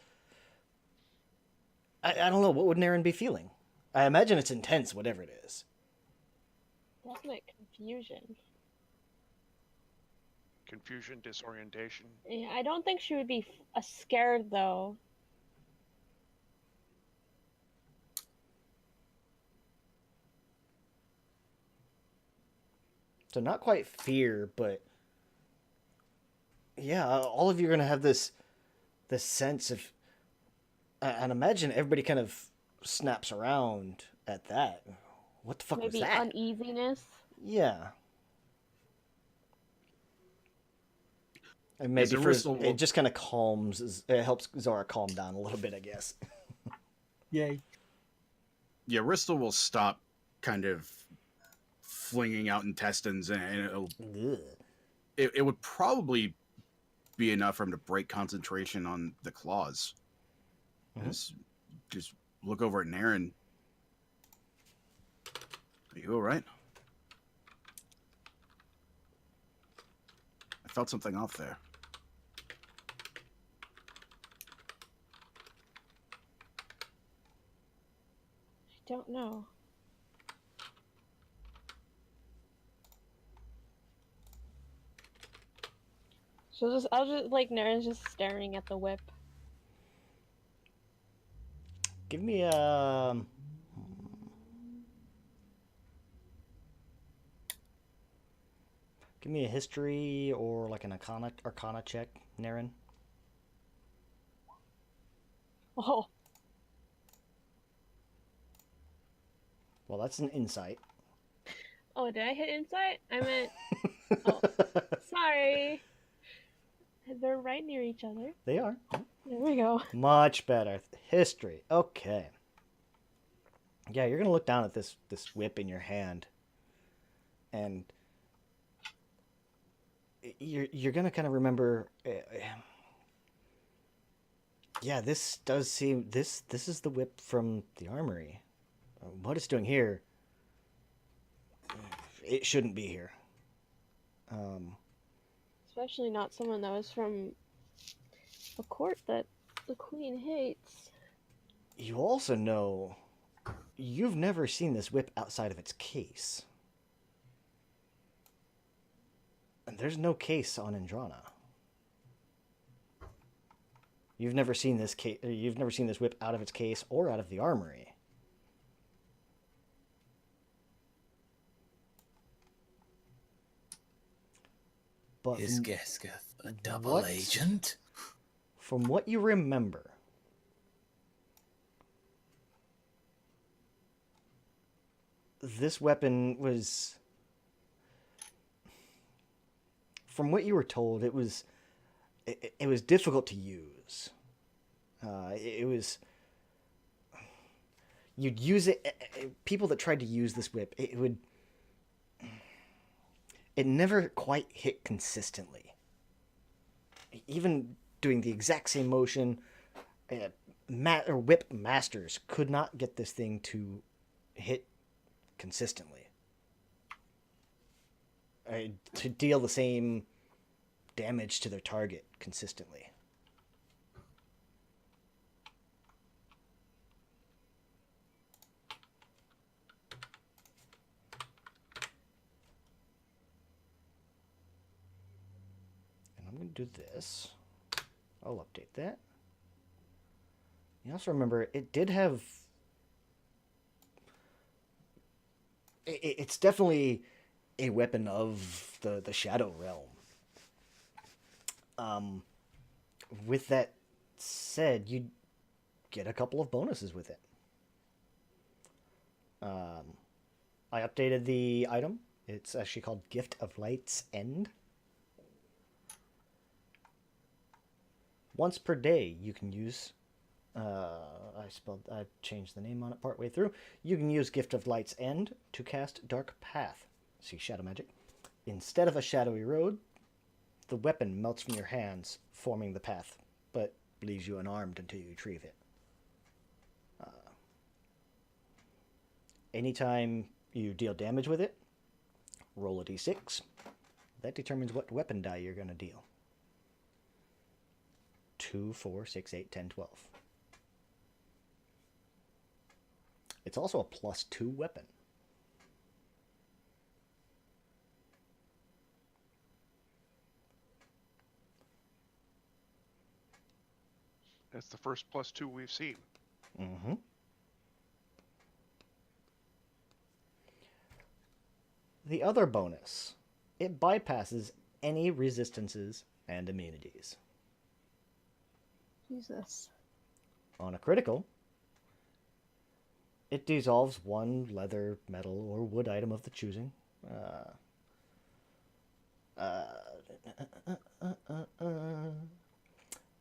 A: I don't know, what would Naren be feeling? I imagine it's intense, whatever it is.
C: Definite confusion.
B: Confusion, disorientation.
C: Yeah, I don't think she would be scared, though.
A: So not quite fear, but yeah, all of you are gonna have this sense of, and imagine everybody kind of snaps around at that. What the fuck was that?
C: Maybe uneasiness.
A: Yeah. And maybe it just kind of calms. It helps Zara calm down a little bit, I guess.
D: Yay.
F: Yeah, Ristel will stop kind of flinging out intestines, and it would probably be enough for him to break concentration on the claws. Just look over at Naren. Are you all right? I felt something off there.
C: I don't know. I'll just like Naren's just staring at the whip.
A: Give me give me a history or like an arcana check, Naren.
C: Oh.
A: Well, that's an insight.
C: Oh, did I hit insight? I meant. Oh, sorry. They're right near each other.
A: They are.
C: There we go.
A: Much better. History. Okay. Yeah, you're gonna look down at this whip in your hand, and you're gonna kind of remember. Yeah, this does seem this is the whip from the armory. What it's doing here, it shouldn't be here.
C: Especially not someone that was from a court that the queen hates.
A: You also know you've never seen this whip outside of its case. And there's no case on Andrana. You've never seen this whip out of its case or out of the armory. But
G: is Gesketh a double agent?
A: From what you remember, this weapon was, from what you were told, it was difficult to use. You'd use it. People that tried to use this whip, it never quite hit consistently. Even doing the exact same motion, whip masters could not get this thing to hit consistently. To deal the same damage to their target consistently. do this. I'll update that. You also remember it did have. It's definitely a weapon of the Shadow Realm. With that said, you get a couple of bonuses with it. I updated the item. It's actually called Gift of Light's End. Once per day, you can use. I changed the name on it partway through. You can use Gift of Light's End to cast Dark Path. See, shadow magic. Instead of a shadowy road, the weapon melts from your hands, forming the path, but leaves you unarmed until you retrieve it. Anytime you deal damage with it, roll a d6. That determines what weapon die you're going to deal. 2, 4, 6, 8, 10, 12. It's also a +2 weapon.
B: That's the first +2 we've seen.
A: Mm-hmm. The other bonus, it bypasses any resistances and immunities.
C: Jesus.
A: On a critical, it dissolves one leather, metal, or wood item of the choosing.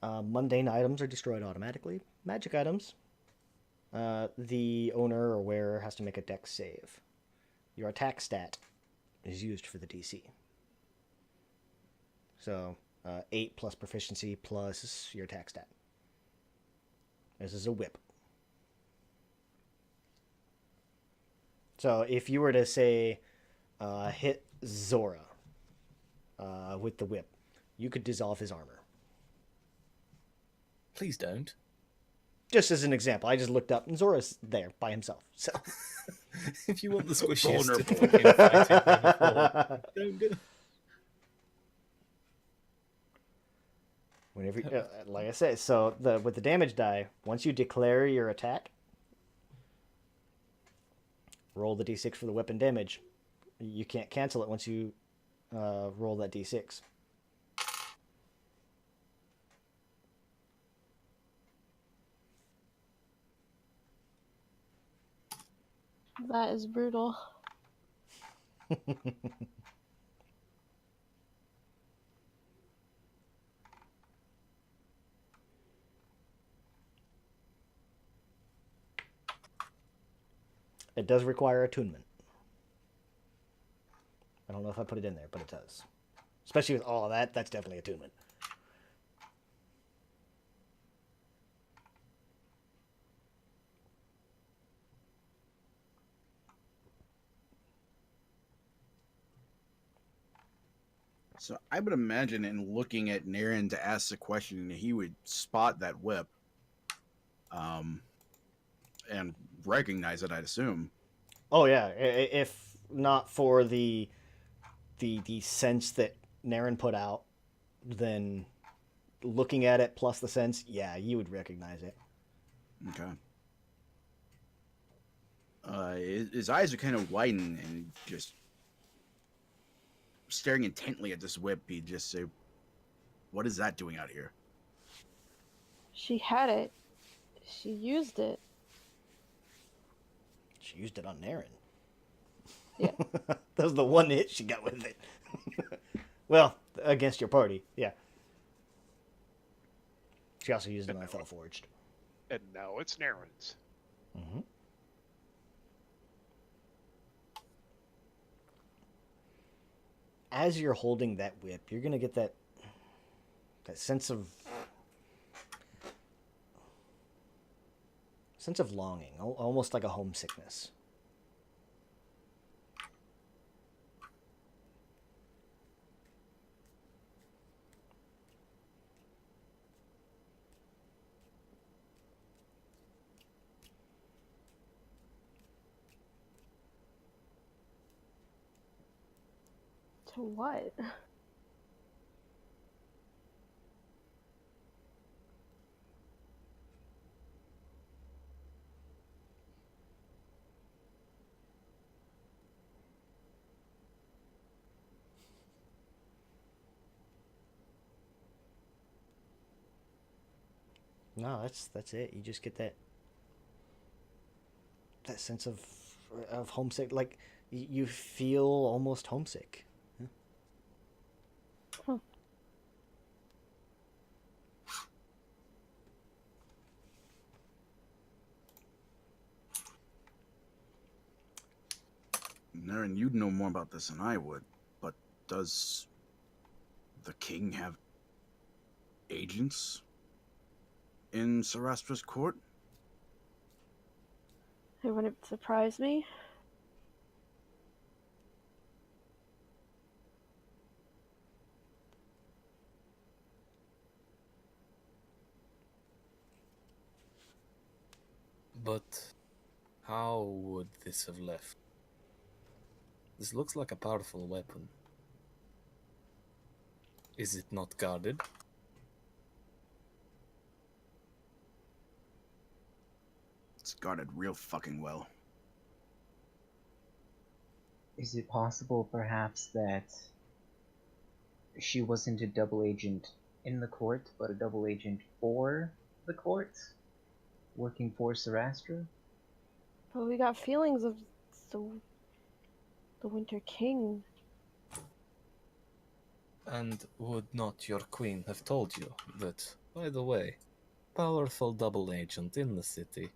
A: Mundane items are destroyed automatically. Magic items, the owner or wearer has to make a dex save. Your attack stat is used for the DC. So 8 plus proficiency plus your attack stat. This is a whip. So if you were to say hit Zora with the whip, you could dissolve his armor.
G: Please don't.
A: Just as an example, I just looked up and Zora's there by himself. So
G: if you want the squishiest don't do.
A: Whenever, like I said, so with the damage die, once you declare your attack, roll the d6 for the weapon damage. You can't cancel it once you roll that d6.
C: That is brutal.
A: It does require attunement. I don't know if I put it in there, but it does. Especially with all of that, that's definitely attunement.
F: So I would imagine in looking at Naren to ask the question, he would spot that whip and recognize it, I'd assume.
A: Oh yeah, if not for the sense that Naren put out, then looking at it plus the sense, yeah, you would recognize it.
F: Okay. His eyes are kind of widened and just staring intently at this whip. He'd just say, "What is that doing out here?"
C: She had it. She used it.
A: She used it on Naren.
C: Yeah.
A: That was the one hit she got with it. Well, against your party, yeah. She also used it on Felforged.
B: And now it's Naren's.
A: Mm-hmm. As you're holding that whip, you're gonna get that sense of longing, almost like a homesickness.
C: To what?
A: No, that's it. You just get that sense of homesick. Like you feel almost homesick. Yeah.
C: Huh.
F: Naren, you'd know more about this than I would, but does the king have agents in Sarastra's court?
C: It wouldn't surprise me.
G: But how would this have left? This looks like a powerful weapon. Is it not guarded?
F: It's guarded real fucking well.
E: Is it possible, perhaps, that she wasn't a double agent in the court, but a double agent for the court? Working for Sarastra?
C: But we got feelings of the Winter King.
G: And would not your queen have told you that, by the way, powerful double agent in the city,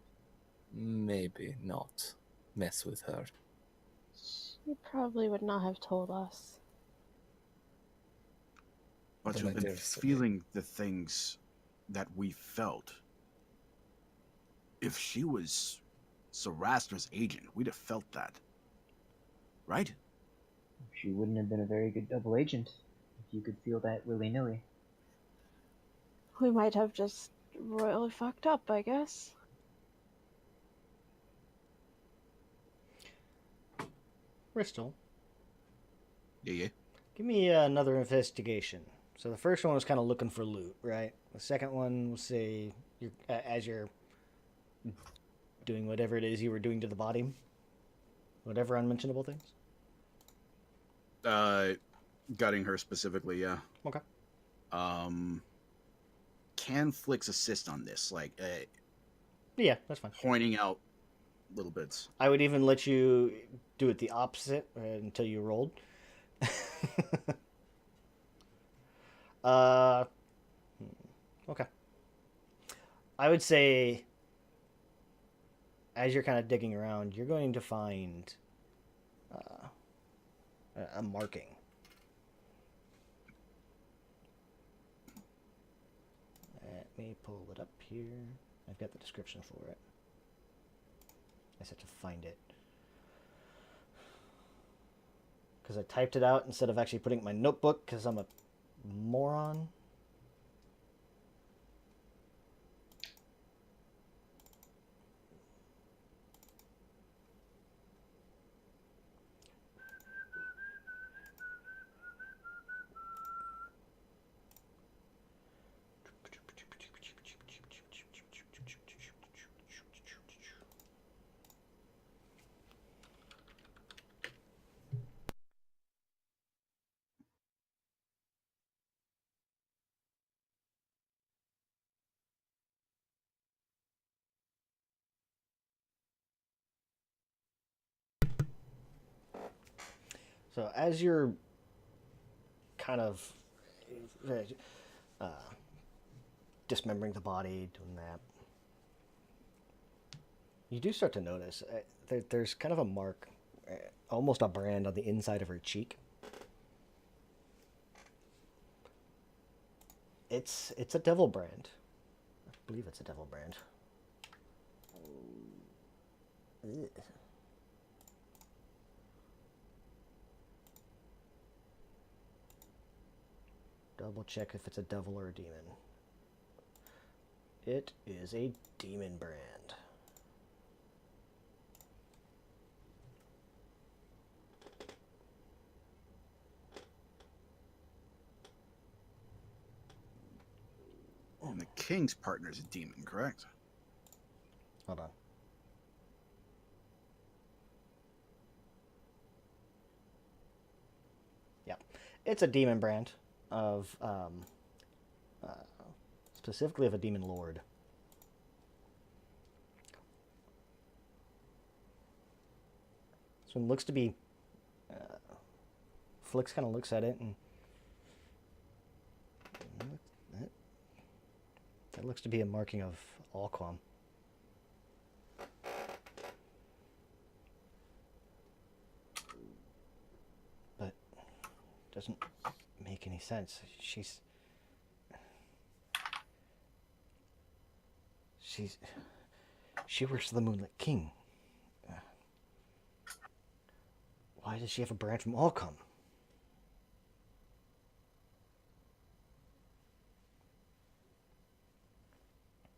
G: maybe not mess with her?
C: She probably would not have told us.
F: But you've been feeling the things that we felt. If she was Sarastra's agent, we'd have felt that. Right?
E: She wouldn't have been a very good double agent if you could feel that willy-nilly.
C: We might have just royally fucked up, I guess.
A: Bristol.
F: Yeah.
A: Give me another investigation. So the first one was kind of looking for loot, right? The second one, we'll say, as you're doing whatever it is you were doing to the body, whatever unmentionable things.
F: Gutting her specifically, yeah.
A: Okay.
F: Can Flicks assist on this? Like,
A: yeah, that's fine.
F: Pointing out little bits.
A: I would even let you do it the opposite until you rolled. Okay. I would say, as you're kind of digging around, you're going to find a marking. Let me pull it up here. I've got the description for it. I just have to find it. Because I typed it out instead of actually putting it in my notebook because I'm a moron. So as you're kind of dismembering the body, doing that, you do start to notice there's kind of a mark, almost a brand on the inside of her cheek. It's a devil brand. I believe it's a devil brand. Ugh. Double check if it's a devil or a demon. It is a demon brand.
F: And the king's partner's a demon, correct?
A: Hold on. Yeah. It's a demon brand of, specifically of a demon lord. and looks to be... Flix kind of looks at it, and... That looks to be a marking of Alquam. But doesn't make any sense. She works for the Moonlit King. Why does she have a branch from Alcom?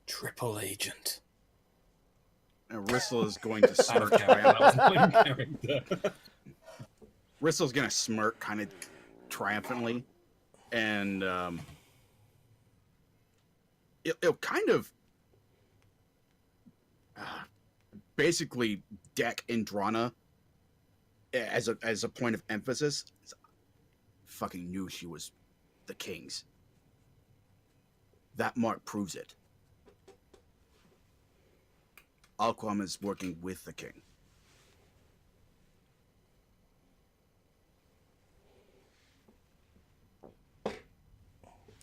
G: Triple agent.
F: And Rissel is going to smirk. Rissel's going to smirk kind of triumphantly. And it'll kind of basically deck Indrana as a point of emphasis. Fucking knew she was the king's. That mark proves it. Alquam is working with the king.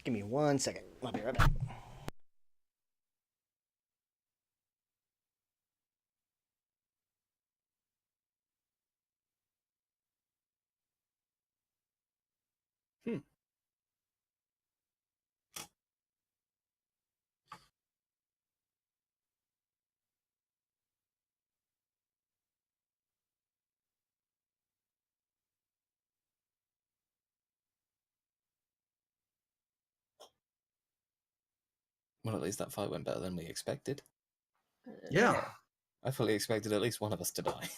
A: Give me 1 second. I'll be right back.
G: Well, at least that fight went better than we expected.
F: Yeah.
G: I fully expected at least one of us to die.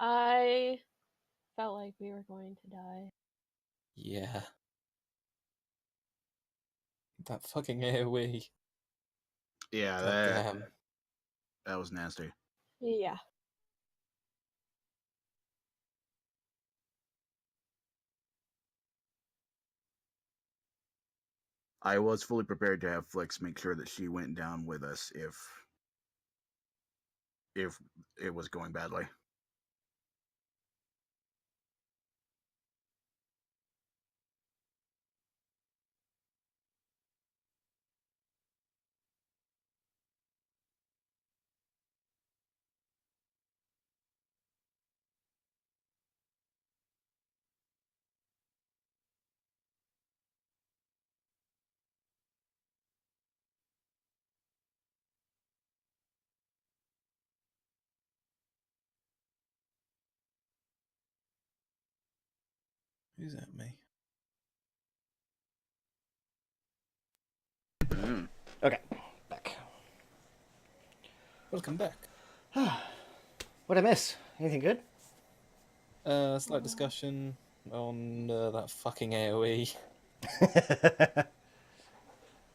C: I felt like we were going to die.
G: Yeah. That fucking AoE.
F: Yeah, that was nasty.
C: Yeah.
F: I was fully prepared to have Flix make sure that she went down with us if it was going badly.
G: Who's at me?
A: Okay, back.
G: Welcome back.
A: What'd I miss? Anything good?
G: Slight discussion on that fucking AoE.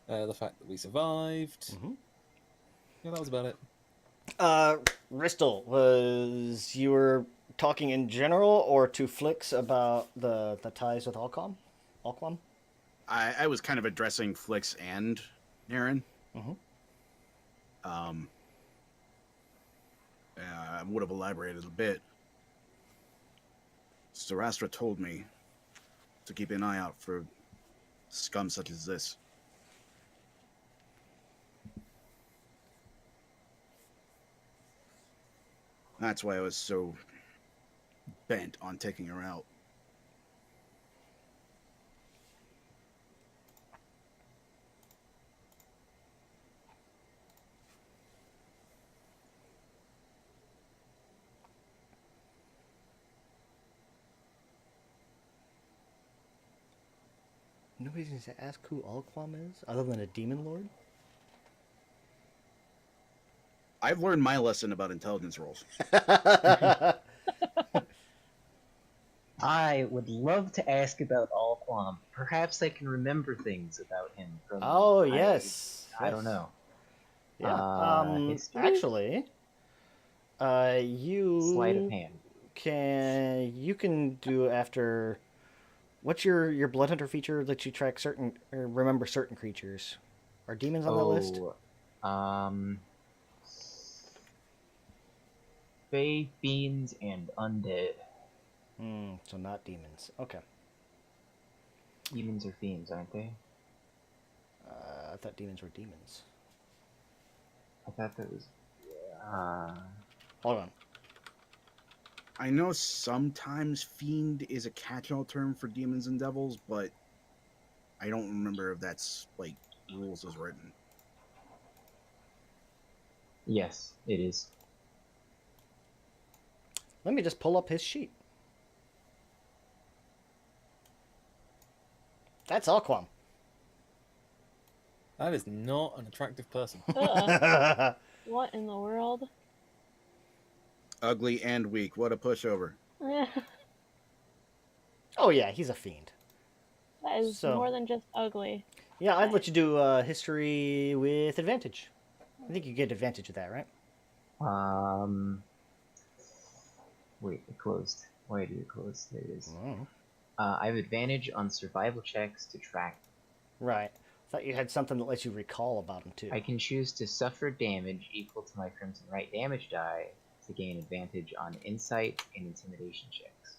G: The fact that we survived.
A: Mm-hmm.
G: Yeah, that was about it.
A: Ristel, was you were talking in general or to Flix about the ties with Alquam?
F: I was kind of addressing Flix and Naren.
A: Mm-hmm.
F: I would have elaborated a bit. Sarastra told me to keep an eye out for scum such as this. That's why I was so bent on taking her out.
A: Nobody's going to ask who Alquam is, other than a demon lord?
F: I've learned my lesson about intelligence rolls.
E: I would love to ask about Alquam. Perhaps I can remember things about him from.
A: Oh, yes.
E: I don't know.
A: Yeah. Actually, you
E: sleight of hand.
A: You can do after. What's your blood hunter feature that you track certain or remember certain creatures? Are demons on that list?
E: Fae, fiends, and undead.
A: So not demons. Okay.
E: Demons or fiends, aren't they?
A: I thought demons were demons.
E: I thought that was...
A: Hold on.
F: I know sometimes fiend is a catch-all term for demons and devils, but I don't remember if that's, like, rules as written.
E: Yes, it is.
A: Let me just pull up his sheet. That's Alquam.
D: That is not an attractive person.
C: What in the world?
F: Ugly and weak. What a pushover.
A: Oh yeah, he's a fiend.
C: That is more than just ugly.
A: Yeah, I'd let you do history with advantage. I think you get advantage of that, right?
E: Wait, it closed. Why did it close? There it is.
A: Oh.
E: I have advantage on survival checks to track.
A: Right. Thought you had something that lets you recall about him too.
E: I can choose to suffer damage equal to my Crimson Right damage die to gain advantage on insight and intimidation checks.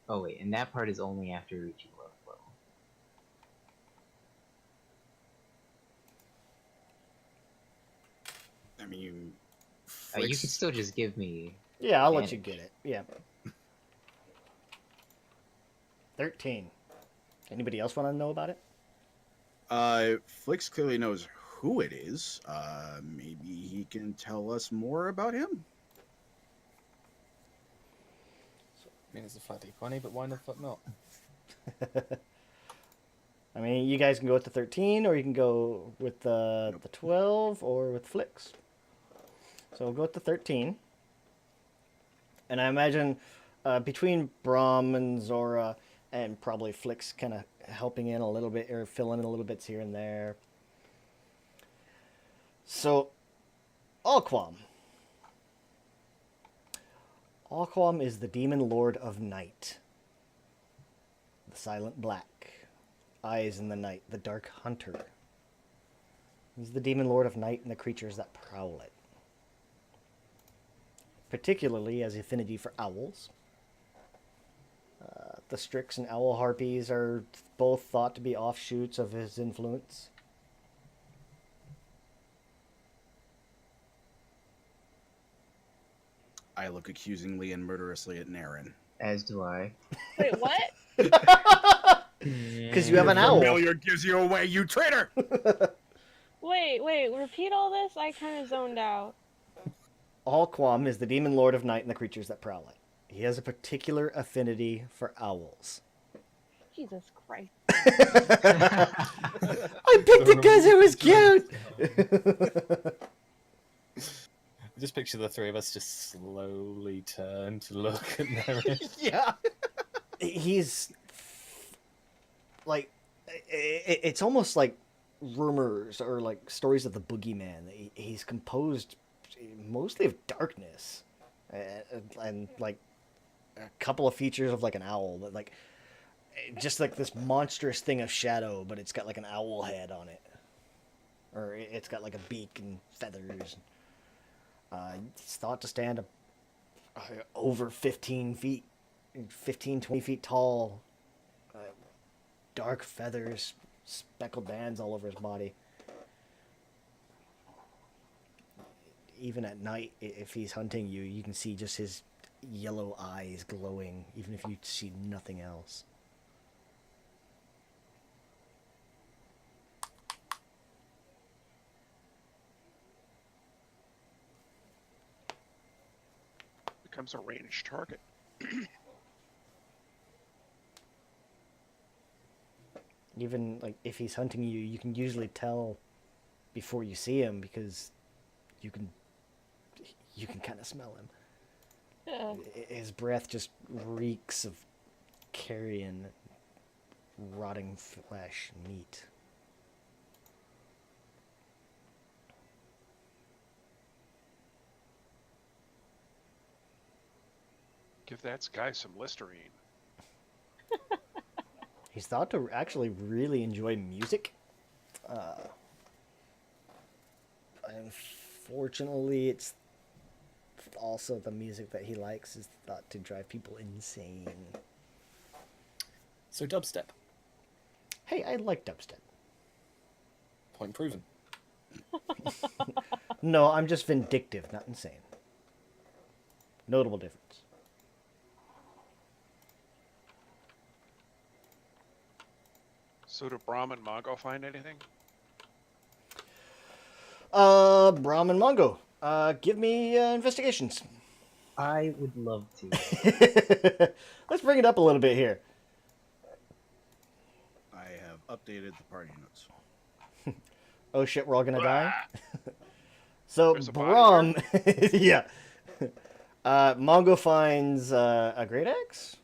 E: Oh wait, and that part is only after reaching lowest level.
F: I mean,
E: you could still just give me.
A: Yeah, I'll let you get it. Yeah. 13. Anybody else want to know about it?
F: Flix clearly knows who it is. Maybe he can tell us more about him?
D: I mean, it's a flat D20, but why the fuck not?
A: I mean, you guys can go with the 13, or you can go with the 12, or with Flix. So we'll go with the 13. And I imagine between Brahm and Zora and probably Flix kind of helping in a little bit, or filling in a little bits here and there. So, Alquam. Alquam is the demon lord of night. The silent black. Eyes in the night. The dark hunter. He's the demon lord of night and the creatures that prowl it. Particularly has affinity for owls. The Strix and owl harpies are both thought to be offshoots of his influence.
F: I look accusingly and murderously at Naren.
E: As do I.
C: Wait, what?
A: Because you have an owl.
F: Familiar gives you away, you traitor!
C: Wait, repeat all this? I kind of zoned out.
A: Alquam is the demon lord of night and the creatures that prowl it. He has a particular affinity for owls.
C: Jesus Christ.
A: I picked it because it was cute!
D: Just picture the three of us just slowly turn to look at Naren.
A: Yeah. He's like, it's almost like rumors or like stories of the boogeyman. He's composed mostly of darkness and like a couple of features of like an owl, but like just like this monstrous thing of shadow, but it's got like an owl head on it, or it's got like a beak and feathers. It's thought to stand over 15 feet, 15, 20 feet tall, dark feathers, speckled bands all over his body. Even at night, if he's hunting you, you can see just his yellow eyes glowing, even if you see nothing else.
B: Becomes a ranged target.
A: Even like if he's hunting you, you can usually tell before you see him because you can kind of smell him.
C: Yeah.
A: His breath just reeks of carrion, rotting flesh, meat.
B: Give that guy some Listerine.
A: He's thought to actually really enjoy music. Unfortunately, it's also the music that he likes is thought to drive people insane.
D: So dubstep.
A: Hey, I like dubstep.
D: Point proven.
A: No, I'm just vindictive, not insane. Notable difference.
B: So do Brahm and Mongo find anything?
A: Brahm and Mongo, give me investigations.
E: I would love to.
A: Let's bring it up a little bit here.
F: I have updated the party notes.
A: Oh shit, we're all gonna die? So
B: There's a
A: Brahm, yeah. Mongo finds a great axe,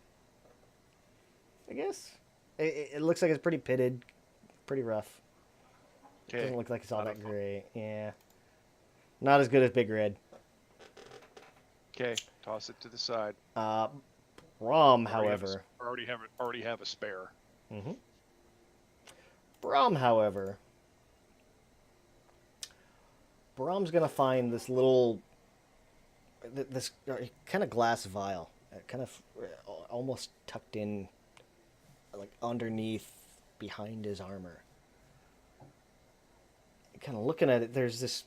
A: I guess. It looks like it's pretty pitted, pretty rough.
B: Okay.
A: Doesn't look like it's all that great. Yeah. Not as good as Big Red.
B: Okay, toss it to the side.
A: Brahm, however.
B: Already have a spare.
A: Mm-hmm. Brahm, however. Brahm's gonna find this little, this kind of glass vial, kind of almost tucked in, like underneath, behind his armor. Kind of looking at it, there's this.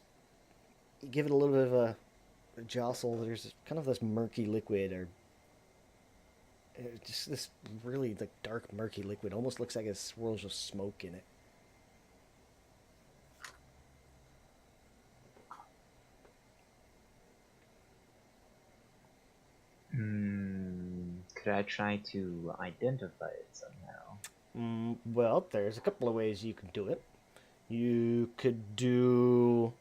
A: You give it a little bit of a jostle. There's kind of this murky liquid, or just this really like dark murky liquid. Almost looks like it swirls of smoke in it.
E: Could I try to identify it somehow?
A: Well, there's a couple of ways you could do it. You could do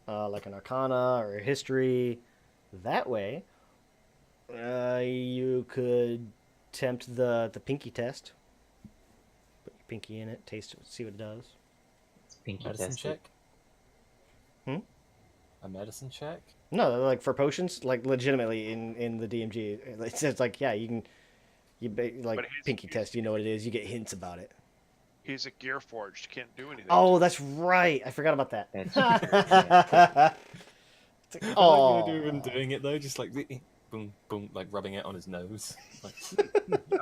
A: like an Arcana or a History. That way, you could tempt the pinky test. Put your pinky in it, taste it, see what it does.
E: It's pinky
D: Medicine
E: test.
D: check?
A: Hmm?
D: A medicine check?
A: No, like for potions, like legitimately in the DMG, it says like yeah, you can, like pinky test. You know what it is. You get hints about it.
B: He's a gear forged. Can't do anything.
A: Oh, that's right. I forgot about that.
E: That's true, yeah.
A: Oh,
D: I like even doing it though, just like boom, boom, like rubbing it on his nose. Like,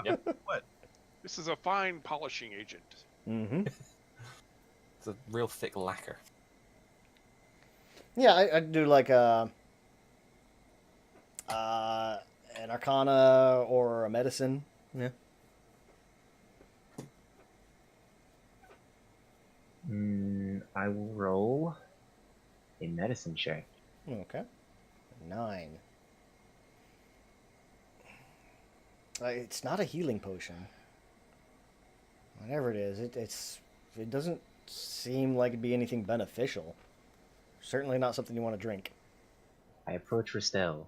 D: yep.
F: What?
B: This is a fine polishing agent.
A: Mm-hmm.
D: It's a real thick lacquer.
A: Yeah, I'd do like an Arcana or a Medicine. Yeah.
E: I will roll a medicine check.
A: Okay. 9. It's not a healing potion. Whatever it is, it doesn't seem like it'd be anything beneficial. Certainly not something you want to drink.
E: I approach Ristel.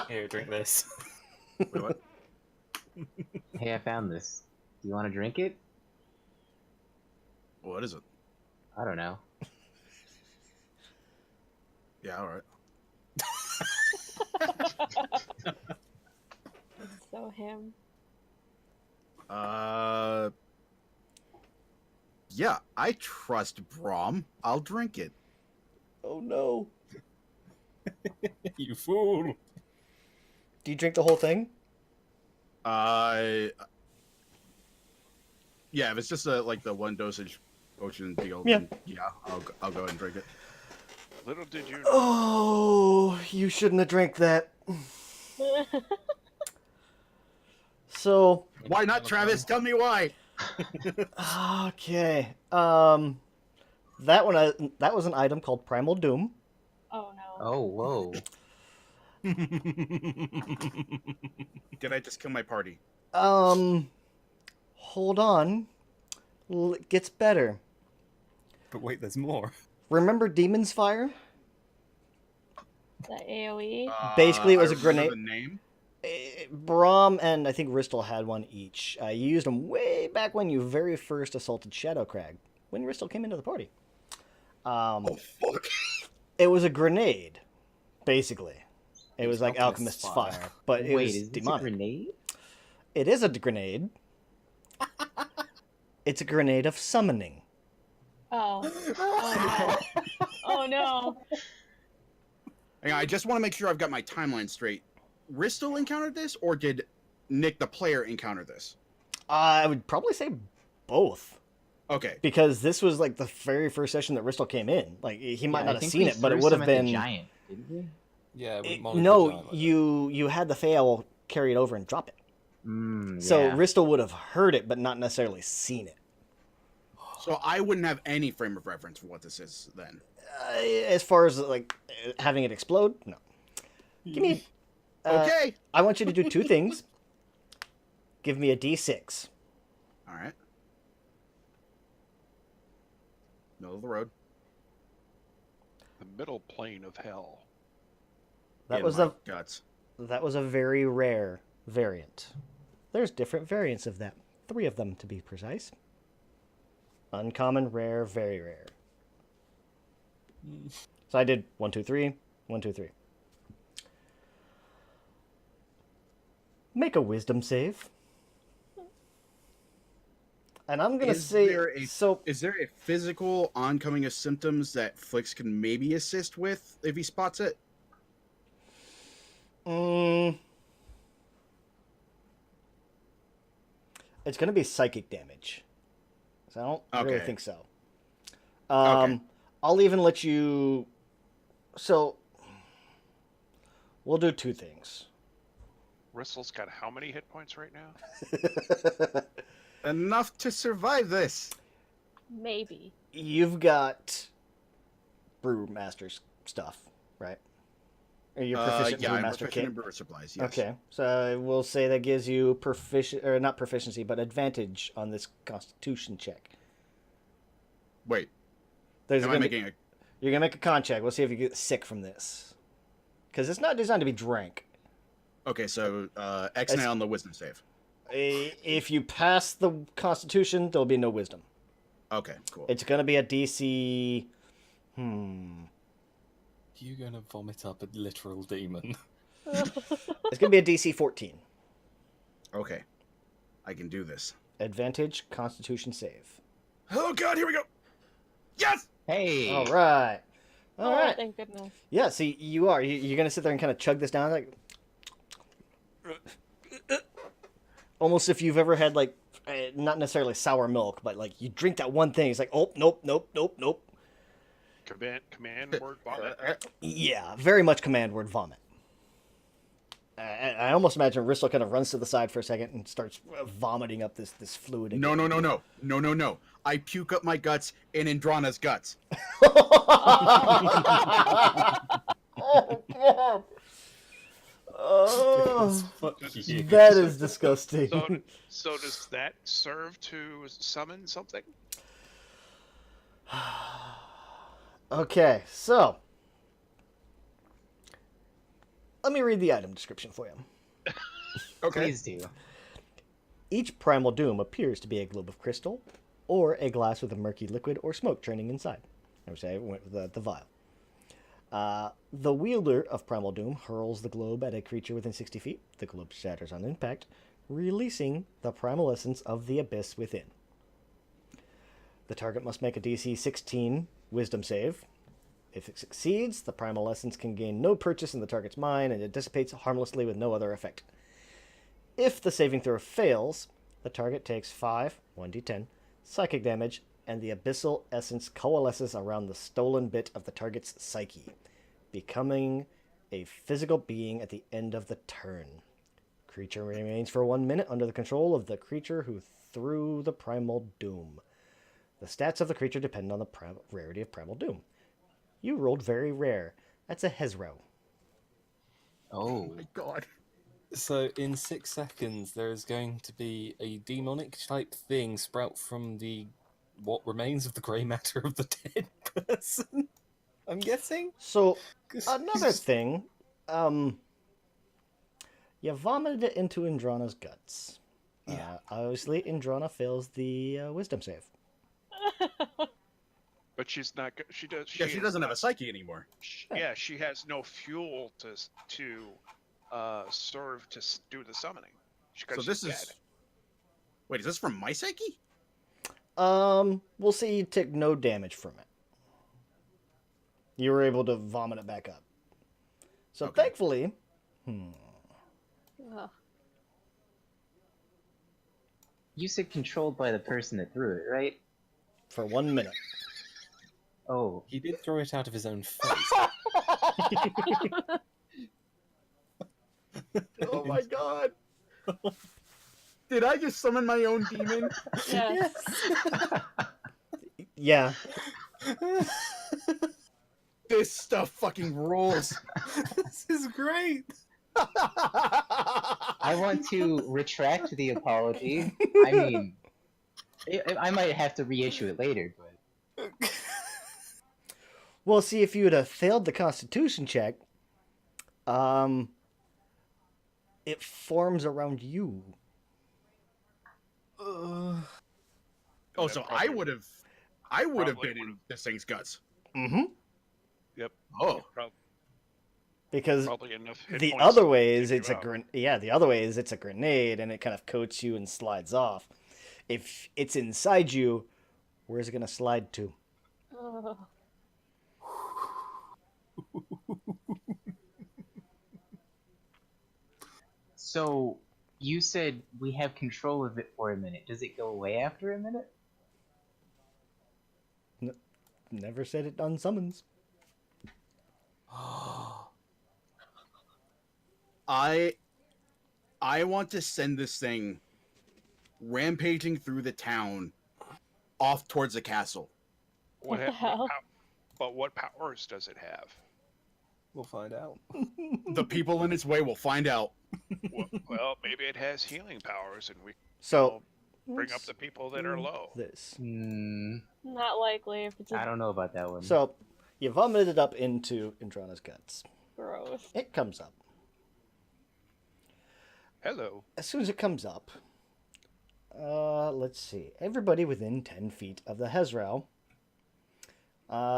D: Here, drink this.
F: Wait, what?
E: Hey, I found this. Do you want to drink it?
F: What is it?
E: I don't know.
F: Yeah, all right.
C: So him.
F: Yeah, I trust Brahm. I'll drink it.
A: Oh no.
D: You fool!
A: Do you drink the whole thing?
F: Yeah, if it's just like the one dosage potion deal,
A: Yeah.
F: then yeah, I'll go and drink it.
B: Little did you know.
A: Oh, you shouldn't have drank that. So,
F: Why not, Travis? Tell me why.
A: okay. That was an item called Primal Doom.
C: Oh no.
E: Oh, whoa.
F: Did I just kill my party?
A: Hold on. It gets better.
D: But wait, there's more.
A: Remember Demon's Fire?
C: The AoE.
A: Basically, it was
F: I
A: a grenade.
F: remember the name.
A: Brahm and I think Ristel had one each. You used them way back when you very first assaulted Shadowcrag, when Ristel came into the party.
F: Oh fuck!
A: It was a grenade, basically. It was like
D: Alchemist's
A: Alchemist's
D: Fire.
A: Fire, but it
E: Wait,
A: was
E: is this
A: demonic.
E: a grenade?
A: It is a grenade. It's a grenade of summoning.
C: Oh. Oh no. Oh no.
F: I just want to make sure I've got my timeline straight. Ristel encountered this, or did Nick the player encounter this?
A: I would probably say both.
F: Okay.
A: Because this was like the very first session that Ristel came in. Like he might not have seen it, but it would have been.
E: Giant, didn't we?
D: Yeah.
A: No, you had the Fey Owl carry it over and drop it. So Ristel would have heard it, but not necessarily seen it.
F: So I wouldn't have any frame of reference for what this is then.
A: As far as like having it explode, no. Give me.
F: Okay.
A: I want you to do two things. Give me a D6.
F: All right. Middle of the road.
B: The middle plane of hell.
A: That
F: In
A: was
F: my
A: a
F: guts.
A: That was a very rare variant. There's different variants of that. 3 of them to be precise. Uncommon, rare, very rare. So I did 1, 2, 3, 1, 2, 3. Make a wisdom save. And I'm gonna say
F: Is there a physical oncoming of symptoms that Flix can maybe assist with if he spots it?
A: It's gonna be psychic damage. So I don't really think so.
F: Okay.
A: I'll even let you. So we'll do 2 things.
B: Ristel's got how many hit points right now?
F: Enough to survive this.
C: Maybe.
A: You've got Brewmaster's stuff, right? Are you proficient in
F: I'm
A: Brewmaster
F: proficient
A: kit?
F: in brewer supplies, yes.
A: Okay, so we'll say that gives you not proficiency, but advantage on this Constitution check.
F: Wait.
A: You're gonna make a con check. We'll see if you get sick from this, because it's not designed to be drank.
F: Okay, so X-Nay on the wisdom save.
A: If you pass the Constitution, there'll be no wisdom.
F: Okay, cool.
A: It's gonna be a DC.
D: You're gonna vomit up a literal demon.
A: It's gonna be a DC 14.
F: Okay, I can do this.
A: Advantage Constitution save.
F: Oh God, here we go. Yes.
E: Hey.
A: All right. All right.
C: Thank goodness.
A: Yeah. See, you're gonna sit there and kind of chug this down like. Almost if you've ever had like, not necessarily sour milk, but like you drink that one thing, it's like, oh, nope.
B: Command word vomit.
A: Yeah, very much command word vomit. I almost imagine Ristel kind of runs to the side for a second and starts vomiting up this fluid. Again.
F: No. I puke up my guts in Indrana's guts.
A: Oh, God. Oh,
B: That
A: is disgusting.
B: So does that serve to summon something?
A: Okay, so let me read the item description for you.
E: Okay. Please do.
A: Each primal doom appears to be a globe of crystal or a glass with a murky liquid or smoke training inside. I would say I went with the vial. The wielder of Primal Doom hurls the globe at a creature within 60 feet. The globe shatters on impact, releasing the primal essence of the abyss within. The target must make a DC 16 wisdom save. If it succeeds, the primal essence can gain no purchase in the target's mind, and it dissipates harmlessly with no other effect. If the saving throw fails, the target takes 1d10 psychic damage, and the abyssal essence coalesces around the stolen bit of the target's psyche, becoming a physical being at the end of the turn. Creature remains for 1 minute under the control of the creature who threw the Primal Doom. The stats of the creature depend on the rarity of Primal Doom. You rolled very rare. That's a Hezro.
E: Oh
F: my God.
D: So in 6 seconds, there is going to be a demonic type thing sprout from what remains of the grey matter of the dead person. I'm guessing.
A: So another thing, you vomited it into Indrana's guts. Yeah. Obviously, Indrana fails the wisdom save.
B: But she's not. She does.
F: She doesn't have a psyche anymore.
B: She has no fuel to serve to do the summoning.
F: So this is. Wait, is this from my psyche?
A: We'll say you took no damage from it. You were able to vomit it back up. So
F: Okay.
A: thankfully,
C: Ugh.
E: You said controlled by the person that threw it, right?
A: for 1 minute.
E: Oh.
D: He did throw it out of his own face.
F: Oh my god! Did I just summon my own demon?
C: Yes.
A: Yeah.
F: This stuff fucking rules.
D: This is great.
E: I want to retract the apology. I mean, I might have to reissue it later, but...
A: Well, see, if you would have failed the Constitution check, it forms around you.
F: Oh, so I would have been in this thing's guts.
A: Mm-hmm.
B: Yep.
F: Oh.
A: Because
B: Probably enough hit
A: the
B: points
A: other
B: to
A: way is
B: take
A: it's
B: you
A: a
B: out.
A: the other way is it's a grenade and it kind of coats you and slides off. If it's inside you, where's it gonna slide to?
C: Oh.
E: So, you said we have control of it for a minute. Does it go away after a minute?
A: Never said it on summons.
F: I want to send this thing rampaging through the town off towards the castle.
C: What the hell?
B: But what powers does it have?
D: We'll find out.
F: The people in its way will find out.
B: Well, maybe it has healing powers, and we
A: So
B: bring up the people that are low.
A: this.
C: Not likely if it's
E: I don't know about that one.
A: So you vomited it up into Indrana's guts.
C: gross.
A: It comes up.
B: Hello.
A: As soon as it comes up, let's see. Everybody within 10 feet of the Hezrel,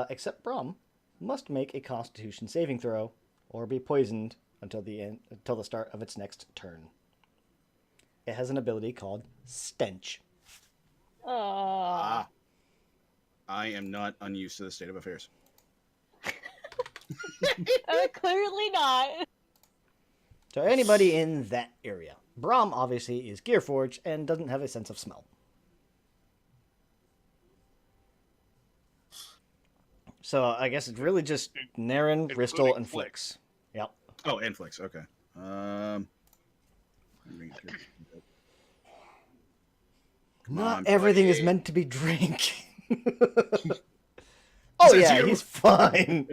A: except Brahm, must make a Constitution saving throw or be poisoned until the start of its next turn. It has an ability called Stench.
F: I am not unused to the state of affairs.
C: Clearly not.
A: So anybody in that area. Brahm obviously is Gearforged and doesn't have a sense of smell. So I guess it's really just Naren, Ristel, and Flix. Yep.
F: Oh, and Flix. Okay.
A: Not everything is meant to be drink. Oh yeah, he's fine.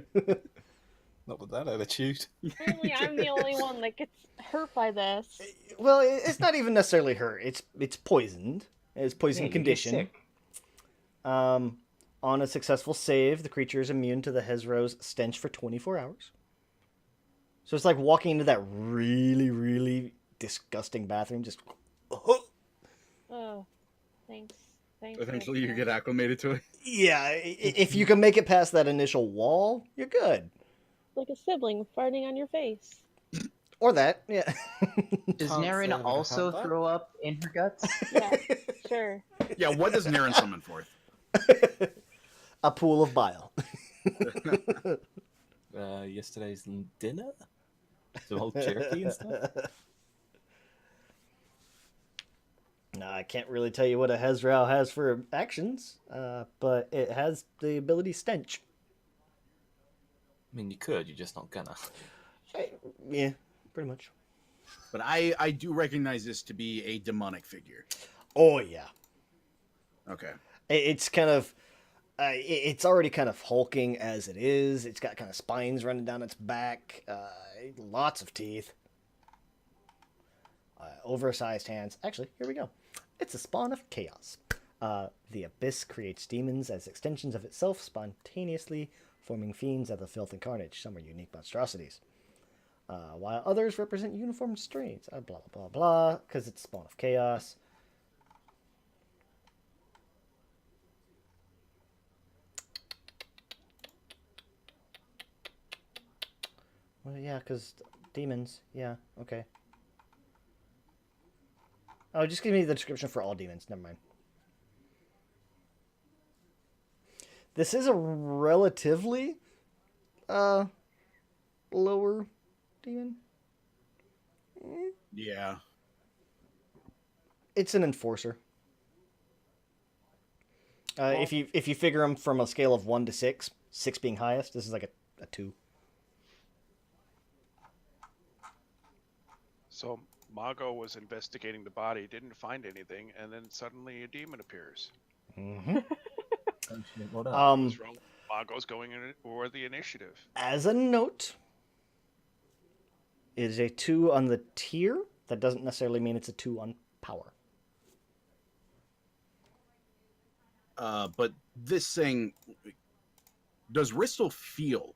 D: Not with that attitude.
C: Apparently, I'm the only one that gets hurt by this.
A: Well, it's not even necessarily hurt. It's poisoned. It's poison condition. On a successful save, the creature is immune to the Hezro's stench for 24 hours. So it's like walking into that really, really disgusting bathroom. Just.
C: Oh, thanks.
F: Eventually, you get acclimated to it.
A: Yeah, if you can make it past that initial wall, you're good.
C: Like a sibling farting on your face.
A: Or that, yeah.
E: Does Naren also throw up in her guts?
C: Yeah, sure.
F: Yeah, what does Naren summon forth?
A: A pool of bile.
D: Yesterday's dinner? Some old jerky and stuff?
A: No, I can't really tell you what a Hezrel has for actions, but it has the ability Stench.
D: I mean, you could, you're just not gonna.
A: Yeah, pretty much.
F: But I do recognize this to be a demonic figure.
A: Oh, yeah.
F: Okay.
A: It's kind of... it's already kind of hulking as it is. It's got kind of spines running down its back. Lots of teeth. Oversized hands. Actually, here we go. It's a spawn of chaos. The abyss creates demons as extensions of itself spontaneously, forming fiends of the filth and carnage. Some are unique monstrosities. While others represent uniform strains. Blah, blah, blah, blah, because it's a spawn of chaos. Well, yeah, because demons. Yeah, okay. Oh, just give me the description for all demons. Never mind. This is a relatively lower demon.
F: Yeah.
A: It's an enforcer. If you figure them from a scale of 1 to 6, 6 being highest, this is like a 2.
B: So Mago was investigating the body, didn't find anything, and then suddenly a demon appears.
A: Mm-hmm.
D: What up?
B: What's wrong? Mago's going in for the initiative.
A: As a note, it is a 2 on the tier. That doesn't necessarily mean it's a 2 on power.
F: But this thing, does Ristel feel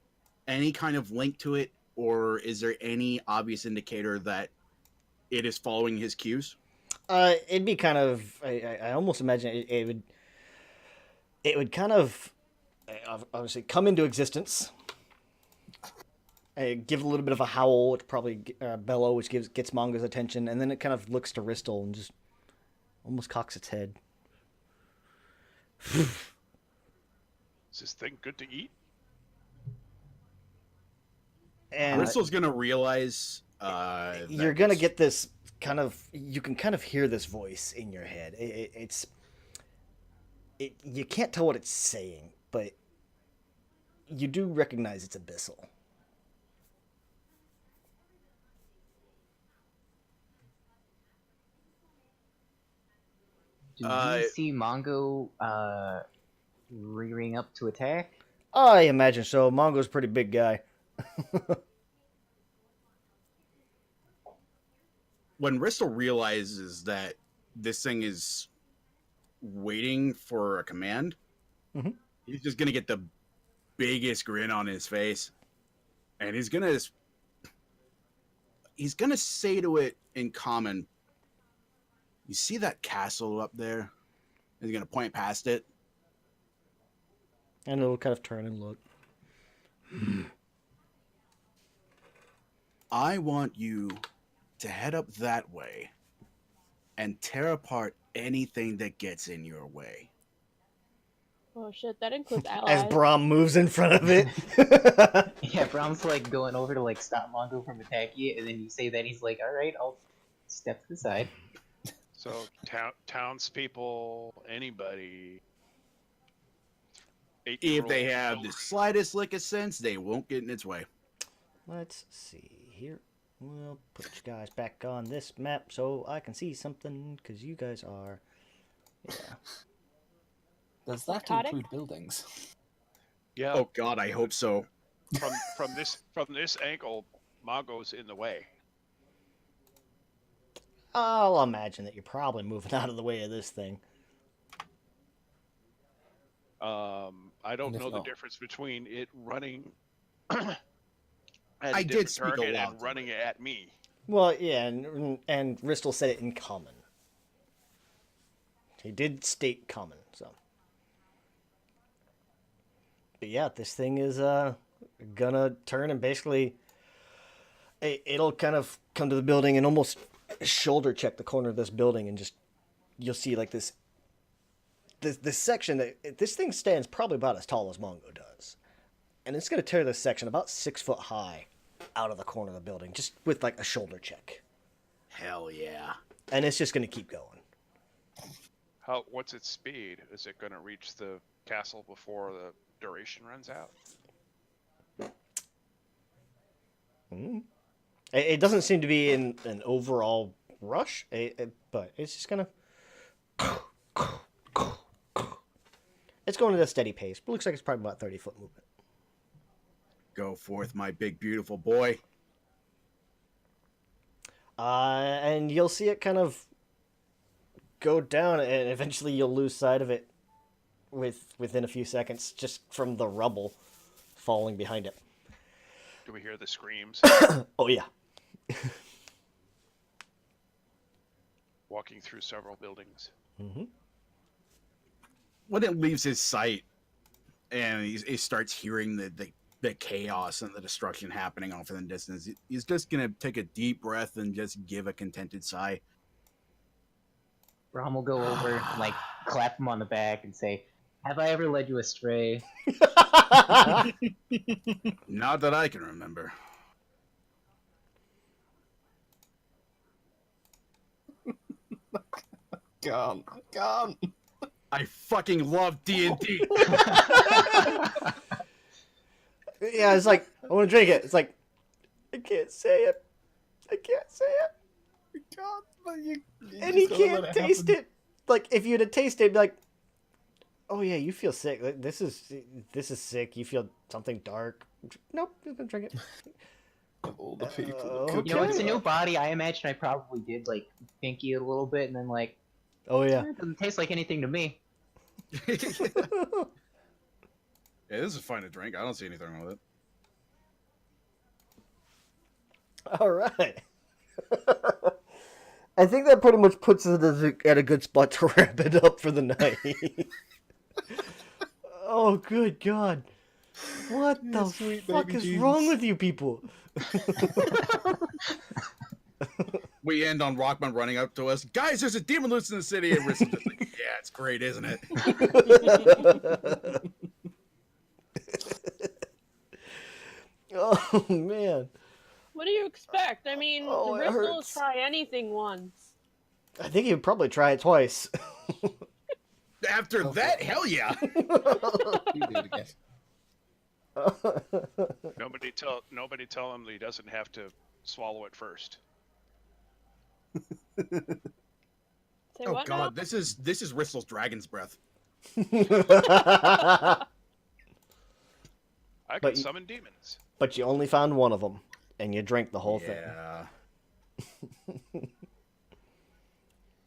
F: any kind of link to it, or is there any obvious indicator that it is following his cues?
A: It'd be kind of. I almost imagine it would kind of obviously come into existence. Give a little bit of a howl, it probably bellow, which gets Mongo's attention, and then it kind of looks to Ristel and just almost cocks its head.
B: Is this thing good to eat?
A: And
F: Ristel's gonna realize
A: you're gonna get this kind of. You can kind of hear this voice in your head. You can't tell what it's saying, but you do recognize it's abyssal.
E: Do we see Mongo rearing up to attack?
A: I imagine so. Mongo's a pretty big guy.
F: When Ristel realizes that this thing is waiting for a command, he's just gonna get the biggest grin on his face, and he's gonna say to it in common, "You see that castle up there?" He's gonna point past it,
A: And it'll kind of turn and look.
F: "I want you to head up that way and tear apart anything that gets in your way."
C: Oh shit, that includes allies.
A: As Brahm moves in front of it.
E: Yeah, Brahm's like going over to like stop Mongo from attacking it, and then you say that he's like, "All right, I'll step to the side."
B: So townspeople, anybody.
F: If they have the slightest lick of sense, they won't get in its way.
A: Let's see here. We'll put you guys back on this map so I can see something, because you guys are... Yeah.
D: Does that
C: Psychotic?
D: include buildings?
B: Yeah.
F: Oh God, I hope so.
B: From this angle, Mago's in the way.
A: I'll imagine that you're probably moving out of the way of this thing.
B: I don't know the difference between it running at a
F: did
B: different
F: speak a
B: target
F: lot
B: and running at me.
A: Well, yeah, and Ristel said it in common. He did state common, so. But yeah, this thing is gonna turn and basically it'll kind of come to the building and almost shoulder check the corner of this building, and just you'll see like this section that this thing stands probably about as tall as Mongo does, and it's gonna tear this section about 6 foot high out of the corner of the building just with like a shoulder check.
F: Hell yeah!
A: And it's just gonna keep going.
B: What's its speed? Is it gonna reach the castle before the duration runs out?
A: It doesn't seem to be in an overall rush, but it's just gonna. It's going at a steady pace, but looks like it's probably about 30-foot movement.
F: Go forth, my big beautiful boy.
A: And you'll see it kind of go down, and eventually you'll lose sight of it within a few seconds, just from the rubble falling behind it.
B: Do we hear the screams?
A: Oh yeah.
B: Walking through several buildings.
A: Mm-hmm.
F: When it leaves his sight, and he starts hearing the chaos and the destruction happening off in the distance, he's just gonna take a deep breath and just give a contented sigh.
E: Brahm will go over, like, clap him on the back and say, Have I ever led you astray?
F: Not that I can remember.
D: Can't.
F: I fucking love D&D.
A: Yeah, it's like, I want to drink it. It's like, I can't say it. I can't say it.
D: You can't, but you
A: And he
D: just gotta let
A: can't
D: it
A: taste
D: happen.
A: it. Like, if you'd have tasted it, it'd be like, oh yeah, you feel sick. Like, this is sick. You feel something dark. Nope, just gonna drink it.
D: Of all the people that
A: Okay.
D: could
E: You know, it's a
A: Okay.
E: new body. I imagine I probably did like pinky it a little bit, and then like,
A: Oh yeah.
E: it doesn't taste like anything to me.
F: Yeah, this is fine to drink. I don't see anything wrong with it.
A: All right. I think that pretty much puts it at a good spot to wrap it up for the night. Oh, good God. What
D: Yeah,
A: the
D: sweet
A: fuck
D: baby
A: is
D: Jesus.
A: wrong with you people?
F: We end on Rockman running up to us. Guys, there's a demon loose in the city. And Riss is just like, yeah, it's great, isn't it?
A: Oh, man.
C: What do you expect? I mean,
A: Oh, it
C: Bristol will
A: hurts.
C: try anything once.
A: I think he'd probably try it twice.
F: After that, hell yeah.
D: You do it again.
B: Nobody tell him that he doesn't have to swallow it first.
C: Say
F: Oh
C: what
F: God,
C: now?
F: this is Rissel's dragon's breath.
B: I can
A: But
B: summon demons.
A: But you only found one of them, and you drank the whole
F: Yeah.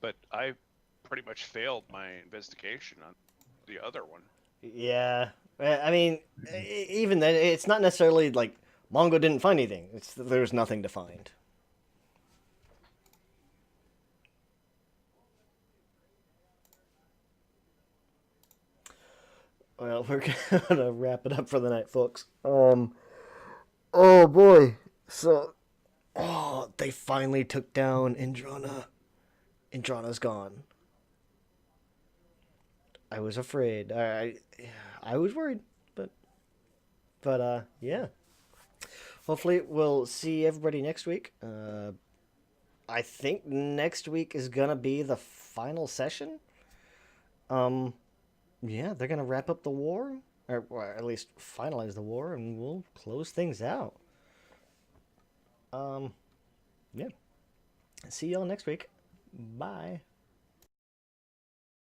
B: But I pretty much failed my investigation on the other one.
A: thing. Yeah. I mean, even then, it's not necessarily like Mongo didn't find anything. It's there's nothing to find. Well, we're gonna wrap it up for the night, folks. Oh boy. So, they finally took down Indrana. Indrana's gone. I was afraid. I was worried, but yeah. Hopefully, we'll see everybody next week. I think next week is gonna be the final session. Yeah, they're gonna wrap up the war, or at least finalize the war, and we'll close things out. Yeah. See y'all next week. Bye.